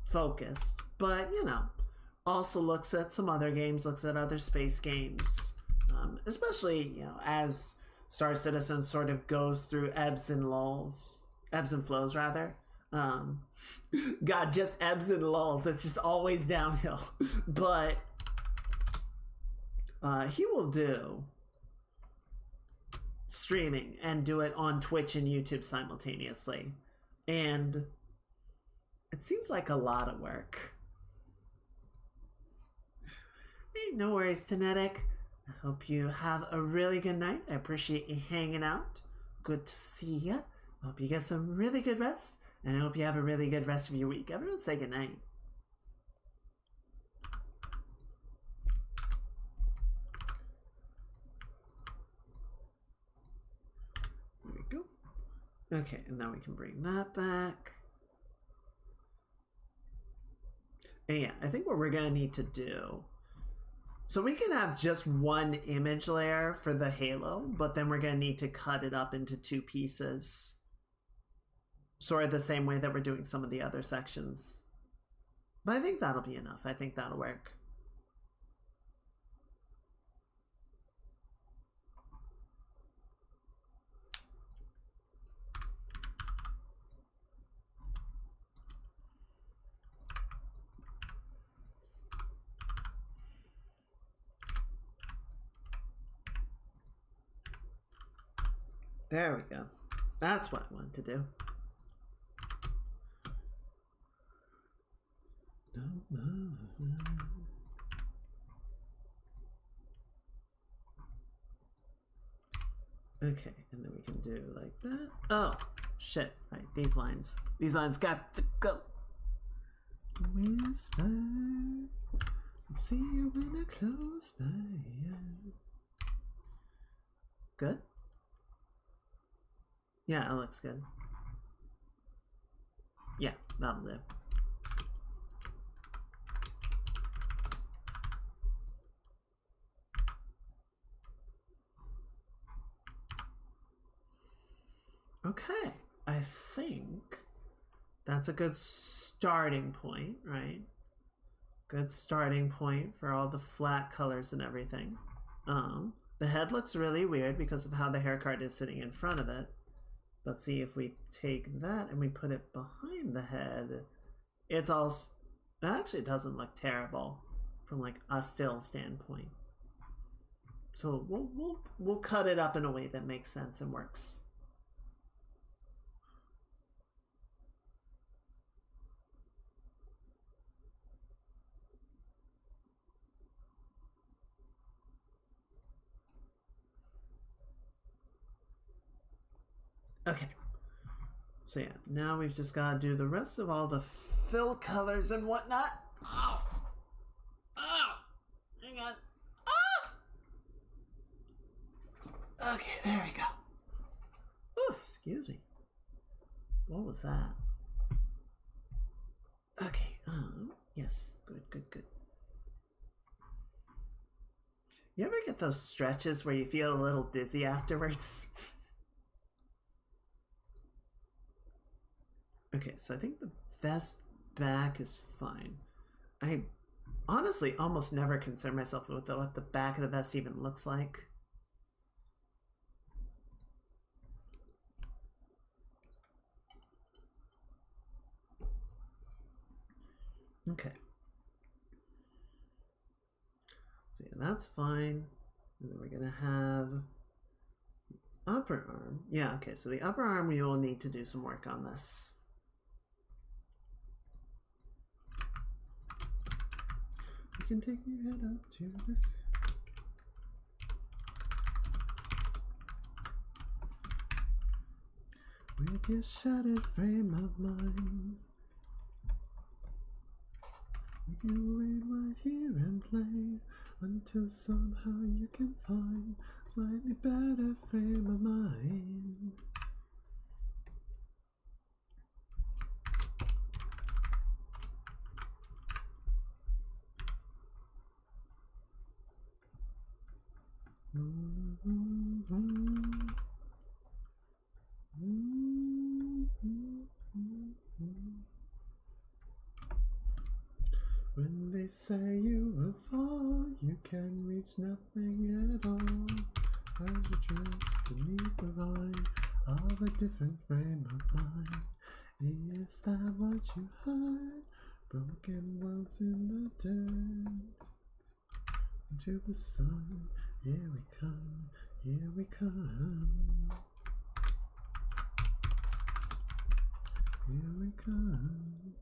[SPEAKER 1] focused, but you know, also looks at some other games, looks at other space games, especially you know as Star Citizen sort of goes through ebbs and flows rather. God, just ebbs and lulls. It's just always downhill. But he will do streaming and do it on Twitch and YouTube simultaneously. And it seems like a lot of work. Hey, no worries, Tanetic. I hope you have a really good night. I appreciate you hanging out. Good to see you. I hope you get some really good rest. And I hope you have a really good rest of your week. Everyone say good night. There we go. Okay, and now we can bring that back. And yeah, I think what we're gonna need to do, so we can have just one image layer for the halo, but then we're gonna need to cut it up into two pieces, sort of the same way that we're doing some of the other sections. But I think that'll be enough. I think that'll work. There we go. That's what I wanted to do. Okay, and then we can do like that. Oh, shit. Right, these lines got to go. Whisper, see you when I close my eyes. Good? Yeah, it looks good. Yeah, that'll do. Okay, I think that's a good starting point, right? Good starting point for all the flat colors and everything. The head looks really weird because of how the hair card is sitting in front of it. Let's see if we take that and we put it behind the head. It's all, it actually doesn't look terrible from like a still standpoint. So we'll cut it up in a way that makes sense and works. Okay, so yeah, now we've just got to do the rest of all the fill colors and whatnot. Oh, oh, hang on. Oh! Okay, there we go. Oh, excuse me. What was that? Okay, yes, good. You ever get those stretches where you feel a little dizzy afterwards? Okay, so I think the vest back is fine. I honestly almost never concern myself with what the back of the vest even looks like. Okay. So yeah, that's fine. And then we're gonna have upper arm. Yeah, okay, so the upper arm we will need to do some work on this. You can take your head up to this. With your shattered frame of mind, we can wait right here and play until somehow you can find a slightly better frame of mind. When they say you will fall, you can reach nothing at all. As you drift beneath the vine of a different frame of mind. Is that what you heard? Broken worlds in the dirt. Into the sun, here we come, here we come. Here we come.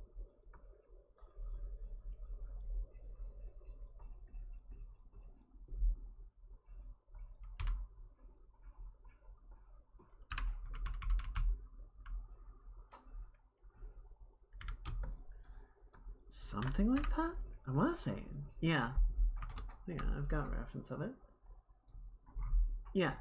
[SPEAKER 1] Something like that? I was saying. Yeah. Yeah, I've got reference of it. Yeah.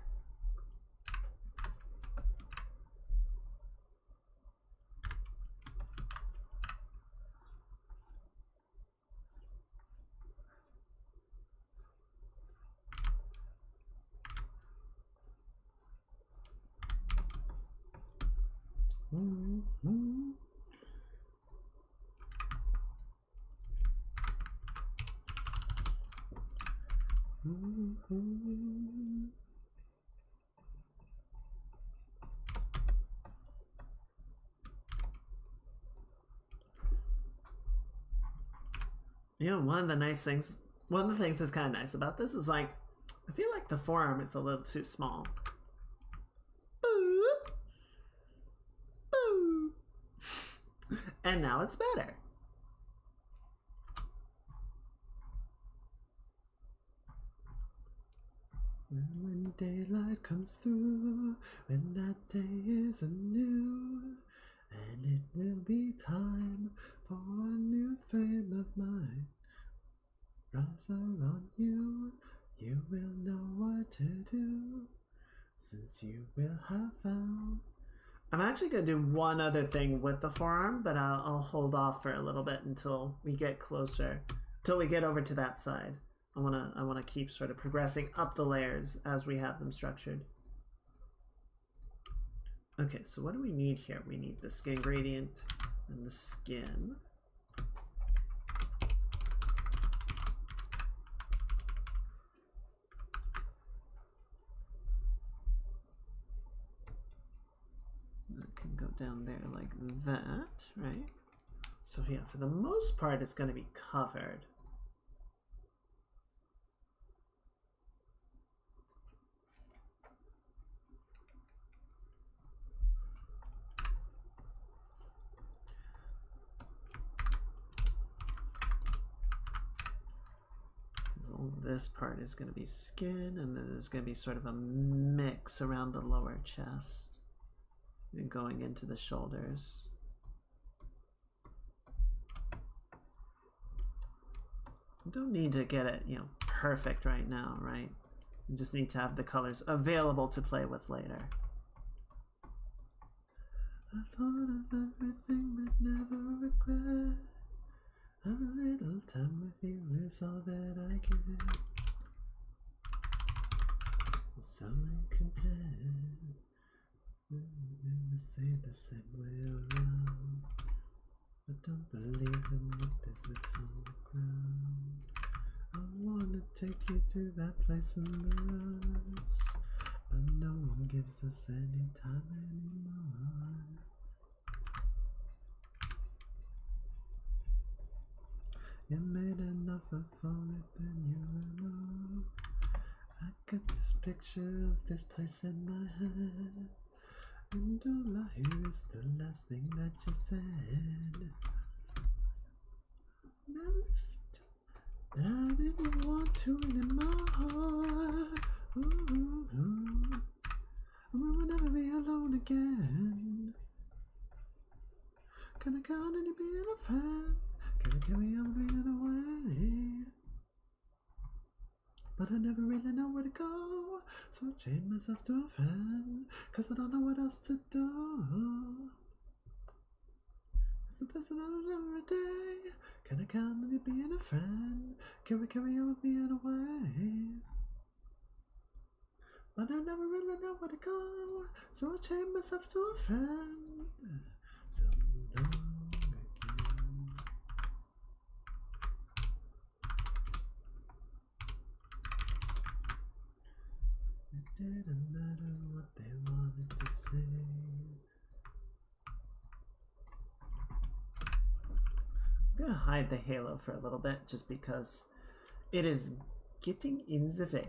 [SPEAKER 1] Mm-hmm. Mm-hmm. You know, one of the things that's kind of nice about this is like, I feel like the forearm is a little too small. Boop. Boop. And now it's better. When daylight comes through, when that day is anew, and it will be time for a new frame of mind. Rise around you, you will know what to do, since you will have found. I'm actually going to do one other thing with the forearm, but I'll hold off for a little bit until we get closer, until we get over to that side. I wanna keep sort of progressing up the layers as we have them structured. Okay, so what do we need here? We need the skin gradient and the skin. It can go down there like that, right? So yeah, for the most part, it's going to be covered. This part is going to be skin, and then there's going to be sort of a mix around the lower chest and going into the shoulders. You don't need to get it, you know, perfect right now, right? You just need to have the colors available to play with later. I thought of everything but never regret. A little time with you is all that I get. I'm so content. Never say the same way around. But don't believe him with his lips on the ground. I wanna take you to that place in the rush, but no one gives us any time anymore. You made an offer for it, then you were wrong. I got this picture of this place in my head, and all I hear is the last thing that you said. Now listen to me, I didn't want to in my heart. Ooh, we'll never be alone again. Gonna count on you being a friend. Gonna carry on being away. But I never really know where to go, so I chained myself to a fan, cause I don't know what else to do. It's a blessing on every day. Can I count on you being a friend? Can we carry on being away? but I never really know where to go, so I chained myself to a friend. So long again. It didn't matter what they wanted to say. I'm gonna hide the halo for a little bit just because it is getting in the way.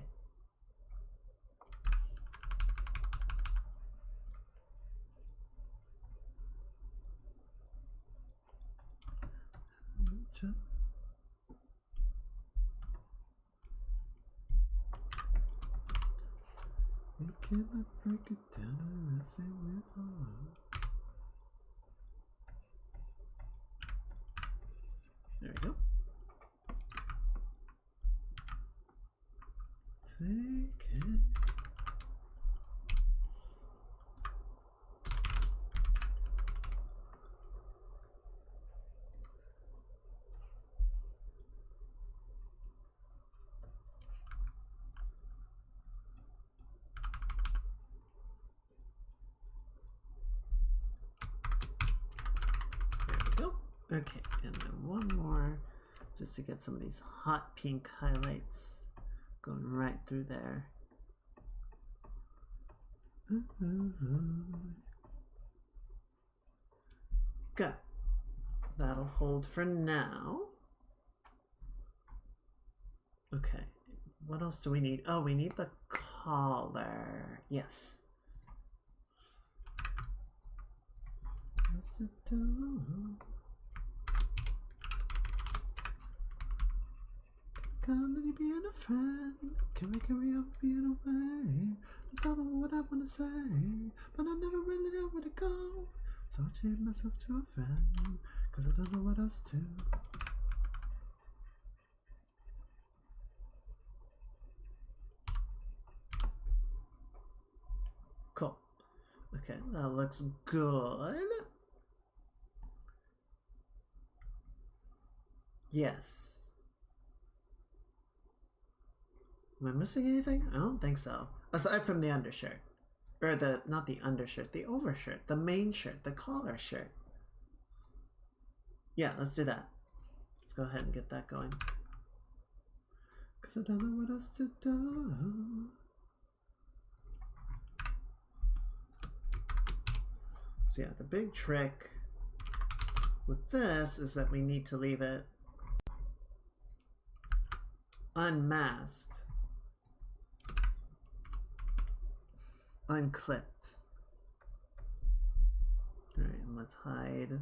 [SPEAKER 1] We cannot break it down unless it will fall. There we go. Take it. There we go. Okay, and then one more just to get some of these hot pink highlights going right through there. Good. That'll hold for now. Okay. What else do we need? Oh, we need the collar. Yes. Come to being a friend. Can we carry on being away? I thought about what I want to say, but I never really know where to go. So I changed myself to a friend, cause I don't know what else to. Cool. Okay, that looks good. Yes. Am I missing anything? I don't think so. Aside from the undershirt. Or the, not the undershirt, the overshirt, the main shirt, the collar shirt. Yeah, let's do that. Let's go ahead and get that going. Cause I don't know what else to do. So yeah, the big trick with this is that we need to leave it unmasked. Unclipped. Alright, and let's hide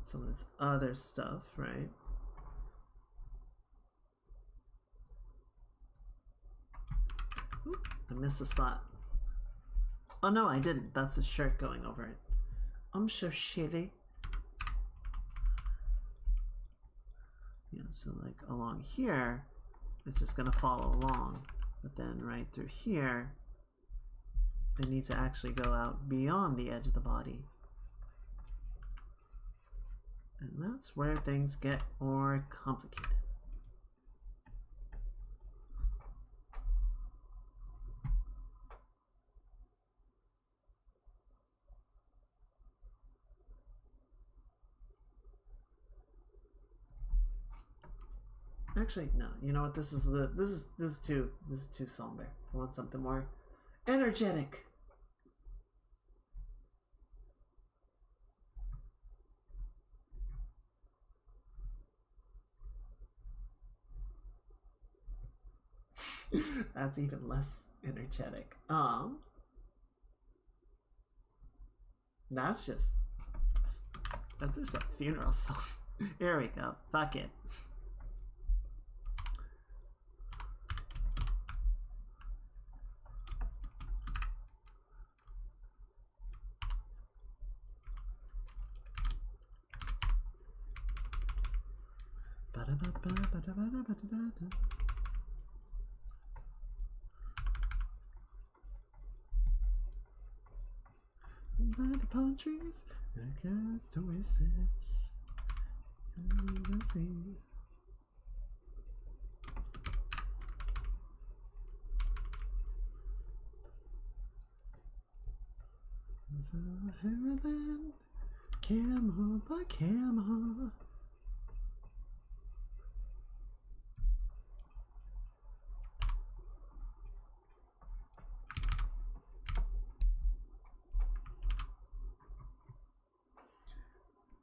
[SPEAKER 1] some of this other stuff, right? Ooh, I missed a spot. Oh no, I didn't. That's a shirt going over it. I'm so shitty. Yeah, so like along here, it's just gonna follow along. But then right through here, it needs to actually go out beyond the edge of the body. And that's where things get more complicated. Actually, no. You know what? This is too somber. I want something more energetic. That's even less energetic. That's just a funeral song. Here we go. Fuck it. By the palm trees, across the oasis. Camera by camera.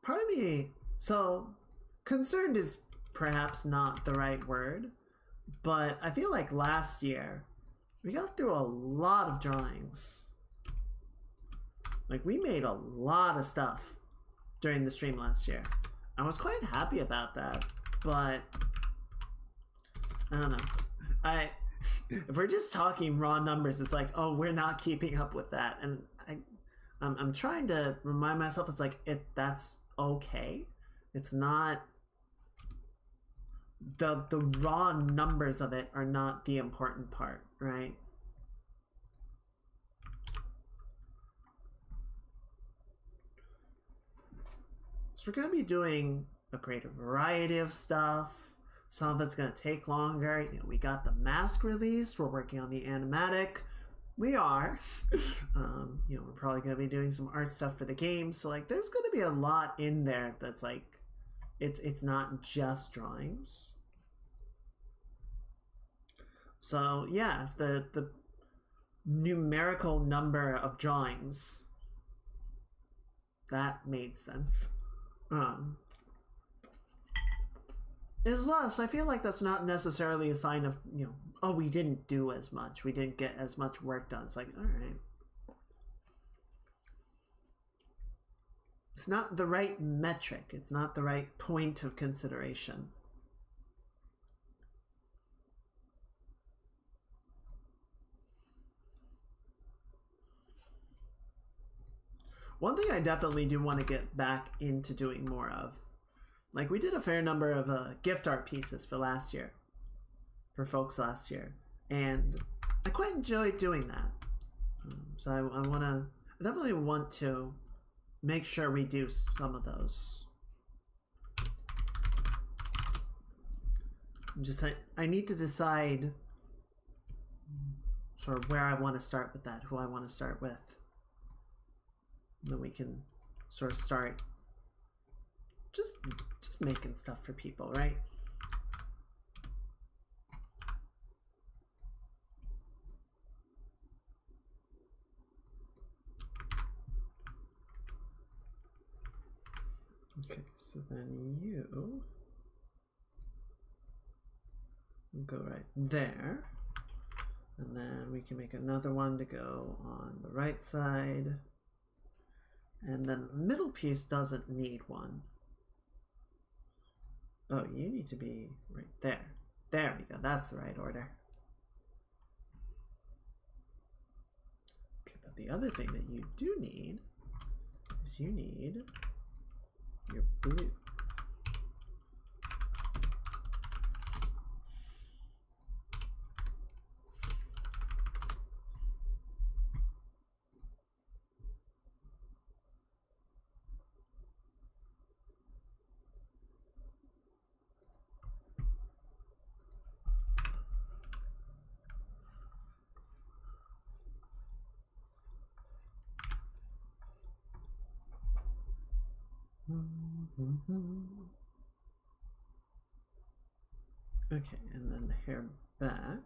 [SPEAKER 1] Part of me, so concerned is perhaps not the right word, but I feel like last year we got through a lot of drawings. Like, we made a lot of stuff during the stream last year. I was quite happy about that, but I don't know. If we're just talking raw numbers, it's like, oh, we're not keeping up with that, and I'm trying to remind myself, it's like, that's okay. It's not the raw numbers of it are not the important part, right? So we're going to be doing a greater variety of stuff. Some of it's going to take longer. You know, we got the mask released. We're working on the animatic. We are. You know, we're probably going to be doing some art stuff for the game. So, like, there's going to be a lot in there that's, like, it's not just drawings. So, yeah, if the numerical number of drawings, that made sense. Is less. I feel like that's not necessarily a sign of, you know, oh, we didn't do as much. We didn't get as much work done. It's like, all right. It's not the right metric. It's not the right point of consideration. One thing I definitely do want to get back into doing more of, like, we did a fair number of gift art pieces for last year, for folks last year, and I quite enjoyed doing that. So I definitely want to make sure we do some of those. I need to decide sort of where I want to start with that, who I want to start with. Then we can sort of start just making stuff for people, right? Okay, so then you go right there, and then we can make another one to go on the right side. And then the middle piece doesn't need one. Oh, you need to be right there. There we go. That's the right order. Okay, but the other thing that you do need is you need your blue. Okay, and then the hair back.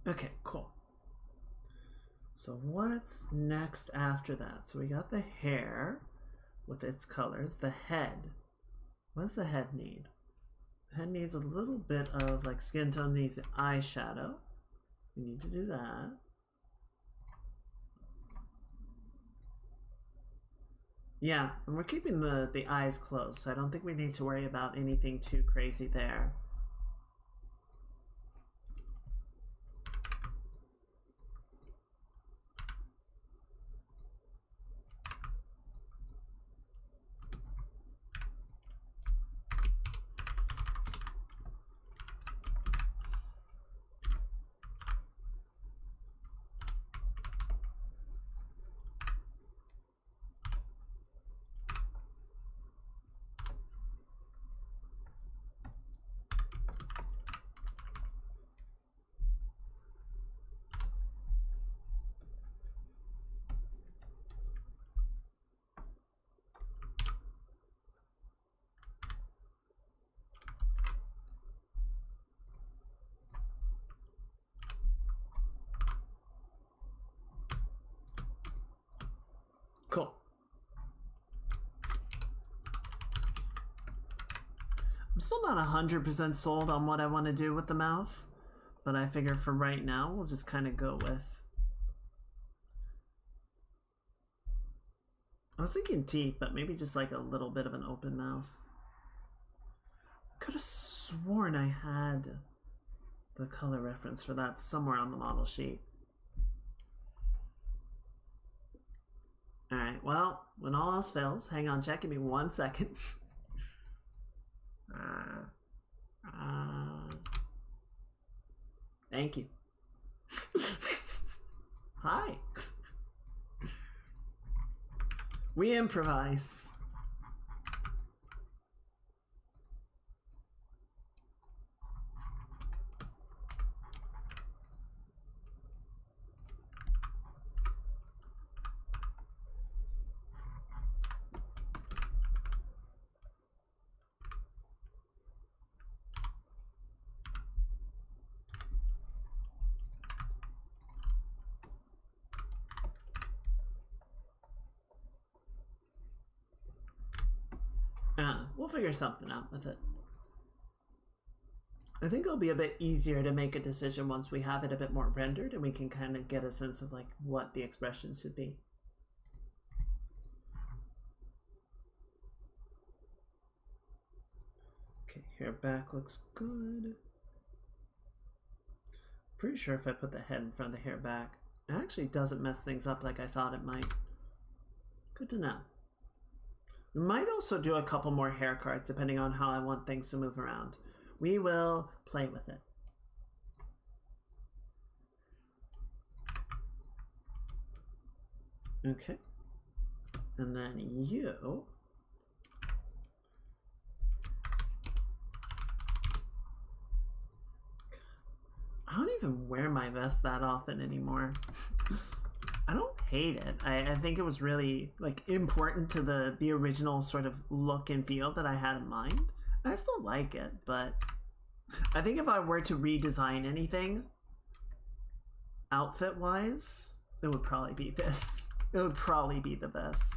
[SPEAKER 1] Okay, cool. So what's next after that? So we got the hair with its colors. The head. What does the head need? The head needs a little bit of, like, skin tone, needs the eyeshadow. We need to do that. Yeah, and we're keeping the eyes closed, so I don't think we need to worry about anything too crazy there. still not 100% sold on what I want to do with the mouth, but I figure for right now, we'll just kind of go with... I was thinking teeth, but maybe just like a little bit of an open mouth. Could have sworn I had the color reference for that somewhere on the model sheet. Alright, well, when all else fails, hang on, check, give me 1 second. Thank you. Hi. We improvise. We'll figure something out with it. I think it'll be a bit easier to make a decision once we have it a bit more rendered and we can kind of get a sense of like what the expression should be. Okay, hair back looks good. Pretty sure if I put the head in front of the hair back, it actually doesn't mess things up like I thought it might. Good to know. We might also do a couple more hair cards depending on how I want things to move around. We will play with it. Okay. And then you. I don't even wear my vest that often anymore. I don't hate it. I think it was really like important to the original sort of look and feel that I had in mind. I still like it, but I think if I were to redesign anything outfit wise, it would probably be this. It would probably be the best.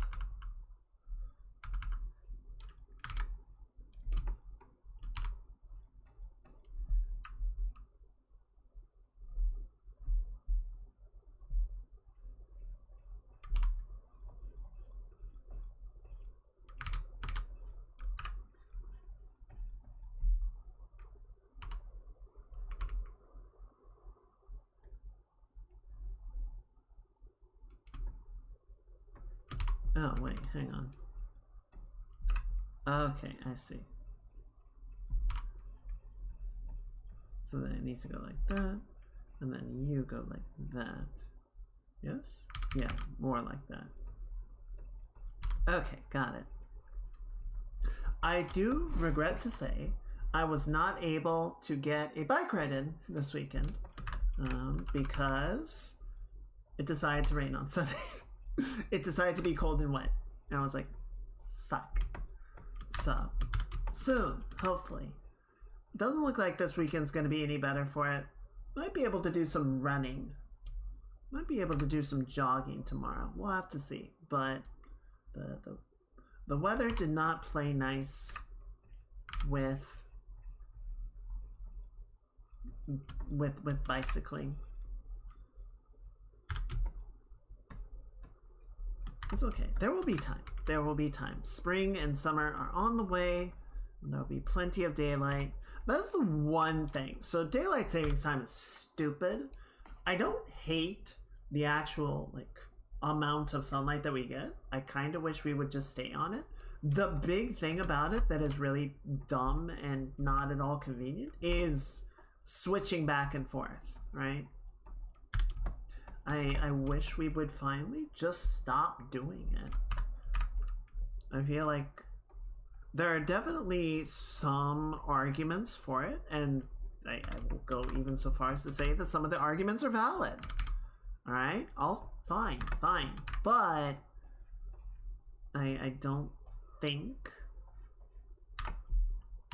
[SPEAKER 1] Oh, wait, hang on. Okay, I see. So then it needs to go like that, and then you go like that. Yes? Yeah, more like that. Okay, got it. I do regret to say I was not able to get a bike ride in this weekend because it decided to rain on Sunday. It decided to be cold and wet. And I was like, fuck. So, soon, hopefully. Doesn't look like this weekend's going to be any better for it. Might be able to do some running. Might be able to do some jogging tomorrow. We'll have to see. But the weather did not play nice with bicycling. It's okay. There will be time. There will be time. Spring and summer are on the way. And there'll be plenty of daylight. That's the one thing. So daylight savings time is stupid. I don't hate the actual like amount of sunlight that we get. I kind of wish we would just stay on it. The big thing about it that is really dumb and not at all convenient is switching back and forth, right? I wish we would finally just stop doing it. I feel like there are definitely some arguments for it, and I will go even so far as to say that some of the arguments are valid. Alright? Fine. But I don't think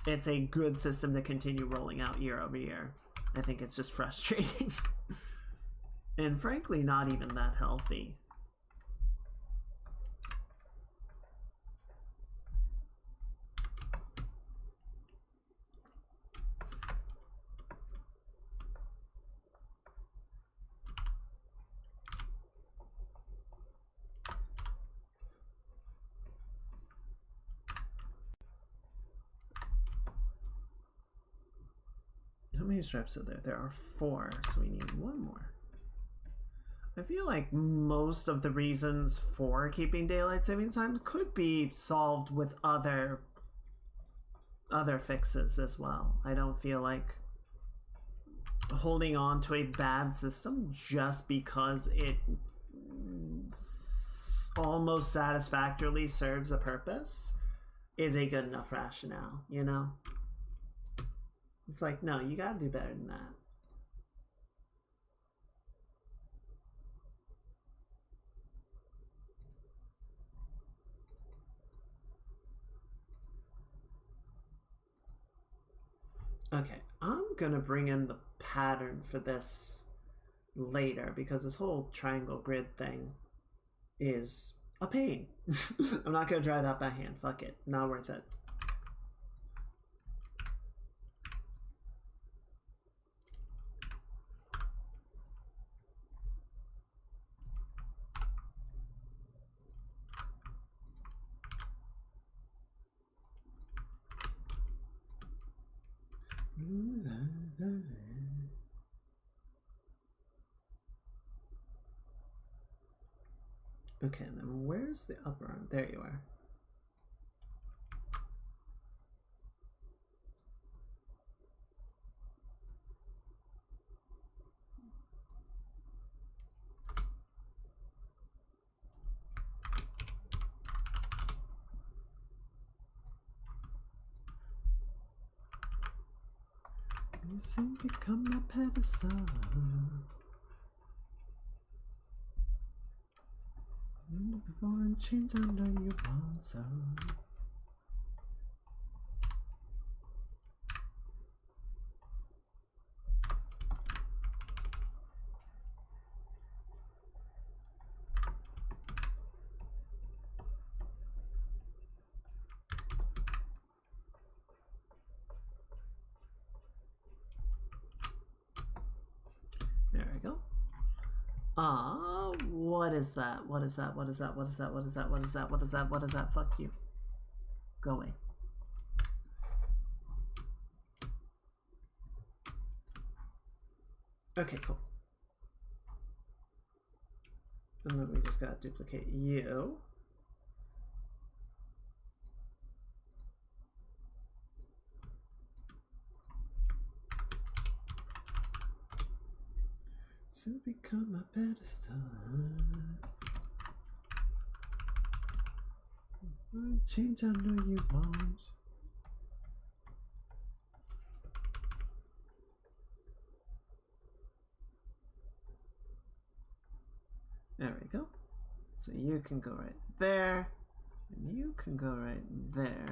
[SPEAKER 1] it's a good system to continue rolling out year over year. I think it's just frustrating. And frankly, not even that healthy. many stripes are there? There are 4, so we need 1 more. I feel like most of the reasons for keeping daylight saving time could be solved with other fixes as well. I don't feel like holding on to a bad system just because it almost satisfactorily serves a purpose is a good enough rationale, you know? It's like, no, you gotta do better than that. Okay, I'm gonna bring in the pattern for this later because this whole triangle grid thing is a pain. I'm not gonna draw that by hand. Fuck it. Not worth it. Okay, then where's the upper arm? There you are. You seem to become my pedestal. Before I'm chains under your palm, so. There we go. What is that? What is that? What is that? What is that? What is that? What is that? What is that? What is that? Fuck you. Go away. Okay, cool. And then we just gotta duplicate you. To become a pedestal. Change, I know you won't. There we go. So you can go right there, and you can go right there.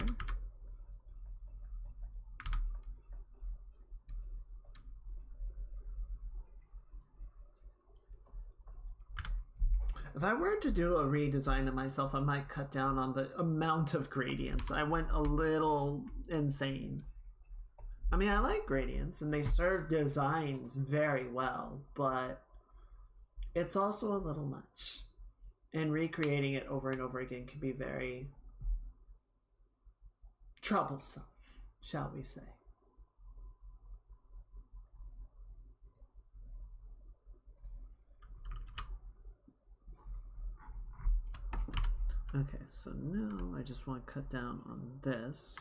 [SPEAKER 1] If I were to do a redesign of myself, I might cut down on the amount of gradients. I went a little insane. I mean, I like gradients, and they serve designs very well, but it's also a little much. And recreating it over and over again can be very troublesome, shall we say. Okay, so now I just want to cut down on this.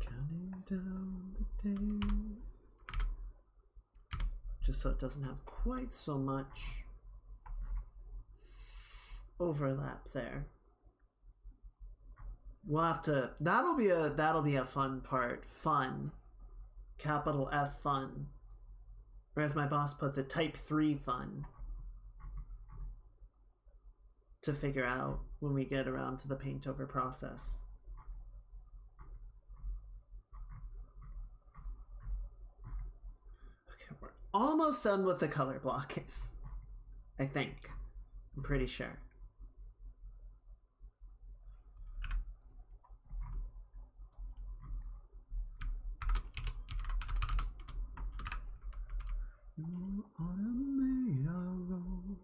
[SPEAKER 1] Counting down the days. Just so it doesn't have quite so much overlap there. We'll have to, that'll be a fun part. Fun. Capital F fun. Or as my boss puts it, type 3 fun. To figure out when we get around to the paint over process. Okay, we're almost done with the color blocking. I think. I'm pretty sure. Automate our role.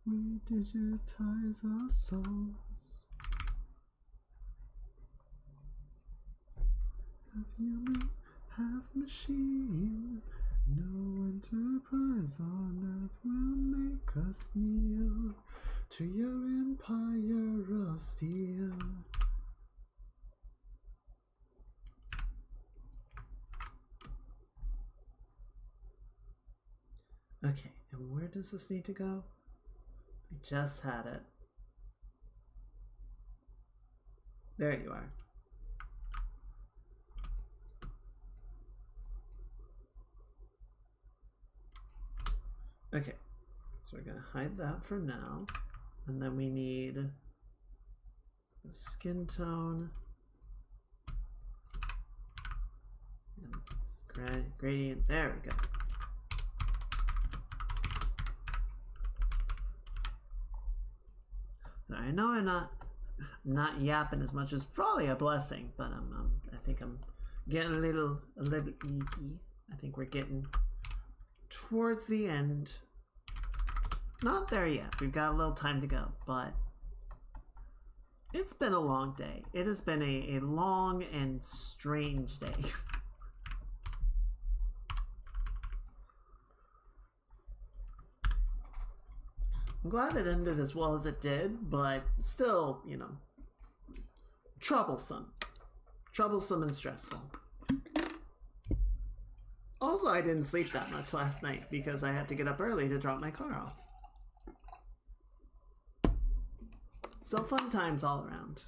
[SPEAKER 1] We digitize our souls. human, half machine. No enterprise on earth will make us kneel to your empire of steel. Okay, and where does this need to go? I just had it. There you are. Okay, so we're gonna hide that for now. And then we need the skin tone. And gradient, there we go. So I know I'm not yapping as much as probably a blessing, but I think I'm getting a little eepy. I think we're getting towards the end. Not there yet. We've got a little time to go, but it's been a long day. It has been a long and strange day. I'm glad it ended as well as it did, but still, you know, troublesome. Troublesome and stressful. Also, I didn't sleep that much last night because I had to get up early to drop my car off. So fun times all around.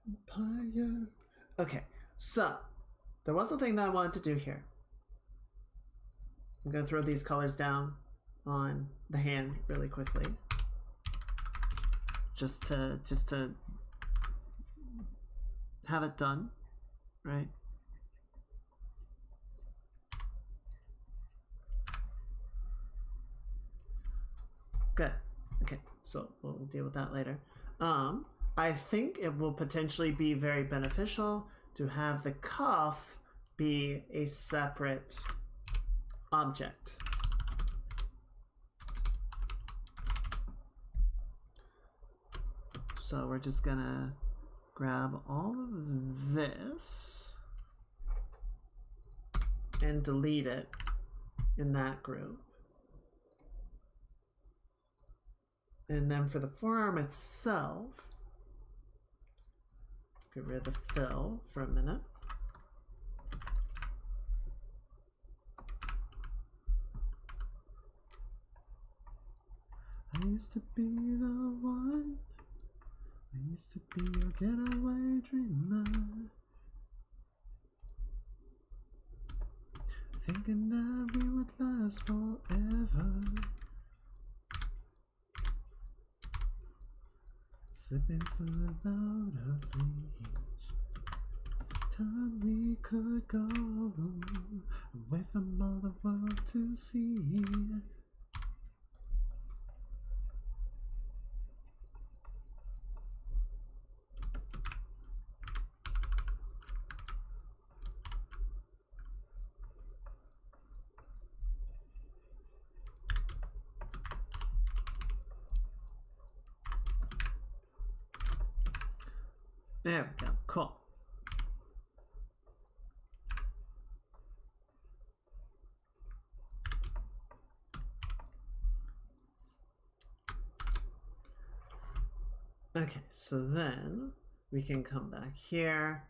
[SPEAKER 1] Empire. Okay, so there was a thing that I wanted to do here. I'm gonna throw these colors down on the hand really quickly. Just to have it done, right? Good. Okay, so we'll deal with that later. I think it will potentially be very beneficial to have the cuff be a separate object. So we're just gonna grab all of this and delete it in that group. And then for the forearm itself, get rid of the fill for a minute. I used to be the one. I used to be your getaway dreamer. Thinking that we would last forever. Slipping through the out of reach. Time we could go away from all the world to see. There we go, cool. Okay, so then we can come back here.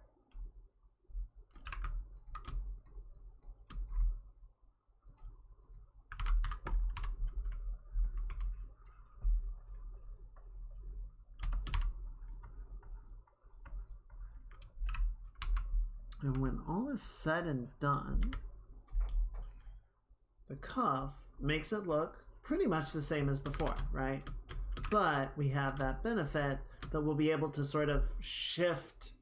[SPEAKER 1] And when all is said and done, the cuff makes it look pretty much the same as before, right? But we have that benefit that we'll be able to sort of shift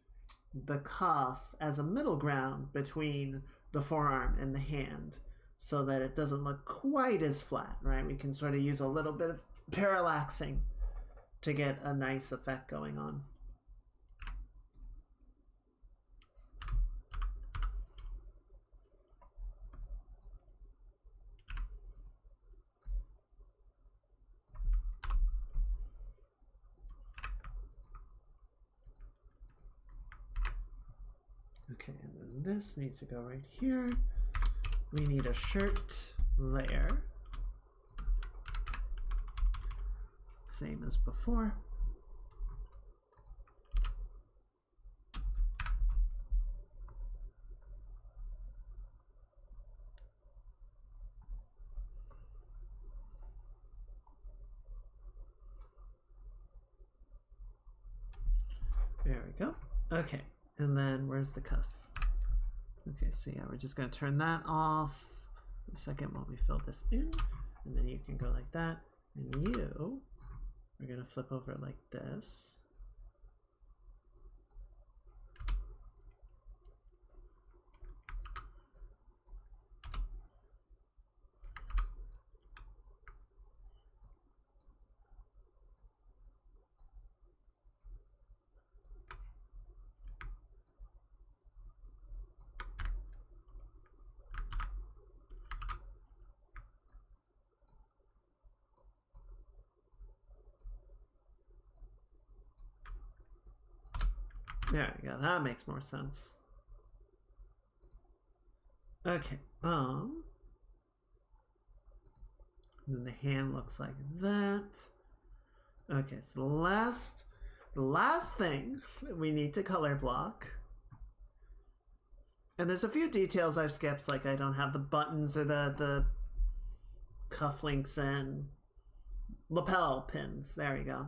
[SPEAKER 1] the cuff as a middle ground between the forearm and the hand so that it doesn't look quite as flat, right? We can sort of use a little bit of parallaxing to get a nice effect going on. Okay, and then this needs to go right here. We need a shirt layer. Same as before. There we go. Okay, and then where's the cuff? Okay, so yeah, we're just gonna turn that off for a second while we fill this in, and then you can go like that, and you are gonna flip over like this. There we go, that makes more sense. Okay, then the hand looks like that. Okay, so the last thing that we need to color block, and there's a few details I've skipped, like I don't have the buttons or the cufflinks and lapel pins. There we go.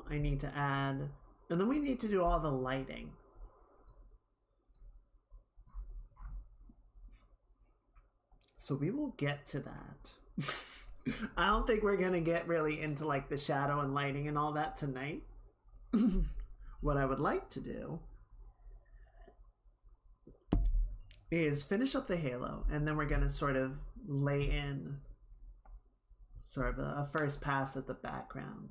[SPEAKER 1] I need to add, and then we need to do all the lighting. So we will get to that. I don't think we're gonna get really into like the shadow and lighting and all that tonight. What I would like to do is finish up the halo, and then we're gonna sort of lay in sort of a first pass at the background.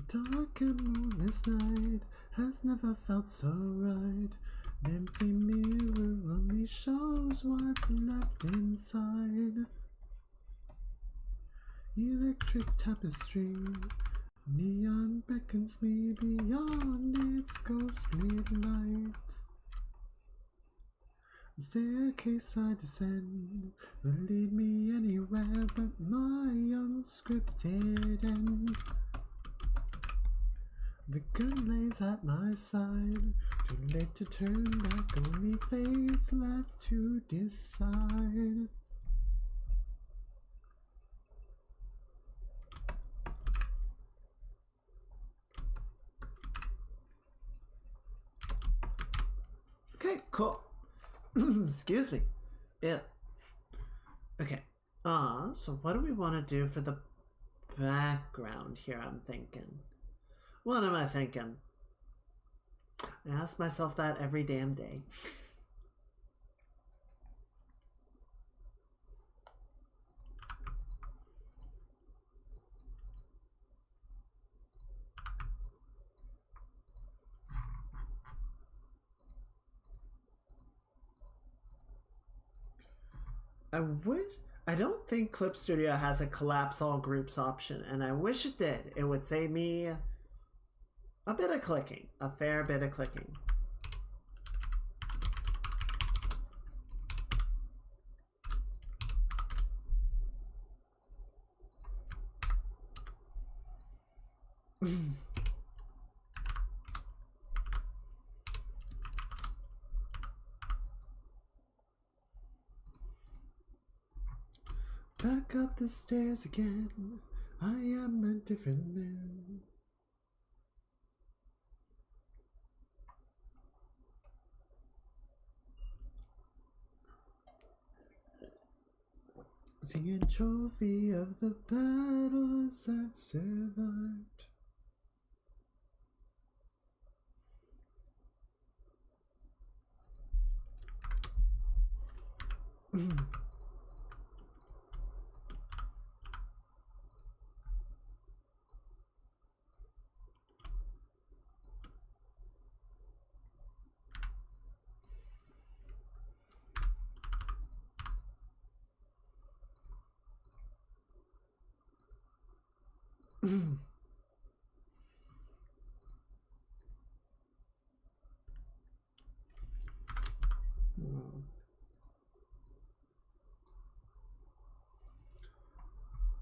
[SPEAKER 1] Dark and moonless night has never felt so right. An empty mirror only shows what's left inside. Electric tapestry, neon beckons me beyond its ghostly light. The staircase I descend will lead me anywhere but my unscripted end. The gun lays at my side, too late to turn back, only fate's left to decide. Okay, cool. Excuse me. Yeah. Okay. So what do we want to do for the background here, I'm thinking? What am I thinking? I ask myself that every damn day. I don't think Clip Studio has a collapse all groups option, and I wish it did. It would save me a bit of clicking, a fair bit of clicking. Back up the stairs again, I am a different man. Singing trophy of the battles I've survived.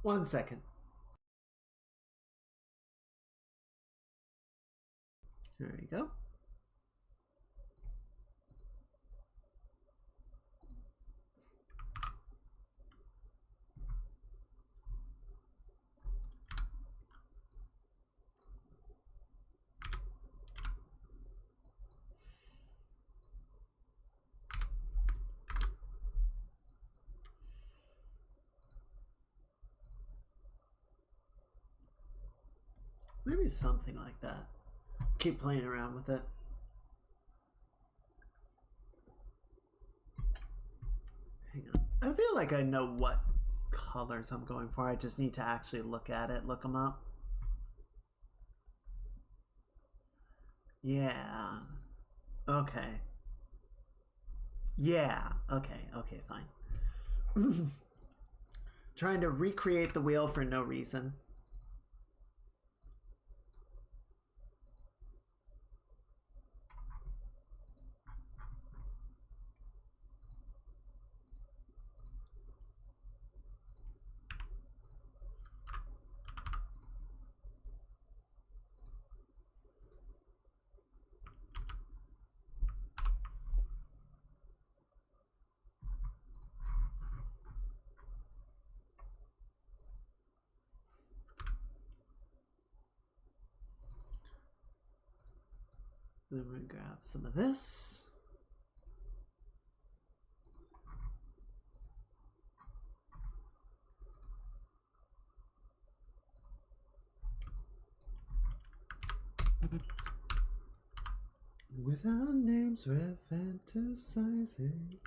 [SPEAKER 1] One second. There you go. Maybe something like that. Keep playing around with it. Hang on. I feel like I know what colors I'm going for. I just need to actually look at it, look them up. Yeah. Okay. Yeah. Okay, fine. Trying to recreate the wheel for no reason. Then we're gonna grab some of this. Without names, we're fantasizing.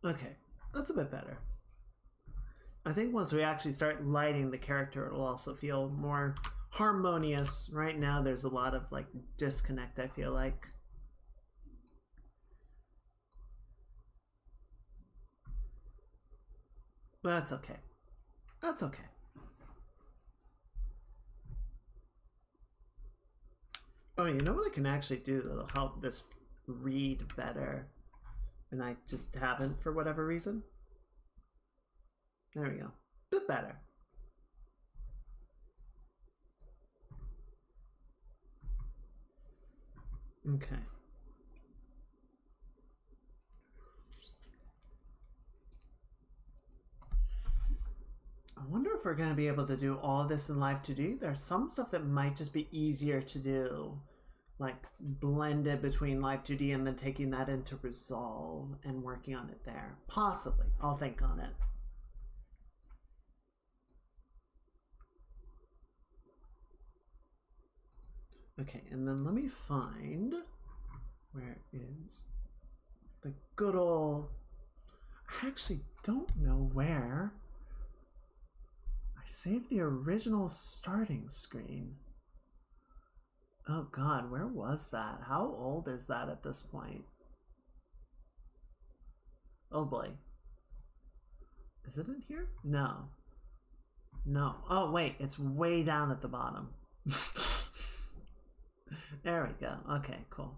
[SPEAKER 1] Okay, that's a bit better. I think once we actually start lighting the character, it'll also feel more harmonious. Right now, there's a lot of like disconnect, I feel like. But that's okay. That's okay. Oh, you know what I can actually do that'll help this read better? And I just haven't for whatever reason. There we go. Bit better. Okay. I wonder if we're going to be able to do all this in Live 2D. There's some stuff that might just be easier to do. Like blended between Live 2D and then taking that into Resolve and working on it there. Possibly. I'll think on it. Okay, and then let me find where is the good old... I actually don't know where I saved the original starting screen. Oh god, where was that? How old is that at this point? Oh boy. Is it in here? No. No. Oh, wait. It's way down at the bottom. There we go. Okay, cool.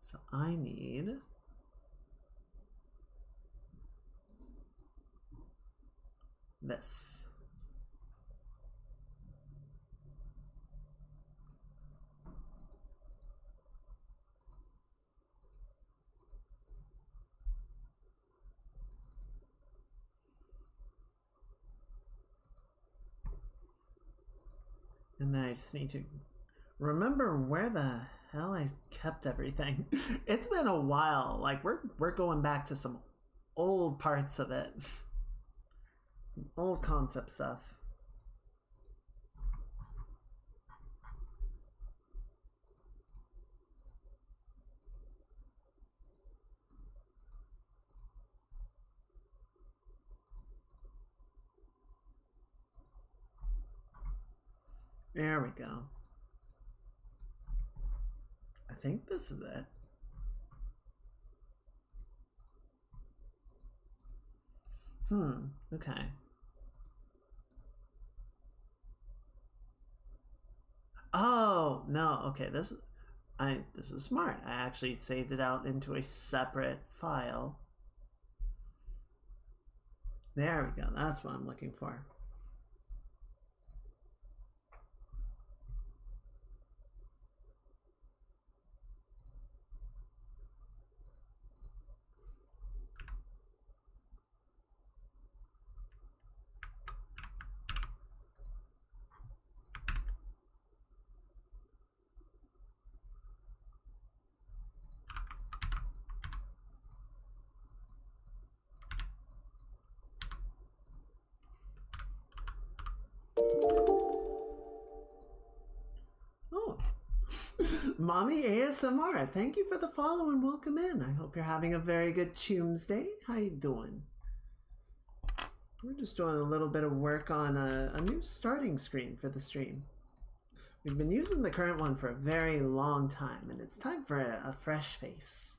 [SPEAKER 1] So I need... this. And then I just need to remember where the hell I kept everything. It's been a while. Like we're going back to some old parts of it. Old concept stuff. There we go. I think this is it. Okay. Oh, no. Okay, this is smart. I actually saved it out into a separate file. There we go. That's what I'm looking for. Oh, Mommy ASMR, thank you for the follow and welcome in. I hope you're having a very good Choomsday. How you doing? We're just doing a little bit of work on a new starting screen for the stream. We've been using the current one for a very long time, and it's time for a fresh face.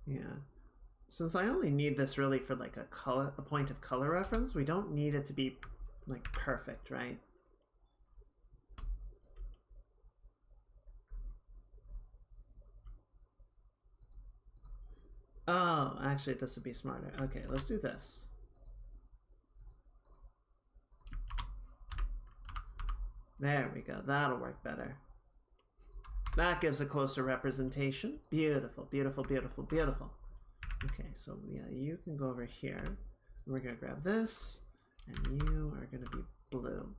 [SPEAKER 1] Yeah. Since I only need this really for like a point of color reference, we don't need it to be like perfect, right? Oh, actually this would be smarter. Okay, let's do this. There we go. That'll work better. That gives a closer representation. Beautiful, beautiful, beautiful, beautiful. Okay, so yeah, you can go over here. We're gonna grab this, and you are gonna be blue.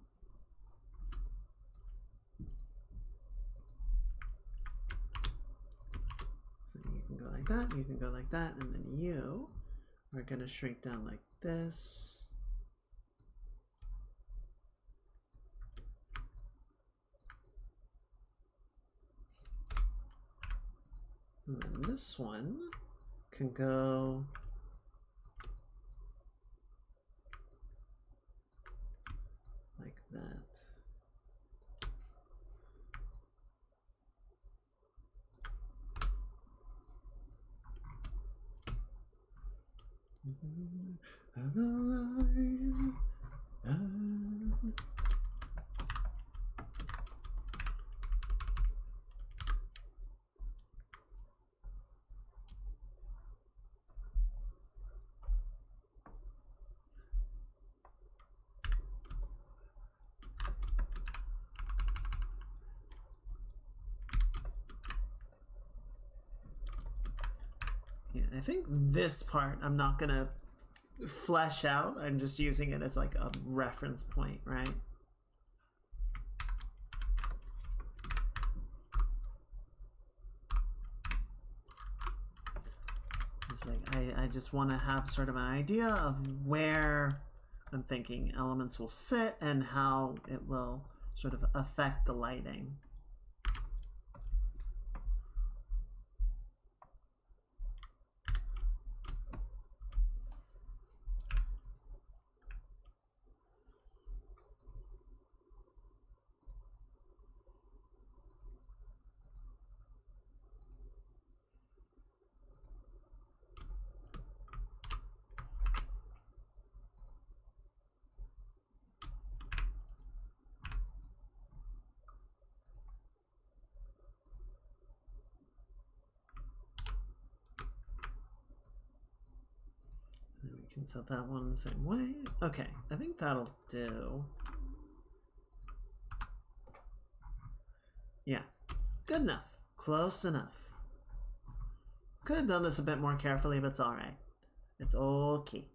[SPEAKER 1] So you can go like that, you can go like that, and then you are gonna shrink down like this. And then this one can go like that. Yeah, I think this part I'm not gonna flesh out. I'm just using it as like a reference point, right? It's like I just want to have sort of an idea of where I'm thinking elements will sit and how it will sort of affect the lighting. can set that one the same way. Okay, I think that'll do. Yeah, good enough. Close enough. Could have done this a bit more carefully, but it's alright. It's okay.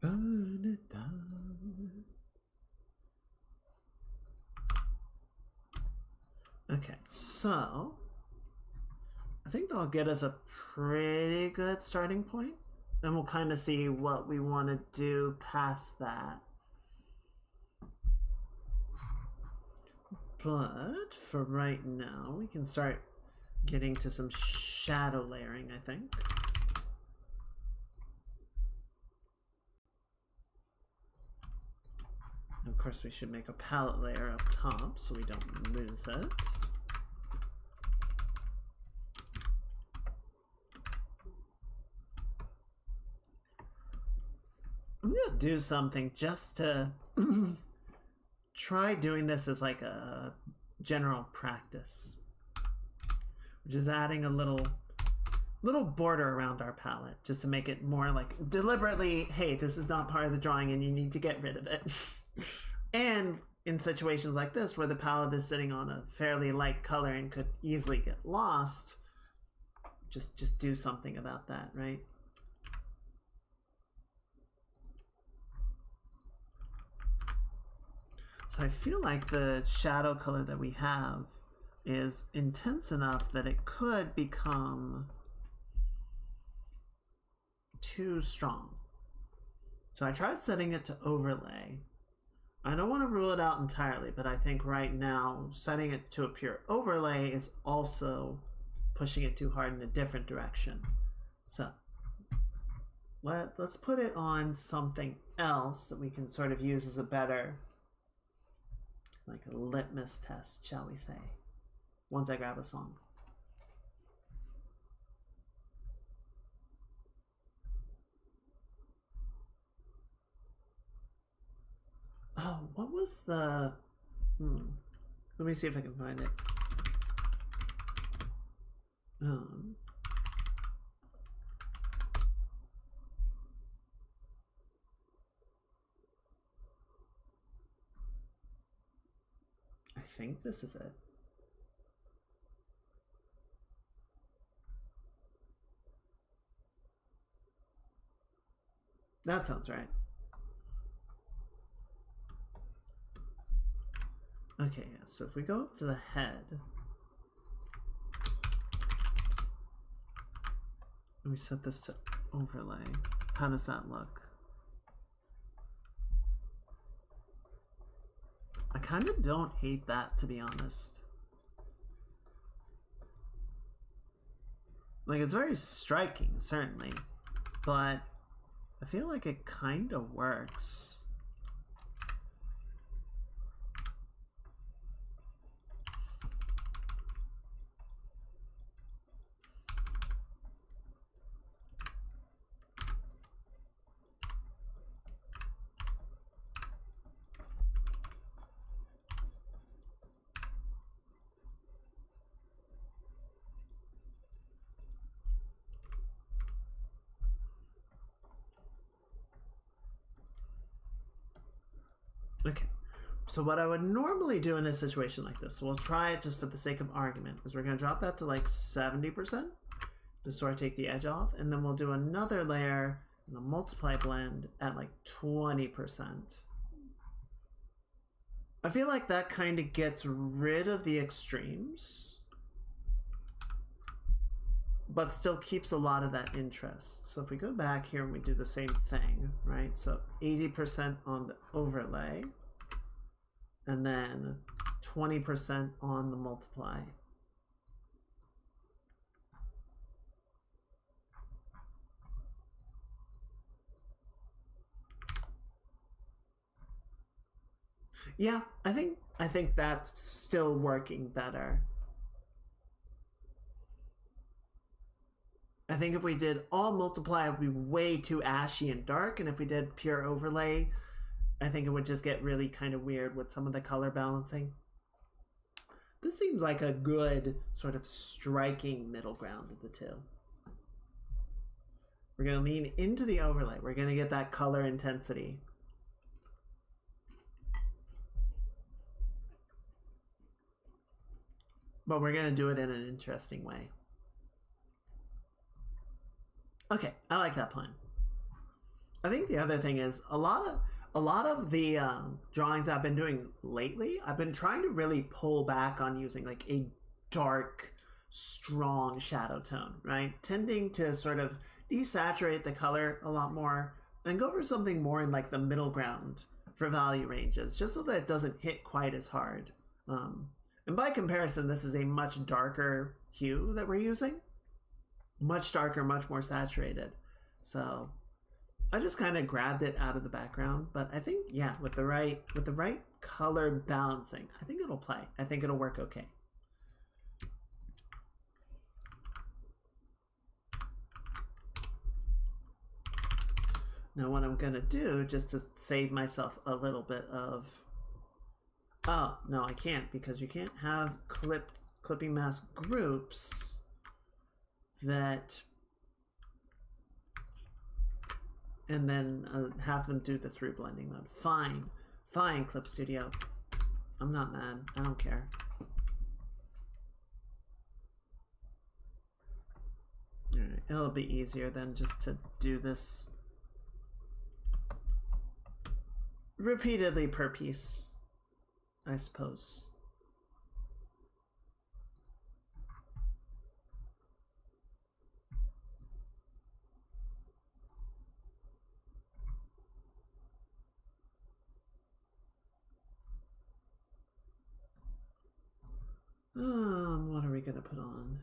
[SPEAKER 1] Burn it down. Okay, so I think that'll get us a pretty good starting point. And we'll kind of see what we want to do past that. But for right now, we can start getting to some shadow layering, I think. And of course, we should make a palette layer up top so we don't lose it. I'm gonna do something just to try doing this as like a general practice, which is adding a little border around our palette just to make it more like deliberately, hey, this is not part of the drawing and you need to get rid of it. And in situations like this where the palette is sitting on a fairly light color and could easily get lost, just do something about that, right? So I feel like the shadow color that we have is intense enough that it could become too strong. So I tried setting it to overlay. I don't want to rule it out entirely, but I think right now setting it to a pure overlay is also pushing it too hard in a different direction. So let's put it on something else that we can sort of use as a better, like a litmus test, shall we say, once I grab a song. Oh, what was the... Let me see if I can find it. I think this is it. That sounds right. Okay, yeah, so if we go up to the head, and we set this to overlay, how does that look? I kind of don't hate that, to be honest. Like, it's very striking, certainly, but I feel like it kind of works. Okay, so what I would normally do in a situation like this, we'll try it just for the sake of argument, is we're going to drop that to like 70% to sort of take the edge off, and then we'll do another layer in a multiply blend at like 20%. I feel like that kind of gets rid of the extremes, but still keeps a lot of that interest. So if we go back here and we do the same thing, right? So 80% on the overlay, and then 20% on the multiply. Yeah, I think that's still working better. I think if we did all multiply, it would be way too ashy and dark. And if we did pure overlay, I think it would just get really kind of weird with some of the color balancing. This seems like a good sort of striking middle ground of the two. We're going to lean into the overlay. We're going to get that color intensity. But we're going to do it in an interesting way. Okay, I like that plan. I think the other thing is a lot of the drawings I've been doing lately, I've been trying to really pull back on using like a dark, strong shadow tone, right? Tending to sort of desaturate the color a lot more and go for something more in like the middle ground for value ranges, just so that it doesn't hit quite as hard. And by comparison, this is a much darker hue that we're using. Much darker, much more saturated. So I just kind of grabbed it out of the background, but I think, yeah, with the right color balancing, I think it'll play. I think it'll work okay. Now what I'm gonna do, just to save myself a little bit of, oh no, I can't, because you can't have clipping mask groups that, and then have them do the through blending mode. Fine, Clip Studio. I'm not mad. I don't care. All right, it'll be easier than just to do this repeatedly per piece, I suppose. What are we gonna put on?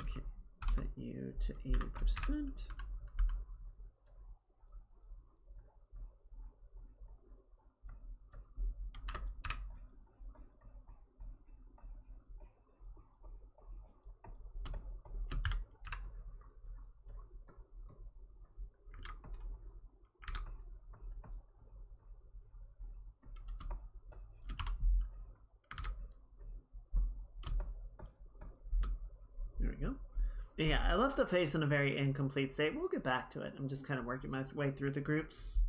[SPEAKER 1] Okay, set you to 80%. There we go. Yeah, I left the face in a very incomplete state. We'll get back to it. I'm just kind of working my way through the groups.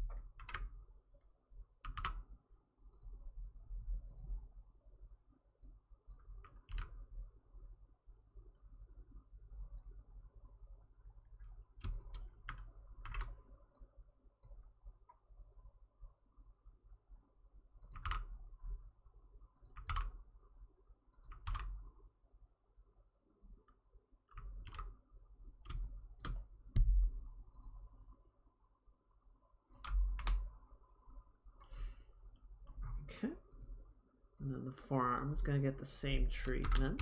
[SPEAKER 1] Okay. And then the forearm is going to get the same treatment.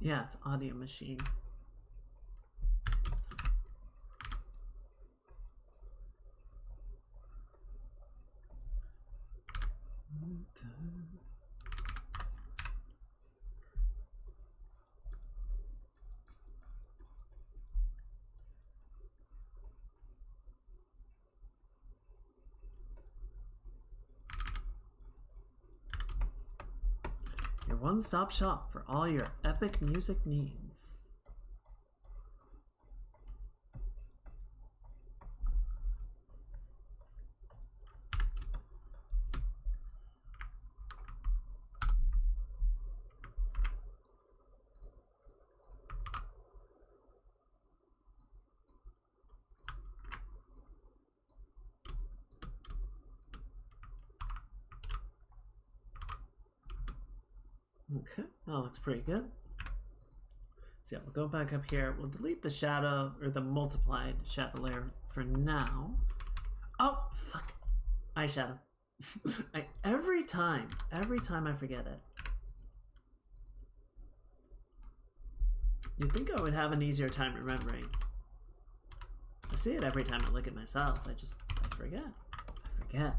[SPEAKER 1] Yeah, it's Audio Machine. Your one-stop shop for all your epic music needs. Okay, that looks pretty good. So yeah, we'll go back up here. We'll delete the shadow, or the multiplied shadow layer for now. Oh, fuck. Eyeshadow. Every time I forget it. You'd think I would have an easier time remembering. I see it every time I look at myself. I forget. I forget.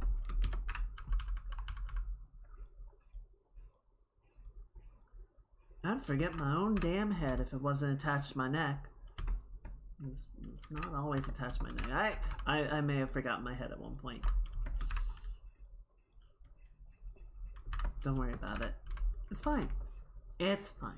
[SPEAKER 1] I'd forget my own damn head if it wasn't attached to my neck. It's not always attached to my neck. I may have forgotten my head at one point. Don't worry about it. It's fine. It's fine.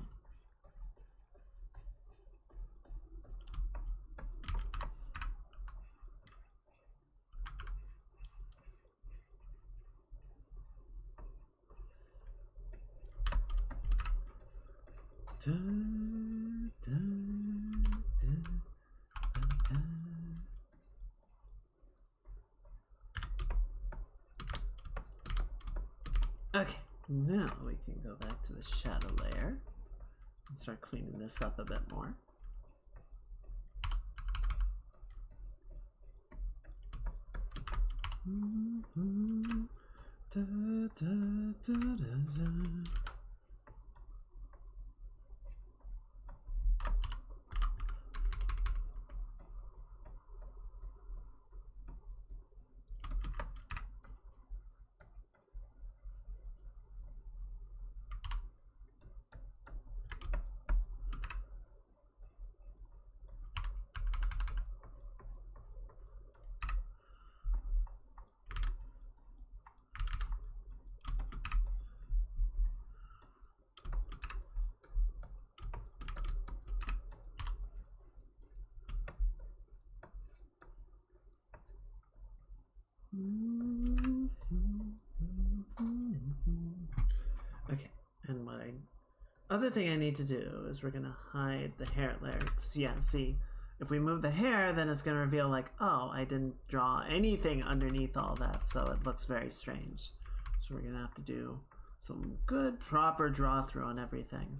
[SPEAKER 1] Dun, dun, dun, dun, dun. Okay, now we can go back to the shadow layer and start cleaning this up a bit more. Da, da, da, da, da. Okay, and other thing I need to do is we're gonna hide the hair layer. Yeah, see, if we move the hair, then it's gonna reveal like, oh, I didn't draw anything underneath all that, so it looks very strange. So we're gonna have to do some good proper draw through on everything.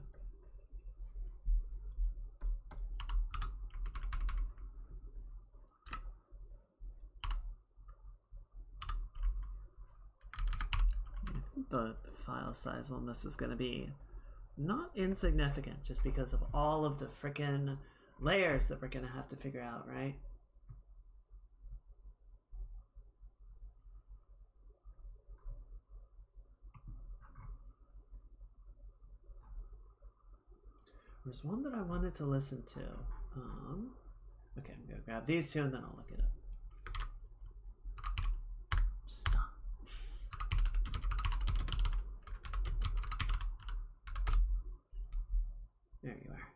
[SPEAKER 1] The file size on this is going to be not insignificant just because of all of the frickin' layers that we're going to have to figure out, right? There's one that I wanted to listen to. Okay, I'm going to grab these two and then I'll look it up. Stop. There you are.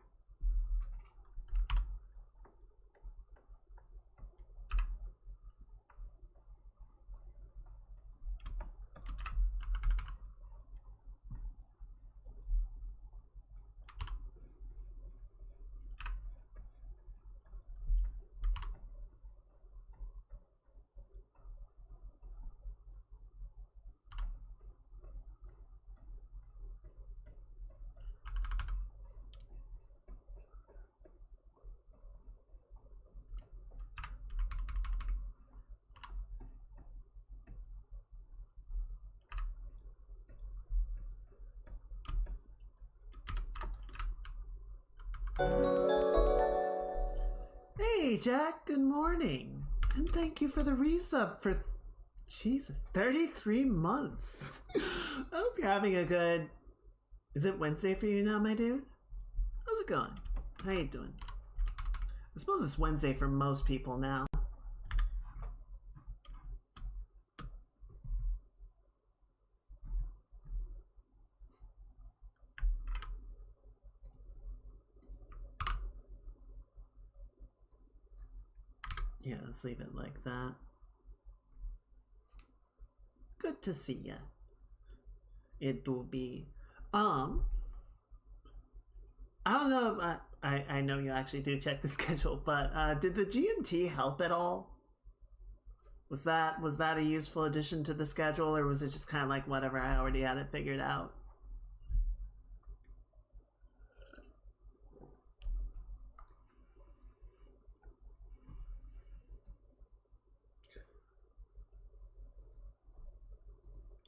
[SPEAKER 1] Hey Jack, good morning. And thank you for the resub for, Jesus, 33 months. I hope you're having a good, is it Wednesday for you now, my dude? How's it going? How you doing? I suppose it's Wednesday for most people now. Yeah, let's leave it like that. Good to see ya. It will be, I don't know, I know you actually do check the schedule, but did the GMT help at all? Was that a useful addition to the schedule, or was it just kind of like whatever, I already had it figured out?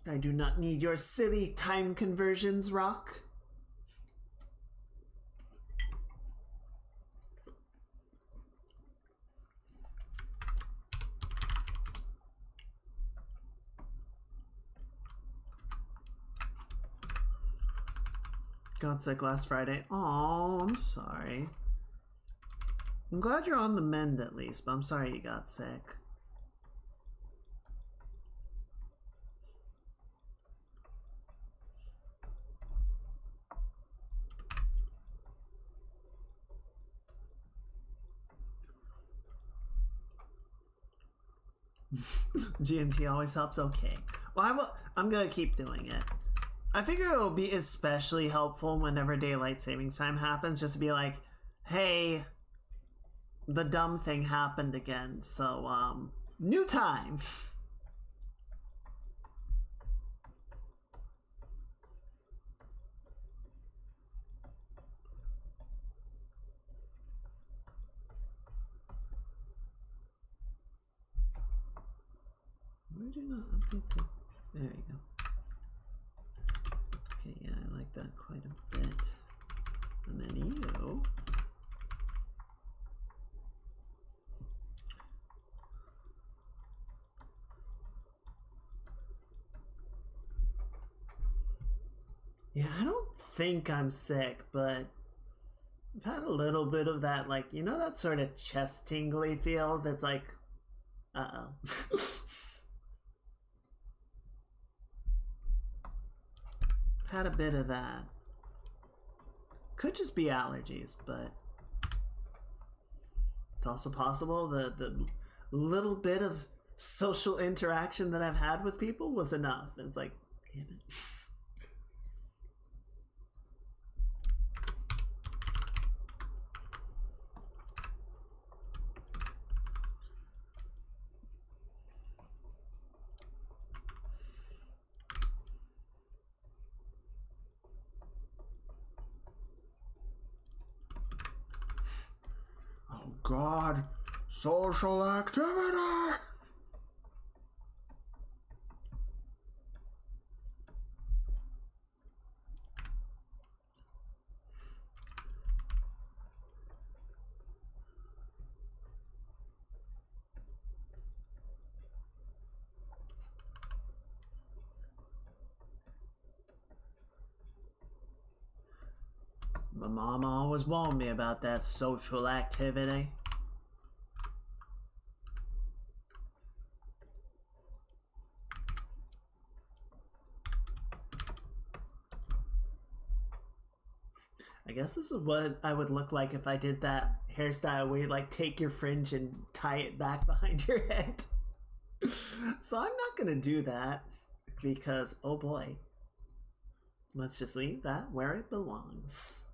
[SPEAKER 1] I do not need your silly time conversions, Rock. Got sick last Friday. Oh, I'm sorry. I'm glad you're on the mend at least, but I'm sorry you got sick. GMT always helps. Okay. Well, I'm gonna keep doing it. I figure it'll be especially helpful whenever daylight savings time happens, just to be like, hey, the dumb thing happened again, so new time. Where did you not update the... There you go. Okay, yeah, I like that quite a bit. And then you... Yeah, I don't think I'm sick, but I've had a little bit of that, like, you know that sort of chest tingly feel that's like, uh-oh. Had a bit of that. Could just be allergies, but it's also possible the little bit of social interaction that I've had with people was enough. And it's like, damn it. Oh God, social activity! My mom always warned me about that social activity. I guess this is what I would look like if I did that hairstyle where you like take your fringe and tie it back behind your head. So I'm not gonna do that because, oh boy, let's just leave that where it belongs.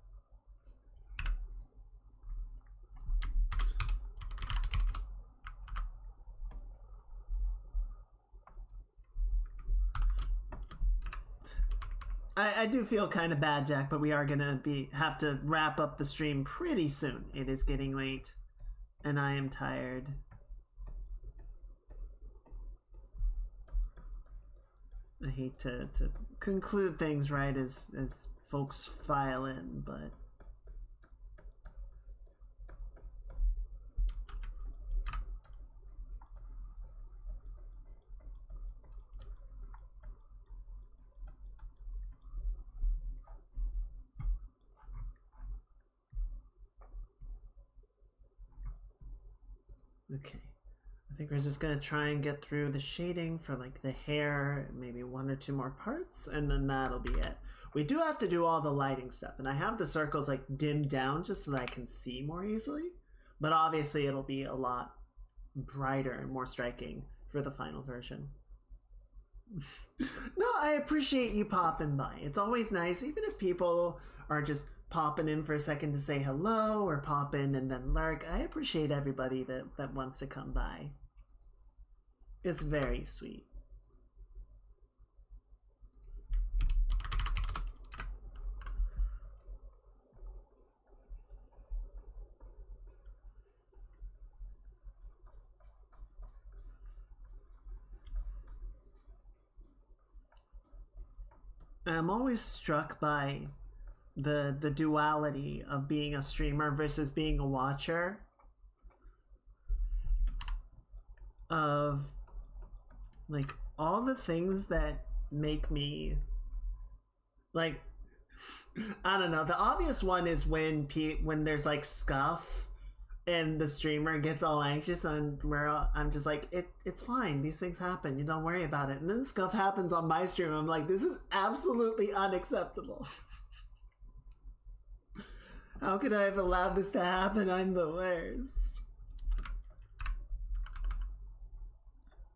[SPEAKER 1] I do feel kind of bad, Jack, but we are gonna have to wrap up the stream pretty soon. It is getting late, and I am tired. I hate to conclude things right as folks file in, but okay. I think we're just gonna try and get through the shading for like the hair, maybe one or two more parts, and then that'll be it. We do have to do all the lighting stuff, and I have the circles like dimmed down just so that I can see more easily, but obviously it'll be a lot brighter and more striking for the final version. No, I appreciate you popping by. It's always nice, even if people are just popping in for a second to say hello or pop in and then lurk. I appreciate everybody that wants to come by. It's very sweet. I'm always struck by the duality of being a streamer versus being a watcher. Of like all the things that make me like, I don't know. The obvious one is when there's like scuff and the streamer gets all anxious and I'm just like, it's fine. These things happen. You don't worry about it. And then scuff happens on my stream. I'm like, this is absolutely unacceptable. How could I have allowed this to happen? I'm the worst.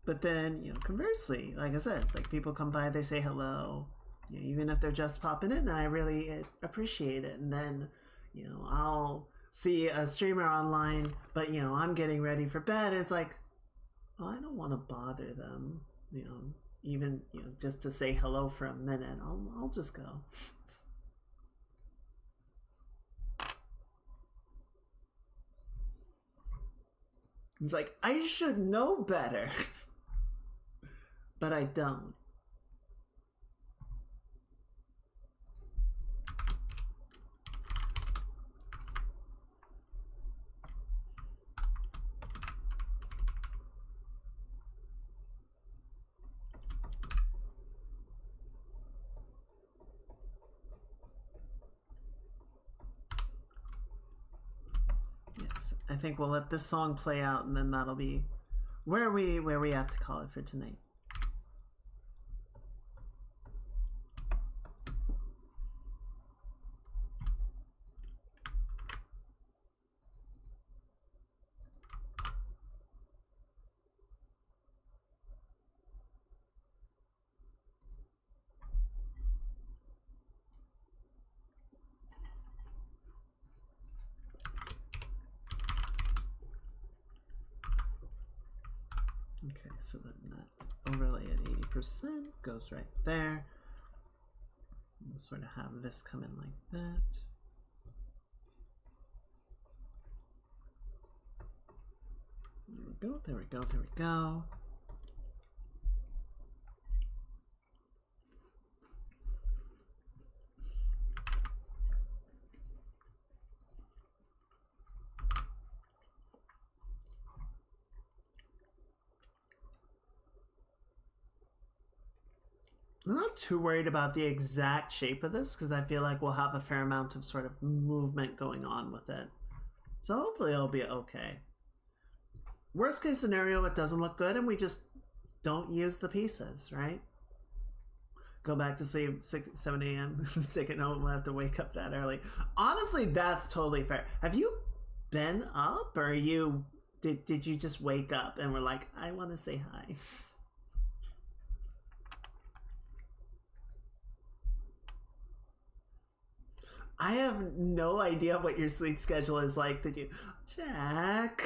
[SPEAKER 1] But then, conversely, like I said, it's like people come by, they say hello, even if they're just popping in, and I really appreciate it. And then, I'll see a streamer online, but, I'm getting ready for bed, and it's like, well, I don't want to bother them, even, just to say hello for a minute. I'll just go. It's like, I should know better. But I don't. Yes, I think we'll let this song play out, and then that'll be where we have to call it for tonight. Okay, so then that overlay at 80% goes right there. We'll sort of have this come in like that. There we go, there we go, there we go. I'm not too worried about the exact shape of this because I feel like we'll have a fair amount of sort of movement going on with it. So hopefully it'll be okay. Worst case scenario, it doesn't look good and we just don't use the pieces, right? Go back to sleep 7 a.m. sick at home, we'll have to wake up that early. Honestly, that's totally fair. Have you been up or did you just wake up and were like, I want to say hi? I have no idea what your sleep schedule is like. Did you, Jack?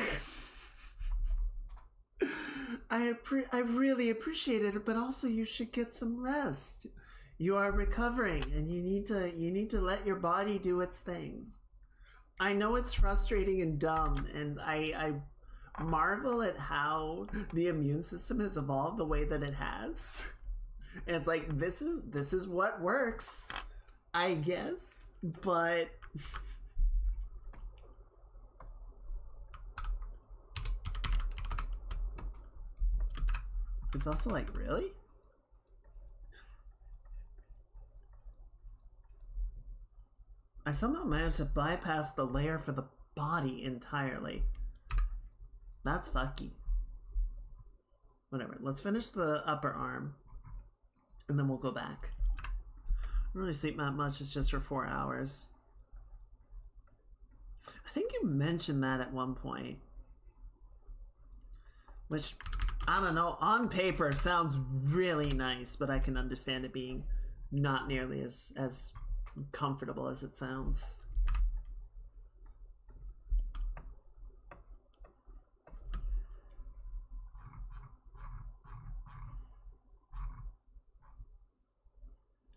[SPEAKER 1] I really appreciate it, but also you should get some rest. You are recovering, and you need to let your body do its thing. I know it's frustrating and dumb, and I marvel at how the immune system has evolved the way that it has. And it's like this is what works, I guess. But it's also like, really? I somehow managed to bypass the layer for the body entirely. That's fucky. Whatever, let's finish the upper arm and then we'll go back. I don't really sleep that much, it's just for 4 hours. I think you mentioned that at one point. Which, I don't know, on paper sounds really nice, but I can understand it being not nearly as comfortable as it sounds.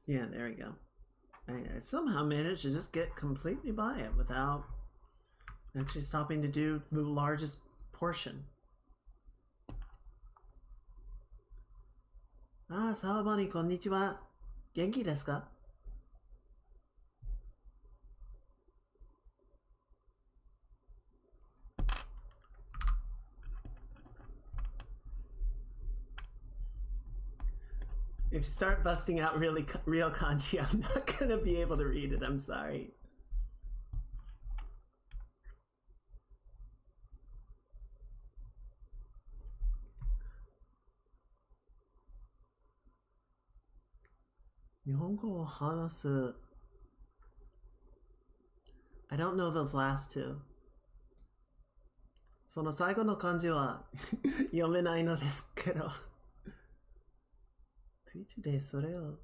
[SPEAKER 1] Yeah, there we go. I somehow managed to just get completely by it without actually stopping to do the largest portion. Ah, Sawabani, konnichiwa. Genki desu ka? If you start busting out really real kanji, I'm not gonna be able to read it. I'm sorry. Nihongo o hanasu. I don't know those last two. その最後の漢字は読めないのですけど。Twitch でそれを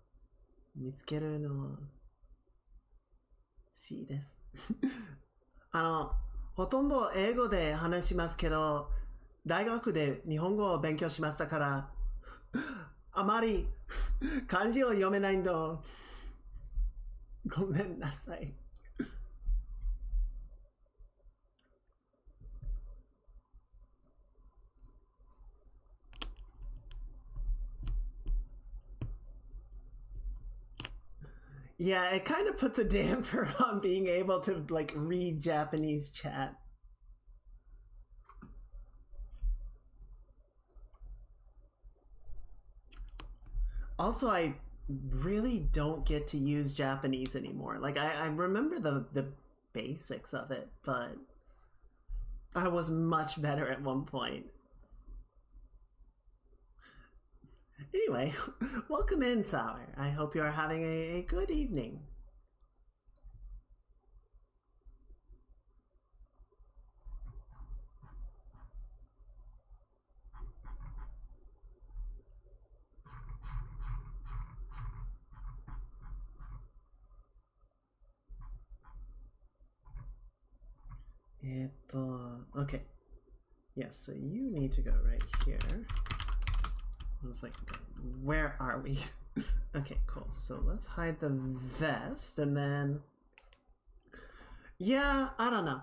[SPEAKER 1] 見つけるのは C です。ほとんど英語で話しますけど、大学で日本語を勉強しましたから、あまり漢字を読めないの。ごめんなさい。Yeah, it kind of puts a damper on being able to like read Japanese chat. Also, I really don't get to use Japanese anymore. Like I remember the basics of it, but I was much better at one point. Anyway, welcome in, Sour. I hope you're having a good evening. Okay. Yes, so you need to go right here. I was like, where are we? Okay, cool. So let's hide the vest and then... Yeah, I don't know.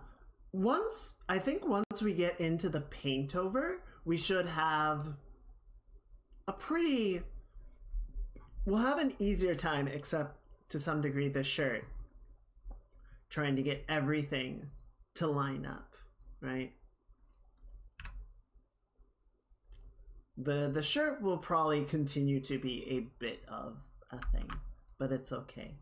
[SPEAKER 1] I think once we get into the paint over, we should have a pretty... We'll have an easier time, except to some degree the shirt. Trying to get everything to line up, right? The shirt will probably continue to be a bit of a thing, but it's okay.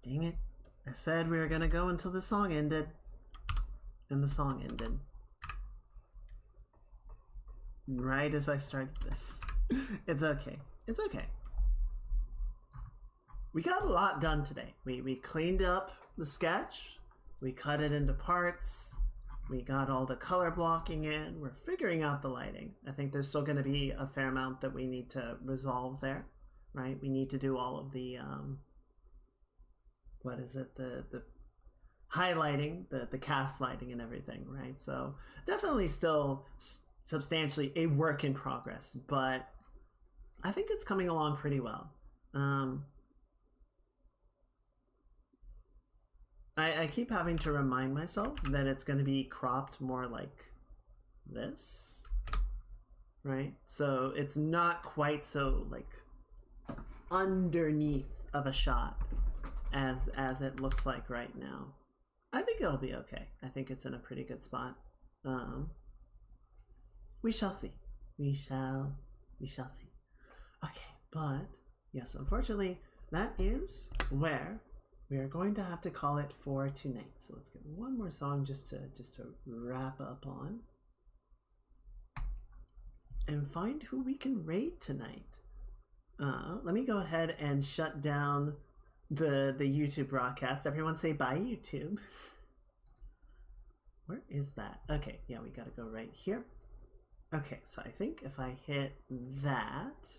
[SPEAKER 1] Dang it. I said we were gonna go until the song ended. And the song ended. Right as I started this. It's okay. It's okay. We got a lot done today. We cleaned up the sketch. We cut it into parts. We got all the color blocking in. We're figuring out the lighting. I think there's still going to be a fair amount that we need to resolve there, right? We need to do all of the, what is it? The highlighting, the cast lighting and everything, right? So definitely still substantially a work in progress, but I think it's coming along pretty well. I keep having to remind myself that it's going to be cropped more like this, right? So it's not quite so like underneath of a shot as it looks like right now. I think it'll be okay. I think it's in a pretty good spot. We shall see. We shall see. Okay, but yes, unfortunately, that is where we are going to have to call it for tonight. So let's get one more song just to wrap up on. And find who we can raid tonight. Let me go ahead and shut down the YouTube broadcast. Everyone say bye, YouTube. Where is that? Okay, yeah, we gotta go right here. Okay, so I think if I hit that...